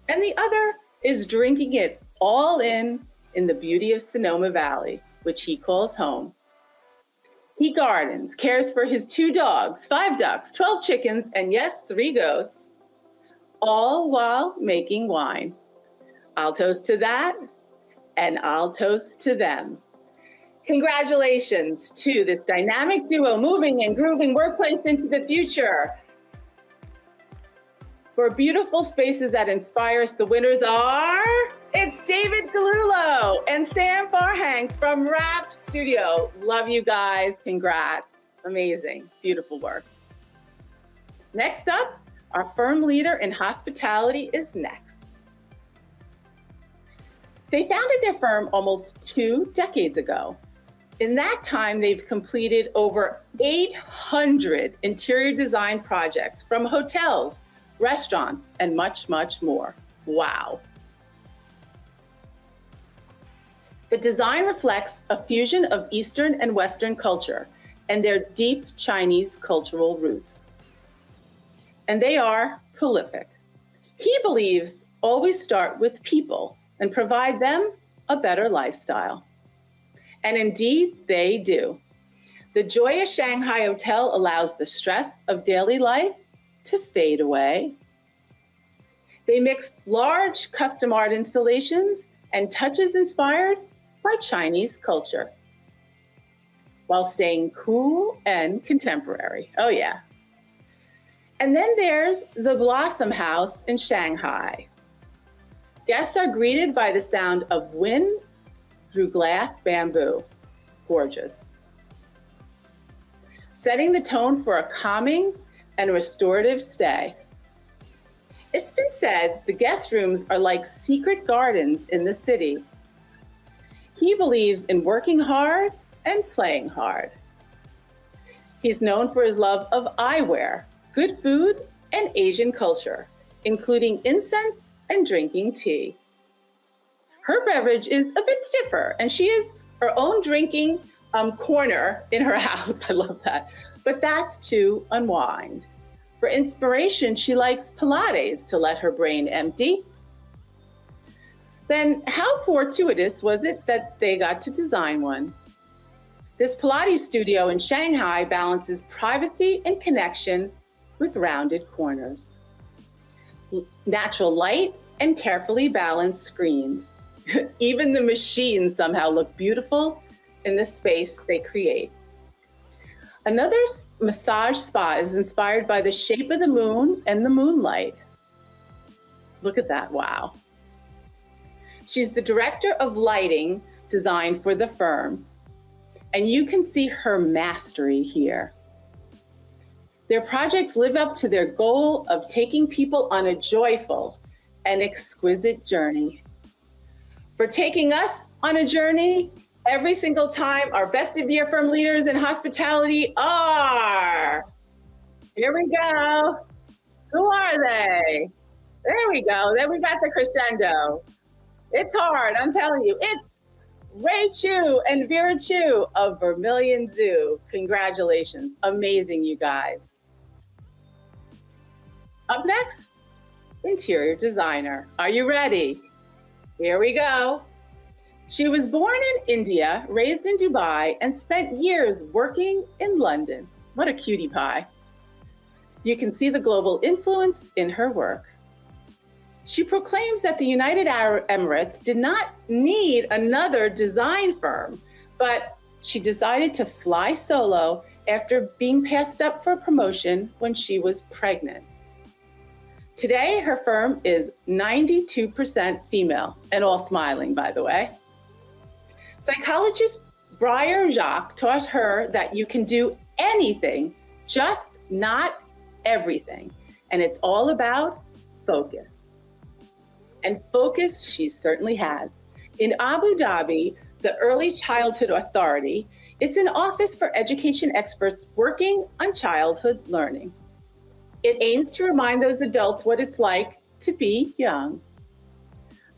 and the other is drinking it all in the beauty of Sonoma Valley, which he calls home. He gardens, cares for his 2 dogs, 5 ducks, 12 chickens, and yes, 3 goats, all while making wine. I'll toast to that, and I'll toast to them. Congratulations to this dynamic duo moving and grooving workplace into the future. For beautiful spaces that inspire us, the winners are, it's David Galullo and Sam Farhang from Rap Studio. Love you guys, congrats. Amazing, beautiful work. Next up, our firm leader in hospitality is next. They founded their firm almost 2 decades ago. In that time, they've completed over 800 interior design projects from hotels, restaurants, and much, much more. Wow. The design reflects a fusion of Eastern and Western culture and their deep Chinese cultural roots. And they are prolific. He believes always start with people and provide them a better lifestyle. And indeed, they do. The Joya Shanghai Hotel allows the stress of daily life to fade away. They mix large custom art installations and touches inspired by Chinese culture, while staying cool and contemporary. Oh yeah. And then there's the Blossom House in Shanghai. Guests are greeted by the sound of wind through glass bamboo. Gorgeous. Setting the tone for a calming and restorative stay. It's been said the guest rooms are like secret gardens in the city. He believes in working hard and playing hard. He's known for his love of eyewear, good food, and Asian culture, including incense and drinking tea. Her beverage is a bit stiffer, and she has her own drinking corner in her house. I love that. But that's to unwind. For inspiration, she likes Pilates to let her brain empty. Then how fortuitous was it that they got to design one? This Pilates studio in Shanghai balances privacy and connection with rounded corners, natural light, and carefully balanced screens. Even the machines somehow look beautiful in the space they create. Another massage spa is inspired by the shape of the moon and the moonlight. Look at that, wow. She's the director of lighting design for the firm, and you can see her mastery here. Their projects live up to their goal of taking people on a joyful and exquisite journey. For taking us on a journey every single time, our best of year firm leaders in hospitality are, here we go. Who are they? There we go. Then we got the crescendo. It's hard, I'm telling you. It's Ray Chu and Vera Chu of Vermilion Zoo. Congratulations. Amazing, you guys. Up next, interior designer. Are you ready? Here we go. She was born in India, raised in Dubai, and spent years working in London. What a cutie pie. You can see the global influence in her work. She proclaims that the United Arab Emirates did not need another design firm, but she decided to fly solo after being passed up for a promotion when she was pregnant. Today, her firm is 92% female, and all smiling, by the way. Psychologist Briar Jacques taught her that you can do anything, just not everything. And it's all about focus. And focus she certainly has. In Abu Dhabi, the Early Childhood Authority, it's an office for education experts working on childhood learning. It aims to remind those adults what it's like to be young.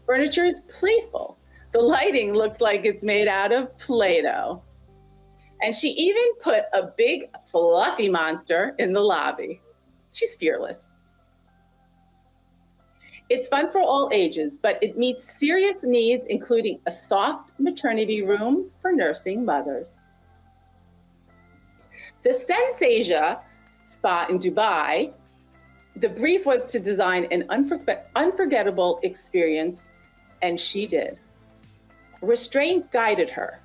Furniture is playful. The lighting looks like it's made out of Play-Doh. And she even put a big fluffy monster in the lobby. She's fearless. It's fun for all ages, but it meets serious needs, including a soft maternity room for nursing mothers. The Sensasia spa in Dubai, the brief was to design an unforgettable experience, and she did. Restraint guided her,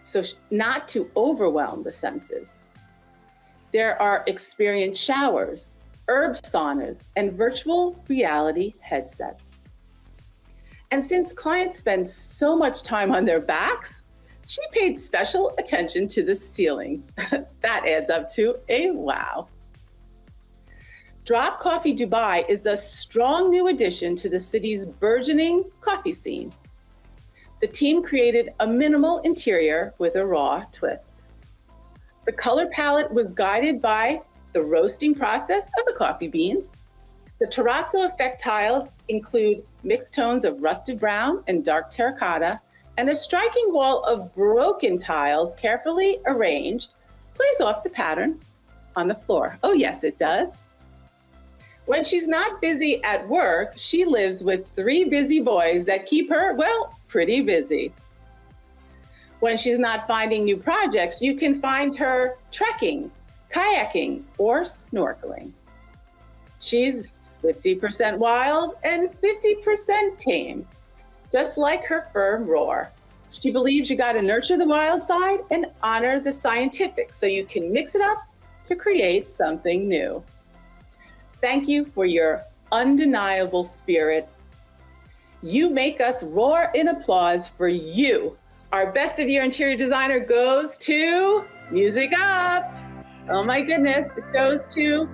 so not to overwhelm the senses. There are experienced showers, herb saunas, and virtual reality headsets. And since clients spend so much time on their backs, she paid special attention to the ceilings. That adds up to a wow. Drop Coffee Dubai is a strong new addition to the city's burgeoning coffee scene. The team created a minimal interior with a raw twist. The color palette was guided by the roasting process of the coffee beans. The terrazzo effect tiles include mixed tones of rusted brown and dark terracotta, and a striking wall of broken tiles carefully arranged plays off the pattern on the floor. Oh yes, it does. When she's not busy at work, she lives with 3 busy boys that keep her, well, pretty busy. When she's not finding new projects, you can find her trekking, kayaking, or snorkeling. She's 50% wild and 50% tame, just like her firm Roar. She believes you gotta nurture the wild side and honor the scientific so you can mix it up to create something new. Thank you for your undeniable spirit. You make us roar in applause for you. Our best of year interior designer goes to, music up. Oh my goodness, it goes to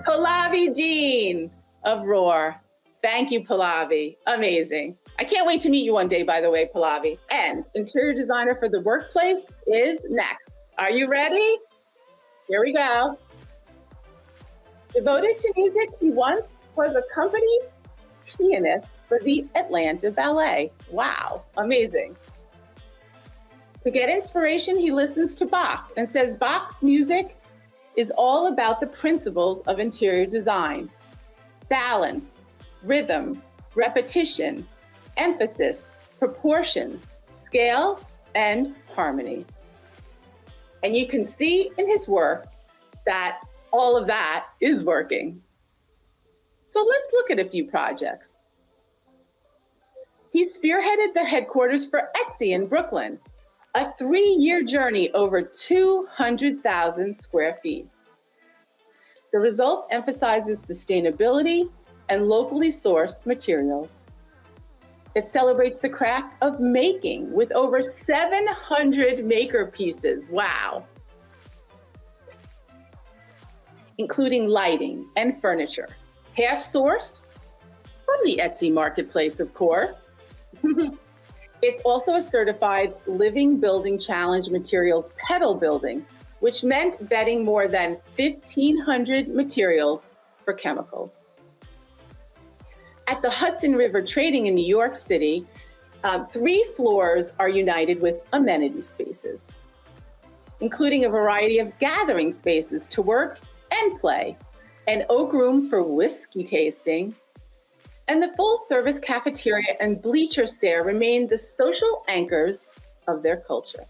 Pallavi Dean of Roar. Thank you, Pallavi. Amazing. I can't wait to meet you one day, by the way, Pallavi. And interior designer for the workplace is next. Are you ready? Here we go. Devoted to music, he once was a company pianist for the Atlanta Ballet. Wow, amazing. To get inspiration, he listens to Bach and says Bach's music is all about the principles of interior design: balance, rhythm, repetition, emphasis, proportion, scale, and harmony. And you can see in his work that all of that is working. So let's look at a few projects. He spearheaded the headquarters for Etsy in Brooklyn, a 3-year journey over 200,000 square feet. The result emphasizes sustainability and locally sourced materials. It celebrates the craft of making with over 700 maker pieces, wow, including lighting and furniture, half sourced from the Etsy marketplace, of course. It's also a certified Living Building Challenge Materials pedal building, which meant vetting more than 1,500 materials for chemicals. At the Hudson River Trading in New York City, 3 floors are united with amenity spaces, including a variety of gathering spaces to work and play, an oak room for whiskey tasting, and the full-service cafeteria and bleacher stair remain the social anchors of their culture.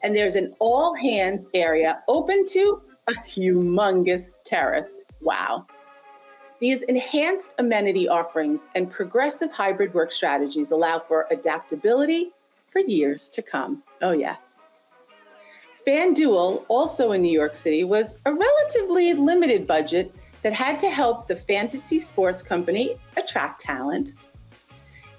And there's an all-hands area open to a humongous terrace. Wow. These enhanced amenity offerings and progressive hybrid work strategies allow for adaptability for years to come. Oh, yes. FanDuel, also in New York City, was a relatively limited budget that had to help the fantasy sports company attract talent.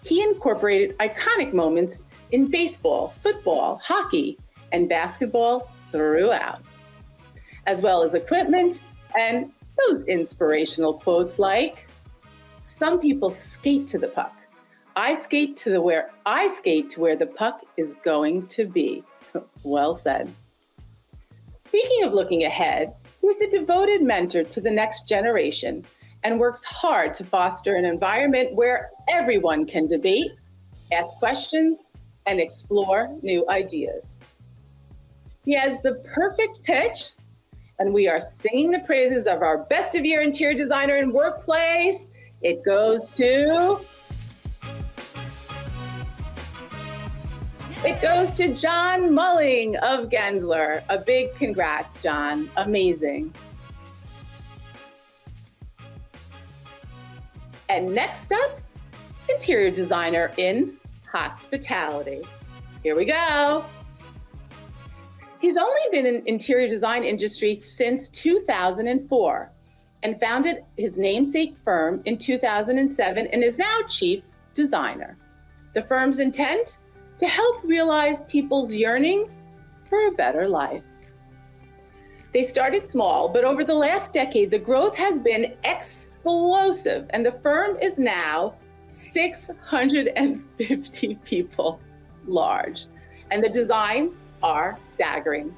He incorporated iconic moments in baseball, football, hockey, and basketball throughout, as well as equipment and those inspirational quotes like, "Some people skate to the puck. I skate to where the puck is going to be." Well said. Speaking of looking ahead, he's a devoted mentor to the next generation and works hard to foster an environment where everyone can debate, ask questions, and explore new ideas. He has the perfect pitch, and we are singing the praises of our best of year interior designer in workplace. It goes to John Mulling of Gensler. A big congrats, John. Amazing. And next up, interior designer in hospitality. Here we go. He's only been in interior design industry since 2004 and founded his namesake firm in 2007 and is now chief designer. The firm's intent? To help realize people's yearnings for a better life. They started small, but over the last decade, the growth has been explosive, and the firm is now 650 people large, and the designs are staggering.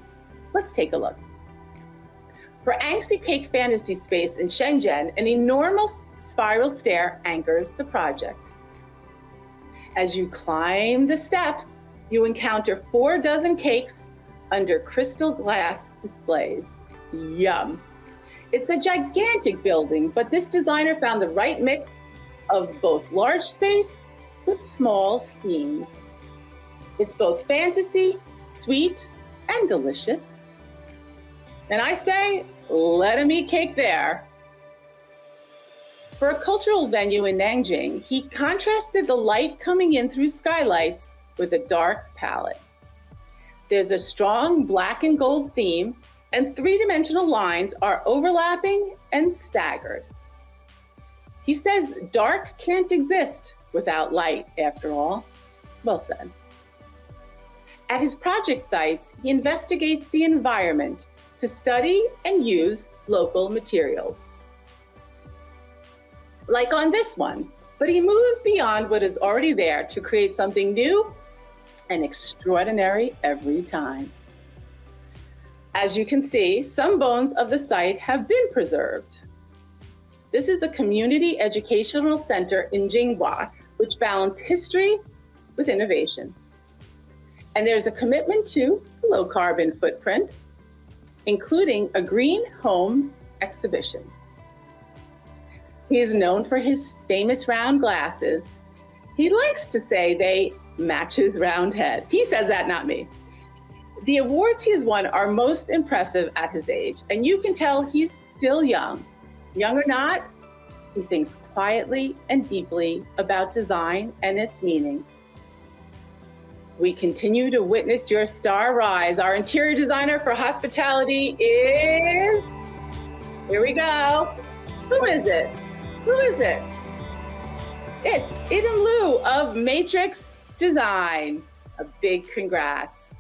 Let's take a look. For Angsty Cake Fantasy Space in Shenzhen, an enormous spiral stair anchors the project. As you climb the steps, you encounter 4 dozen cakes under crystal glass displays. Yum. It's a gigantic building, but this designer found the right mix of both large space with small scenes. It's both fantasy, sweet, and delicious. And I say, let him eat cake there. For a cultural venue in Nanjing, he contrasted the light coming in through skylights with a dark palette. There's a strong black and gold theme, and 3-dimensional lines are overlapping and staggered. He says dark can't exist without light, after all. Well said. At his project sites, he investigates the environment to study and use local materials. Like on this one, but he moves beyond what is already there to create something new and extraordinary every time. As you can see, some bones of the site have been preserved. This is a community educational center in Jinghua, which balances history with innovation. And there's a commitment to a low carbon footprint, including a green home exhibition. He is known for his famous round glasses. He likes to say they match his round head. He says that, not me. The awards he has won are most impressive at his age, and you can tell he's still young. Young or not, He thinks quietly and deeply about design and its meaning. We continue to witness your star rise. Our interior designer for hospitality is, here we go. Who is it? Who is it? It's Idem Liu of Matrix Design. A big congrats.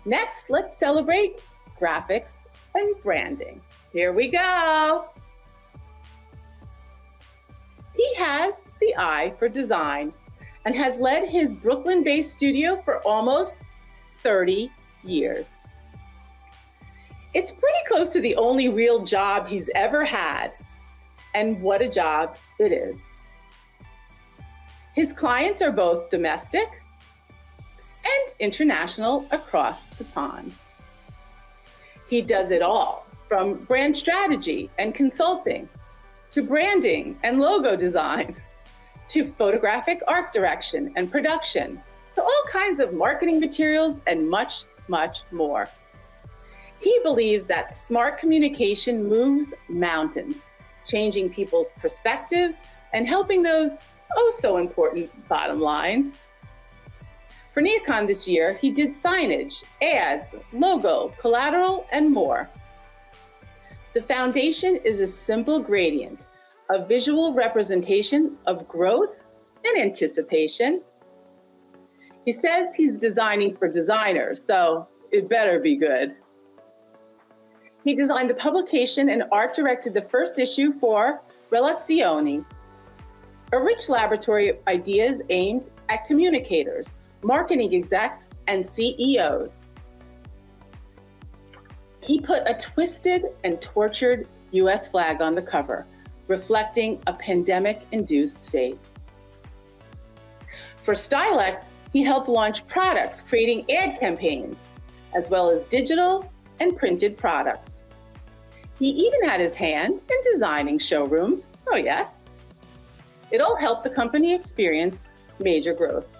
Next, let's celebrate graphics and branding. Here we go. He has the eye for design and has led his Brooklyn-based studio for almost 30 years. It's pretty close to the only real job he's ever had, and what a job it is. His clients are both domestic and international across the pond. He does it all, from brand strategy and consulting, to branding and logo design, to photographic art direction and production, to all kinds of marketing materials and much, much more. He believes that smart communication moves mountains, changing people's perspectives and helping those oh so important bottom lines. For Neocon this year, he did signage, ads, logo, collateral, and more. The foundation is a simple gradient, a visual representation of growth and anticipation. He says he's designing for designers, so it better be good. He designed the publication and art directed the first issue for Relazioni, a rich laboratory of ideas aimed at communicators, marketing execs, and CEOs. He put a twisted and tortured US flag on the cover, reflecting a pandemic-induced state. For Stylex, he helped launch products, creating ad campaigns, as well as digital and printed products. He even had his hand in designing showrooms. Oh yes. It all helped the company experience major growth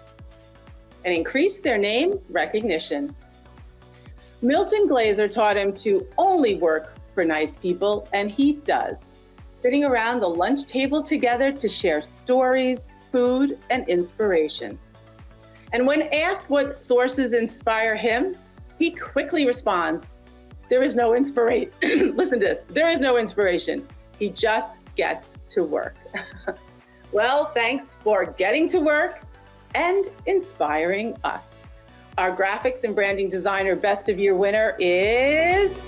and increase their name recognition. Milton Glaser taught him to only work for nice people, and he does, sitting around the lunch table together to share stories, food, and inspiration. And when asked what sources inspire him, he quickly responds, there is no inspiration. Listen to this, there is no inspiration. He just gets to work. Well, thanks for getting to work and inspiring us. Our graphics and branding designer best of year winner is,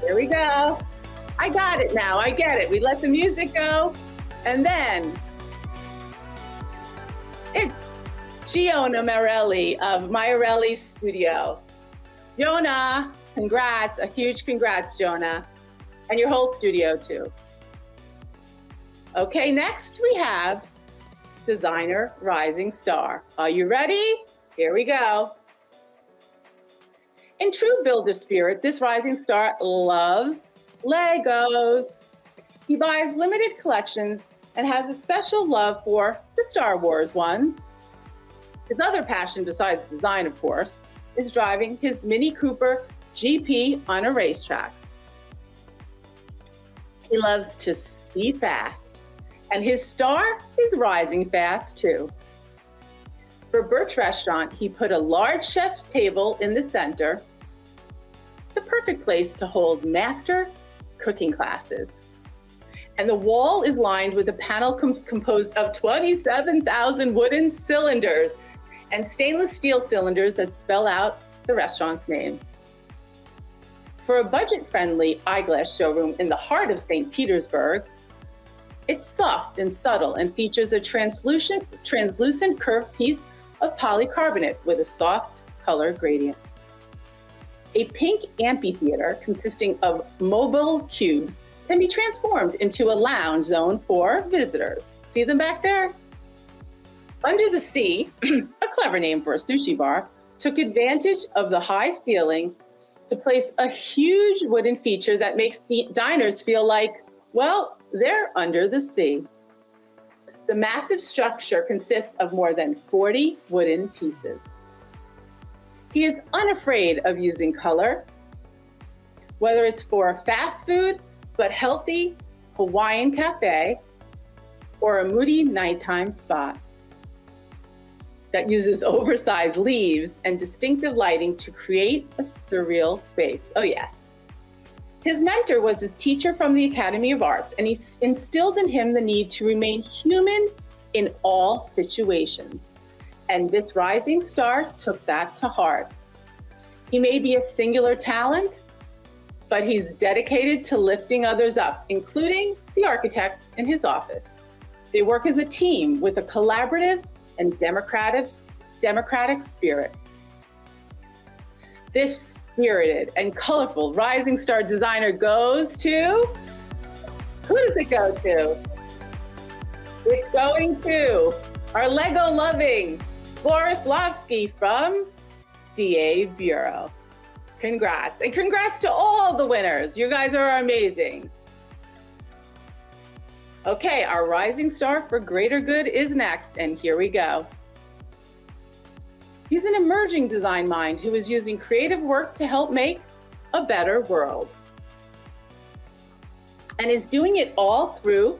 here we go. I got it now, I get it. We let the music go, and then it's Giona Marelli of Marelli Studio. Giona, congrats, a huge congrats, Giona, and your whole studio too. Okay, next we have Designer Rising Star. Are you ready? Here we go. In true builder spirit, this rising star loves Legos. He buys limited collections and has a special love for the Star Wars ones. His other passion, besides design, of course, is driving his Mini Cooper GP on a racetrack. He loves to speed fast, and his star is rising fast too. For Birch Restaurant, he put a large chef table in the center, the perfect place to hold master cooking classes. And the wall is lined with a panel composed of 27,000 wooden cylinders and stainless steel cylinders that spell out the restaurant's name. For a budget-friendly eyeglass showroom in the heart of St. Petersburg, it's soft and subtle and features a translucent curved piece of polycarbonate with a soft color gradient. A pink amphitheater consisting of mobile cubes can be transformed into a lounge zone for visitors. See them back there? Under the Sea, a clever name for a sushi bar, took advantage of the high ceiling to place a huge wooden feature that makes the diners feel like, well, they're under the sea. The massive structure consists of more than 40 wooden pieces. He is unafraid of using color, Whether it's for a fast food but healthy Hawaiian cafe or a moody nighttime spot that uses oversized leaves and distinctive lighting to create a surreal space. Oh yes. His mentor was his teacher from the Academy of Arts, and he instilled in him the need to remain human in all situations. And this rising star took that to heart. He may be a singular talent, but he's dedicated to lifting others up, including the architects in his office. They work as a team with a collaborative and democratic spirit. This spirited and colorful rising star designer goes to, who does it go to? It's going to our Lego-loving Boris Lavsky from DA Bureau. Congrats, and congrats to all the winners. You guys are amazing. Okay, our rising star for greater good is next, and here we go. He's an emerging design mind who is using creative work to help make a better world. And is doing it all through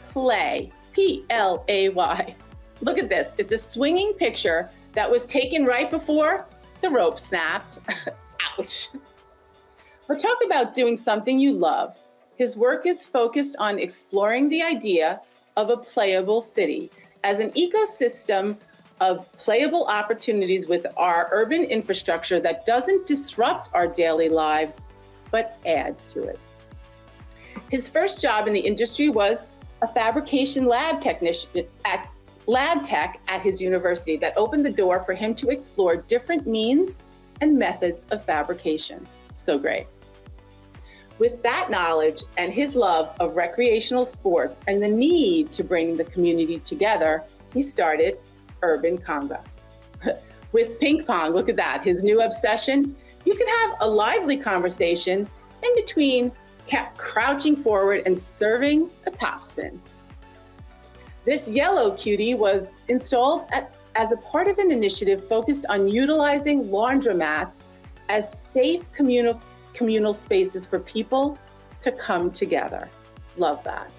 play, P-L-A-Y. Look at this, it's a swinging picture that was taken right before the rope snapped. Ouch. But talk about doing something you love. His work is focused on exploring the idea of a playable city as an ecosystem of playable opportunities with our urban infrastructure that doesn't disrupt our daily lives, but adds to it. His first job in the industry was a fabrication lab tech at his university that opened the door for him to explore different means and methods of fabrication. So great. With that knowledge and his love of recreational sports and the need to bring the community together, he started Urban Conga. With ping pong, look at that, his new obsession. You can have a lively conversation in between crouching forward and serving a topspin. This yellow cutie was installed as a part of an initiative focused on utilizing laundromats as safe communal spaces for people to come together. Love that.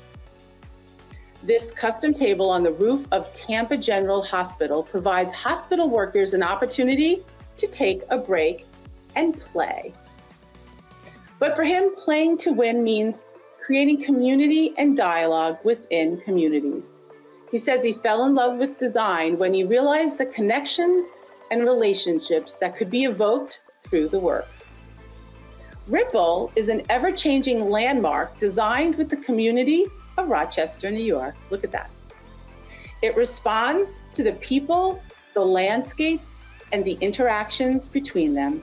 This custom table on the roof of Tampa General Hospital provides hospital workers an opportunity to take a break and play. But for him, playing to win means creating community and dialogue within communities. He says he fell in love with design when he realized the connections and relationships that could be evoked through the work. Ripple is an ever-changing landmark designed with the community of Rochester, New York. Look at that. It responds to the people, the landscape, and the interactions between them.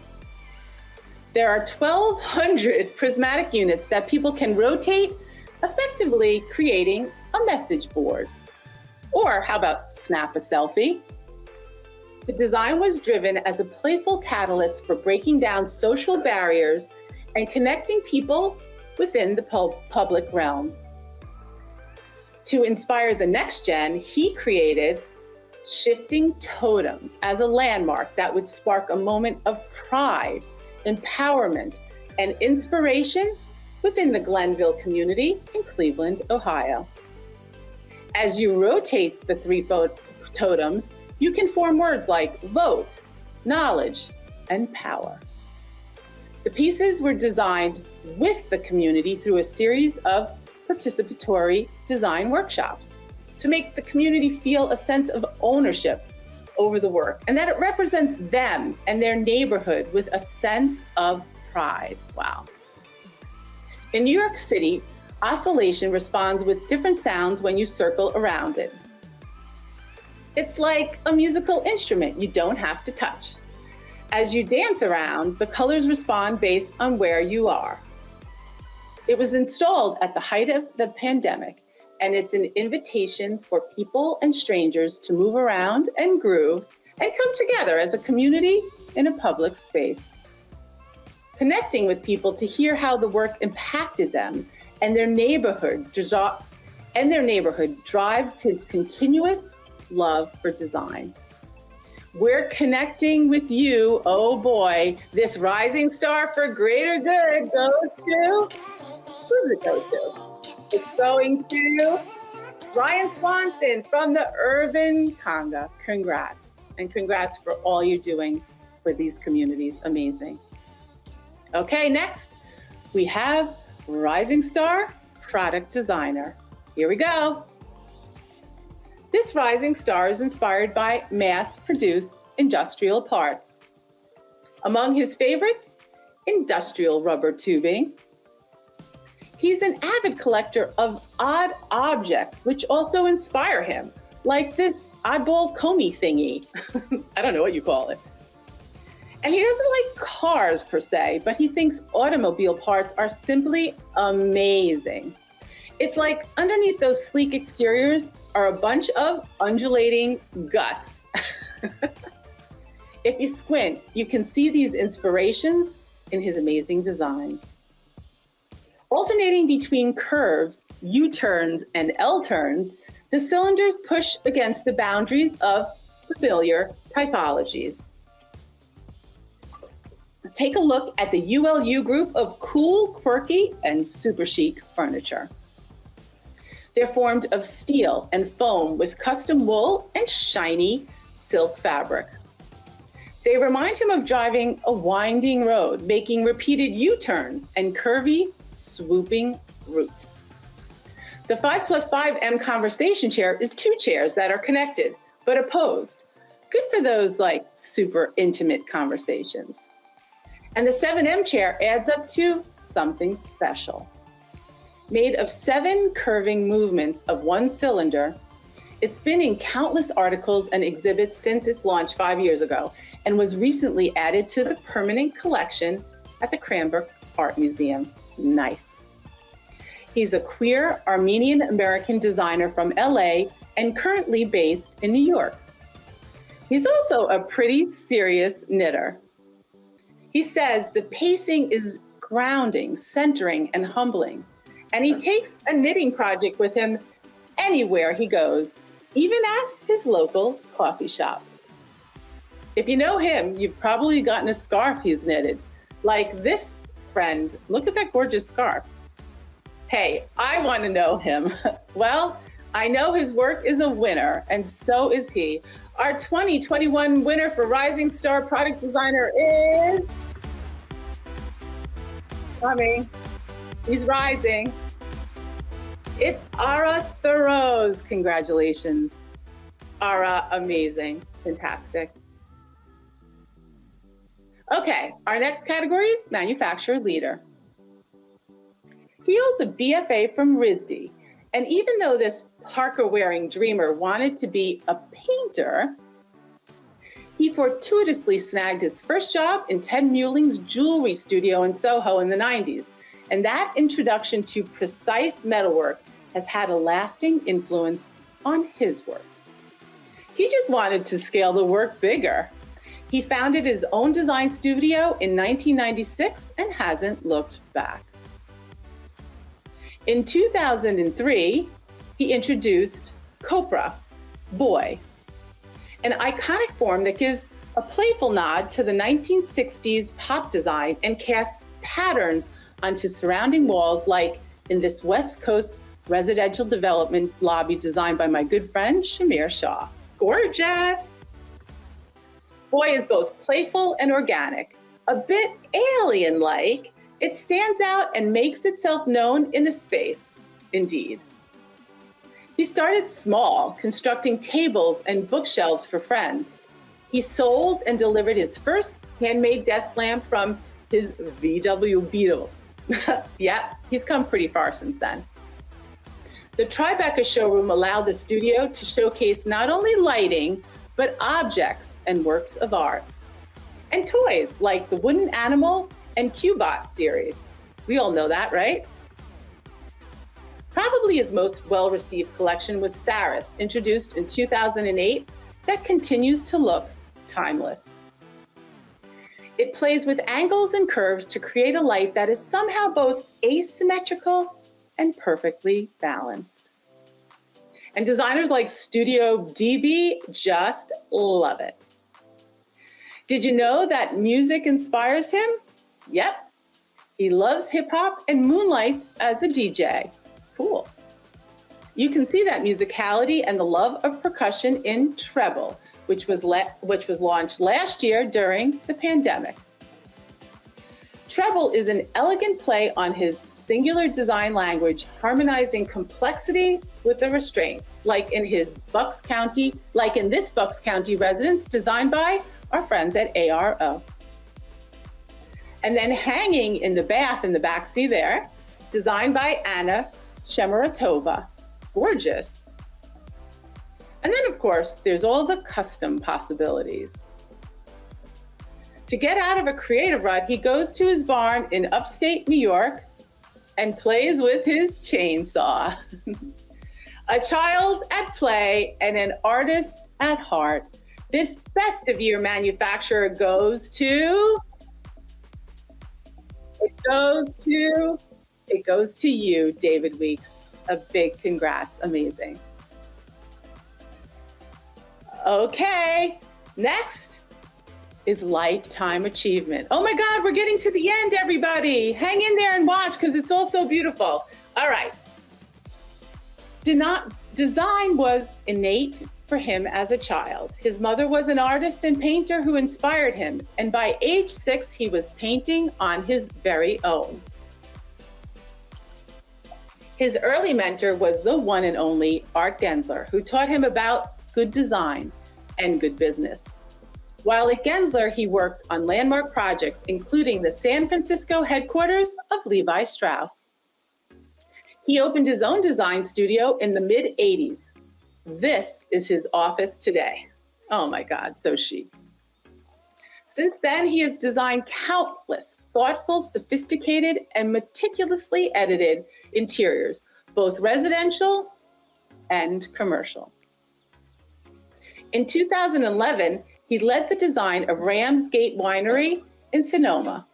There are 1,200 prismatic units that people can rotate, effectively creating a message board. Or how about snap a selfie? The design was driven as a playful catalyst for breaking down social barriers and connecting people within the public realm. To inspire the next gen, he created shifting totems as a landmark that would spark a moment of pride, empowerment, and inspiration within the Glenville community in Cleveland, Ohio. As you rotate the 3 totems, you can form words like vote, knowledge, and power. The pieces were designed with the community through a series of participatory design workshops to make the community feel a sense of ownership over the work and that it represents them and their neighborhood with a sense of pride. Wow. In New York City, oscillation responds with different sounds when you circle around it. It's like a musical instrument you don't have to touch. As you dance around, the colors respond based on where you are. It was installed at the height of the pandemic, and it's an invitation for people and strangers to move around and groove and come together as a community in a public space. Connecting with people to hear how the work impacted them and their neighborhood drives his continuous love for design. We're connecting with you. Oh boy, this rising star for greater good goes to, who's it go to? It's going to Ryan Swanson from the Urban Conga. Congrats. And congrats for all you're doing for these communities. Amazing. Okay, next we have Rising Star Product Designer. Here we go. This rising star is inspired by mass-produced industrial parts. Among his favorites, industrial rubber tubing. He's an avid collector of odd objects, which also inspire him, like this oddball Comey thingy. I don't know what you call it. And he doesn't like cars per se, but he thinks automobile parts are simply amazing. It's like underneath those sleek exteriors are a bunch of undulating guts. If you squint, you can see these inspirations in his amazing designs. Alternating between curves, U-turns, and L-turns, the cylinders push against the boundaries of familiar typologies. Take a look at the ULU group of cool, quirky, and super chic furniture. They're formed of steel and foam with custom wool and shiny silk fabric. They remind him of driving a winding road, making repeated U-turns and curvy, swooping routes. The 5+5M conversation chair is two chairs that are connected, but opposed. Good for those like super intimate conversations. And the 7M chair adds up to something special. Made of 7 curving movements of one cylinder, it's been in countless articles and exhibits since its launch 5 years ago and was recently added to the permanent collection at the Cranbrook Art Museum. Nice. He's a queer Armenian-American designer from LA and currently based in New York. He's also a pretty serious knitter. He says the pacing is grounding, centering, and humbling. And he takes a knitting project with him anywhere he goes, even at his local coffee shop. If you know him, you've probably gotten a scarf he's knitted. Like this friend, look at that gorgeous scarf. Hey, I want to know him. Well, I know his work is a winner, and so is he. Our 2021 winner for Rising Star Product Designer is coming. He's rising. It's Ara Thoreaus. Congratulations. Ara, amazing, fantastic. Okay, our next category is manufacturer leader. He holds a BFA from RISD, and even though this parka-wearing dreamer wanted to be a painter, he fortuitously snagged his first job in Ted Muelling's jewelry studio in Soho in the 90s. And that introduction to precise metalwork has had a lasting influence on his work. He just wanted to scale the work bigger. He founded his own design studio in 1996 and hasn't looked back. In 2003, he introduced Copra, Boy, an iconic form that gives a playful nod to the 1960s pop design and casts patterns onto surrounding walls, like in this West Coast residential development lobby designed by my good friend, Shamir Shah. Gorgeous! Boy is both playful and organic, a bit alien-like. It stands out and makes itself known in a space, indeed. He started small, constructing tables and bookshelves for friends. He sold and delivered his first handmade desk lamp from his VW Beetle. Yeah, he's come pretty far since then. The Tribeca showroom allowed the studio to showcase not only lighting, but objects and works of art. And toys like the Wooden Animal and Cubot series. We all know that, right? Probably his most well-received collection was Saris, introduced in 2008, that continues to look timeless. It plays with angles and curves to create a light that is somehow both asymmetrical and perfectly balanced. And designers like Studio DB just love it. Did you know that music inspires him? Yep. He loves hip hop and moonlights as a DJ. Cool. You can see that musicality and the love of percussion in Treble, which was launched last year during the pandemic. Treble is an elegant play on his singular design language, harmonizing complexity with the restraint, like in this Bucks County residence designed by our friends at ARO. And then hanging in the bath in the back, see there, designed by Anna Shemaratova. Gorgeous. And then, of course, there's all the custom possibilities. To get out of a creative rut, he goes to his barn in upstate New York and plays with his chainsaw. A child at play and an artist at heart. This best of year manufacturer goes to you, David Weeks. A big congrats, amazing. Okay, next is lifetime achievement. Oh my God, we're getting to the end, everybody. Hang in there and watch because it's all so beautiful. All right. Design was innate for him as a child. His mother was an artist and painter who inspired him, and by age 6, he was painting on his very own. His early mentor was the one and only Art Gensler, who taught him about good design and good business. While at Gensler, he worked on landmark projects, including the San Francisco headquarters of Levi Strauss. He opened his own design studio in the mid-'80s. This is his office today. Oh my God, so chic. Since then, he has designed countless thoughtful, sophisticated, and meticulously edited interiors, both residential and commercial. In 2011, he led the design of Ramsgate Winery in Sonoma.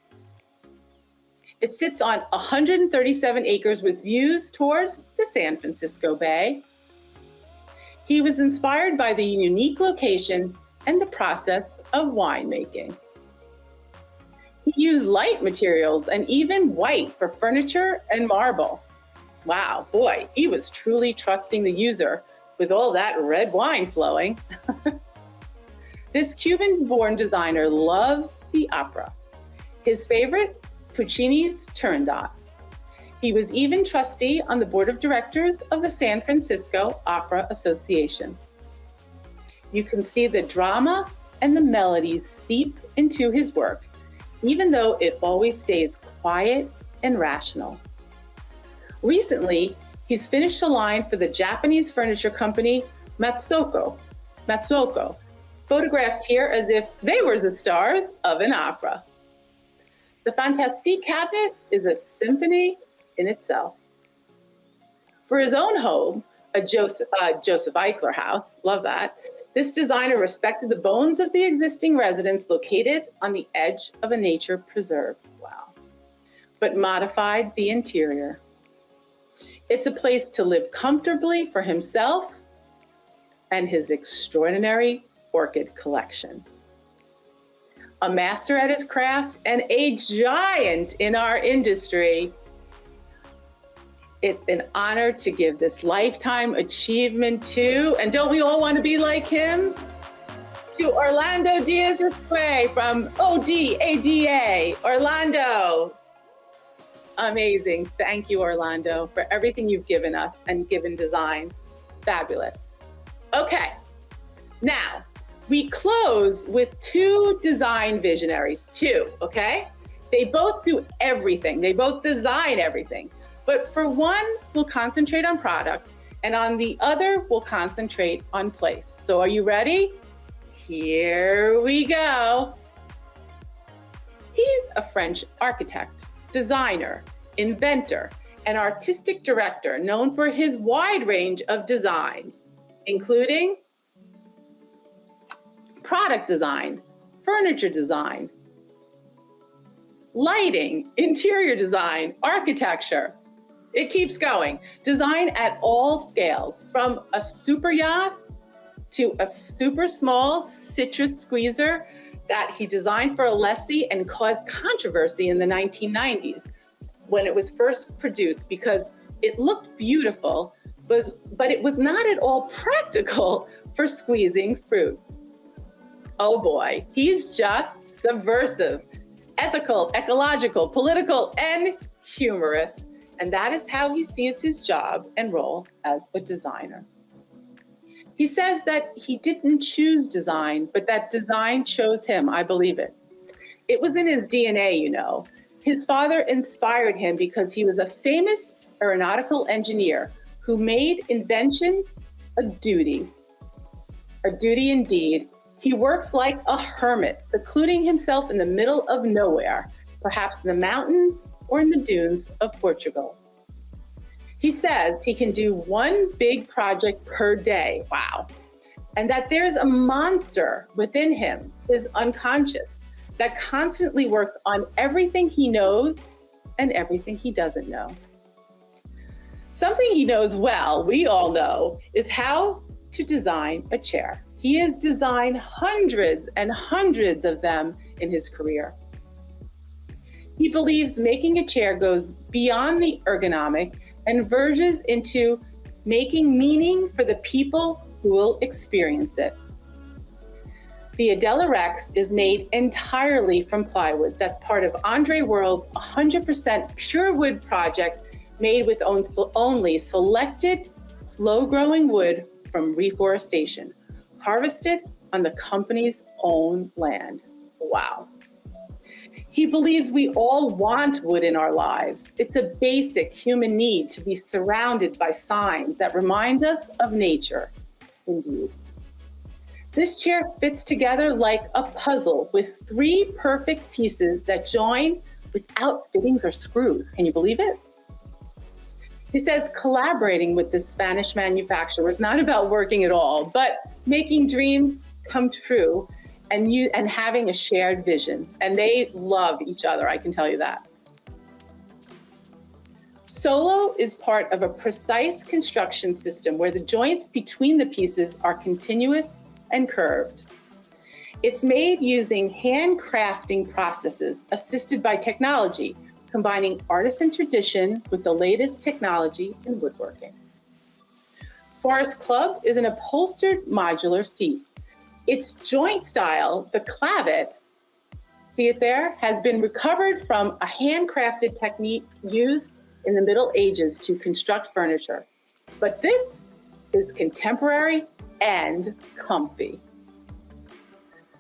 It sits on 137 acres with views towards the San Francisco Bay. He was inspired by the unique location and the process of winemaking. He used light materials and even white for furniture and marble. Wow, boy, he was truly trusting the user with all that red wine flowing. This Cuban-born designer loves the opera. His favorite, Puccini's Turandot. He was even trustee on the board of directors of the San Francisco Opera Association. You can see the drama and the melodies seep into his work, even though it always stays quiet and rational. Recently, he's finished a line for the Japanese furniture company Matsuoko, photographed here as if they were the stars of an opera. The Fantastique cabinet is a symphony in itself. For his own home, a Joseph Eichler house, love that, this designer respected the bones of the existing residence located on the edge of a nature preserve. Wow. But modified the interior. It's a place to live comfortably for himself and his extraordinary orchid collection. A master at his craft and a giant in our industry, it's an honor to give this lifetime achievement to, and don't we all want to be like him? To Orlando Diaz-Esque from ODADA. Orlando. Amazing. Thank you, Orlando, for everything you've given us and given design. Fabulous. Okay, now we close with two design visionaries, okay? They both do everything. They both design everything. But for one, we'll concentrate on product, and on the other, we'll concentrate on place. So are you ready? Here we go. He's a French architect, designer, inventor, and artistic director known for his wide range of designs, including product design, furniture design, lighting, interior design, architecture. It keeps going. Design at all scales, from a super yacht to a super small citrus squeezer that he designed for Alessi and caused controversy in the 1990s when it was first produced because it looked beautiful, but it was not at all practical for squeezing fruit. Oh boy, he's just subversive, ethical, ecological, political, and humorous. And that is how he sees his job and role as a designer. He says that he didn't choose design, but that design chose him. I believe it. It was in his DNA, you know. His father inspired him because he was a famous aeronautical engineer who made invention a duty indeed. He works like a hermit, secluding himself in the middle of nowhere, perhaps in the mountains or in the dunes of Portugal. He says he can do one big project per day, wow, and that there's a monster within him, his unconscious, that constantly works on everything he knows and everything he doesn't know. Something he knows well, we all know, is how to design a chair. He has designed hundreds and hundreds of them in his career. He believes making a chair goes beyond the ergonomic and verges into making meaning for the people who will experience it. The Adela Rex is made entirely from plywood. That's part of Andre World's 100% pure wood project made with only selected slow-growing wood from reforestation, harvested on the company's own land. Wow. He believes we all want wood in our lives. It's a basic human need to be surrounded by signs that remind us of nature, indeed. This chair fits together like a puzzle with 3 perfect pieces that join without fittings or screws. Can you believe it? He says collaborating with this Spanish manufacturer was not about working at all, but making dreams come true and having a shared vision. And they love each other, I can tell you that. Solo is part of a precise construction system where the joints between the pieces are continuous and curved. It's made using handcrafting processes assisted by technology, combining artisan tradition with the latest technology in woodworking. Forest Club is an upholstered modular seat. Its joint style, the clavet, see it there, has been recovered from a handcrafted technique used in the Middle Ages to construct furniture. But this is contemporary and comfy.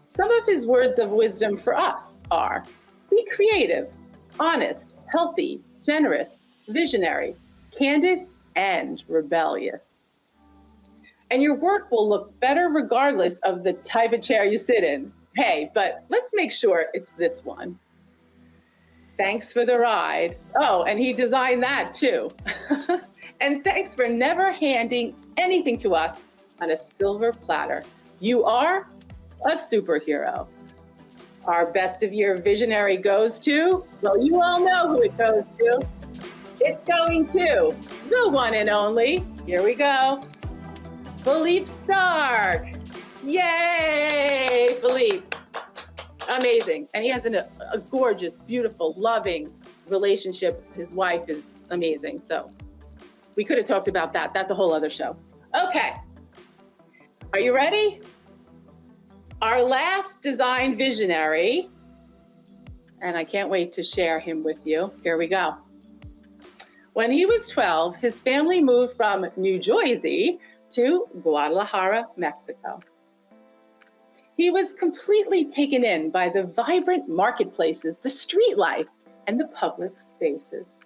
Some of his words of wisdom for us are, be creative, honest, healthy, generous, visionary, candid, and rebellious. And your work will look better regardless of the type of chair you sit in. Hey, but let's make sure it's this one. Thanks for the ride. Oh, and he designed that too. And thanks for never handing anything to us on a silver platter. You are a superhero. Our best of year visionary goes to, well, you all know who it goes to. It's going to the one and only, here we go, Philippe Stark. Yay, Philippe. Amazing. And he has a gorgeous, beautiful, loving relationship. His wife is amazing. So we could have talked about that. That's a whole other show. Okay. Are you ready? Our last design visionary, and I can't wait to share him with you. Here we go. When he was 12, his family moved from New Jersey to Guadalajara, Mexico. He was completely taken in by the vibrant marketplaces, the street life, and the public spaces.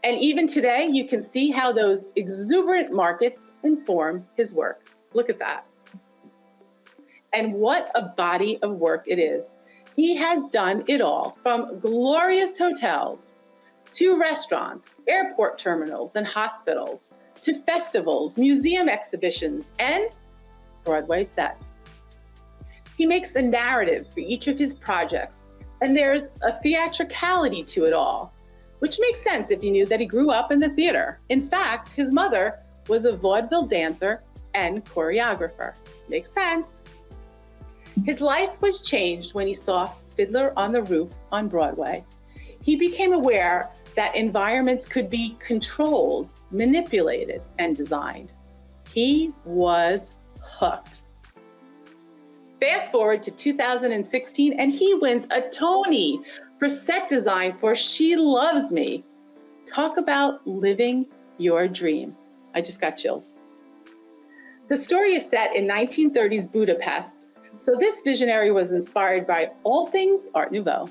And even today, you can see how those exuberant markets inform his work. Look at that. And what a body of work it is. He has done it all, from glorious hotels to restaurants, airport terminals and hospitals, to festivals, museum exhibitions, and Broadway sets. He makes a narrative for each of his projects, and there's a theatricality to it all, which makes sense if you knew that he grew up in the theater. In fact, his mother was a vaudeville dancer and choreographer. Makes sense. His life was changed when he saw Fiddler on the Roof on Broadway. He became aware that environments could be controlled, manipulated, and designed. He was hooked. Fast forward to 2016, and he wins a Tony for set design for She Loves Me. Talk about living your dream. I just got chills. The story is set in 1930s Budapest, so this visionary was inspired by all things Art Nouveau,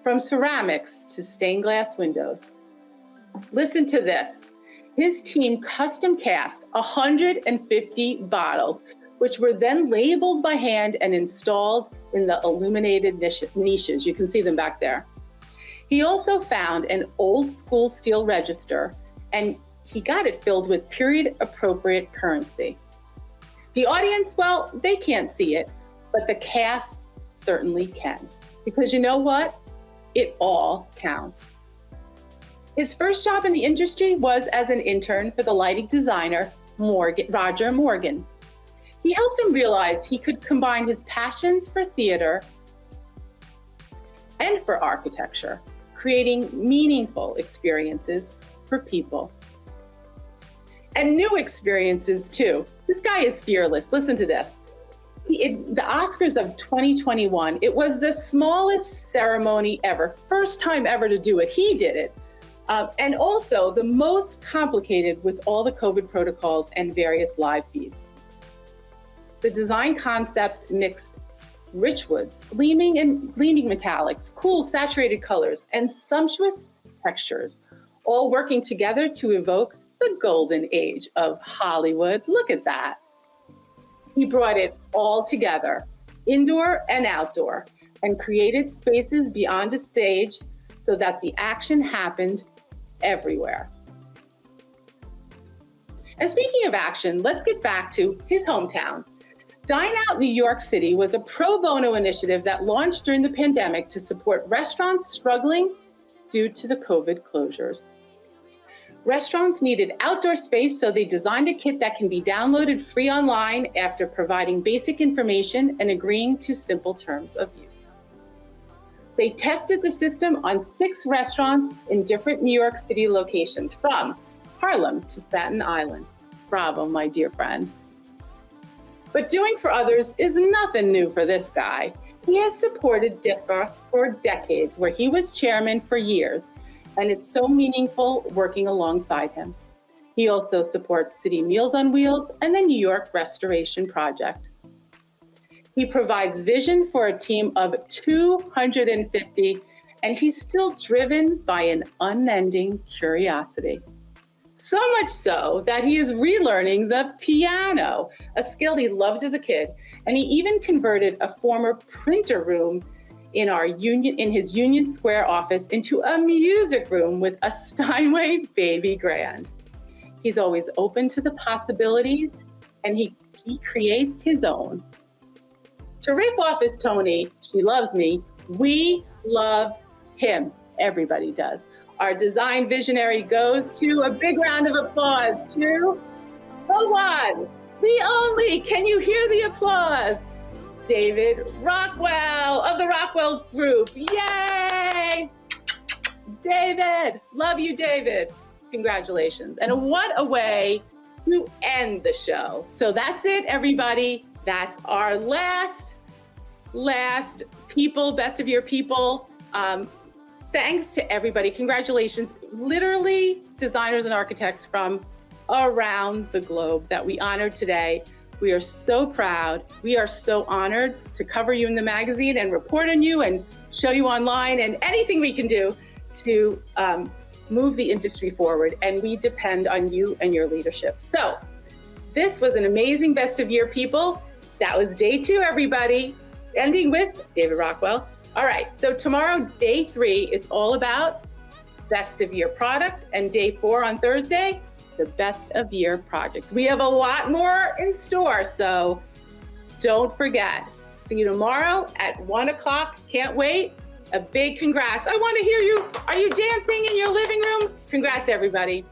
from ceramics to stained glass windows. Listen to this. His team custom cast 150 bottles, which were then labeled by hand and installed in the illuminated niches. You can see them back there. He also found an old school steel register, and he got it filled with period appropriate currency. The audience, well, they can't see it, but the cast certainly can. Because you know what? It all counts. His first job in the industry was as an intern for the lighting designer, Roger Morgan. He helped him realize he could combine his passions for theater and for architecture, creating meaningful experiences for people. And new experiences too. This guy is fearless. Listen to this. The Oscars of 2021, it was the smallest ceremony ever, first time ever to do it. He did it. And also the most complicated with all the COVID protocols and various live feeds. The design concept mixed rich woods, gleaming metallics, cool saturated colors, and sumptuous textures, all working together to evoke the golden age of Hollywood. Look at that. He brought it all together, indoor and outdoor, and created spaces beyond a stage so that the action happened everywhere. And speaking of action, let's get back to his hometown. Dine Out New York City was a pro bono initiative that launched during the pandemic to support restaurants struggling due to the COVID closures. Restaurants needed outdoor space, so they designed a kit that can be downloaded free online after providing basic information and agreeing to simple terms of use. They tested the system on 6 restaurants in different New York City locations, from Harlem to Staten Island. Bravo, my dear friend. But doing for others is nothing new for this guy. He has supported DIFA for decades, where he was chairman for years, and it's so meaningful working alongside him. He also supports City Meals on Wheels and the New York Restoration Project. He provides vision for a team of 250, and he's still driven by an unending curiosity. So much so that he is relearning the piano, a skill he loved as a kid, and he even converted a former printer room in his Union Square office into a music room with a Steinway baby grand. He's always open to the possibilities, and he creates his own. To riff off his Tony, She Loves Me, we love him. Everybody does. Our design visionary goes to a big round of applause to the one, the only, can you hear the applause? David Rockwell of the Rockwell Group. Yay! David, love you, David. Congratulations. And what a way to end the show. So that's it, everybody. That's our last people, best of your people. Thanks to everybody. Congratulations. Literally designers and architects from around the globe that we honored today. We are so proud. We are so honored to cover you in the magazine and report on you and show you online and anything we can do to move the industry forward. And we depend on you and your leadership. So this was an amazing best of year, people. That was day 2, everybody, ending with David Rockwell. All right, so tomorrow, day 3, it's all about best of year product, and day 4 on Thursday, the best of year projects. We have a lot more in store, so don't forget. See you tomorrow at 1 o'clock. Can't wait. A big congrats. I want to hear you. Are you dancing in your living room? Congrats, everybody.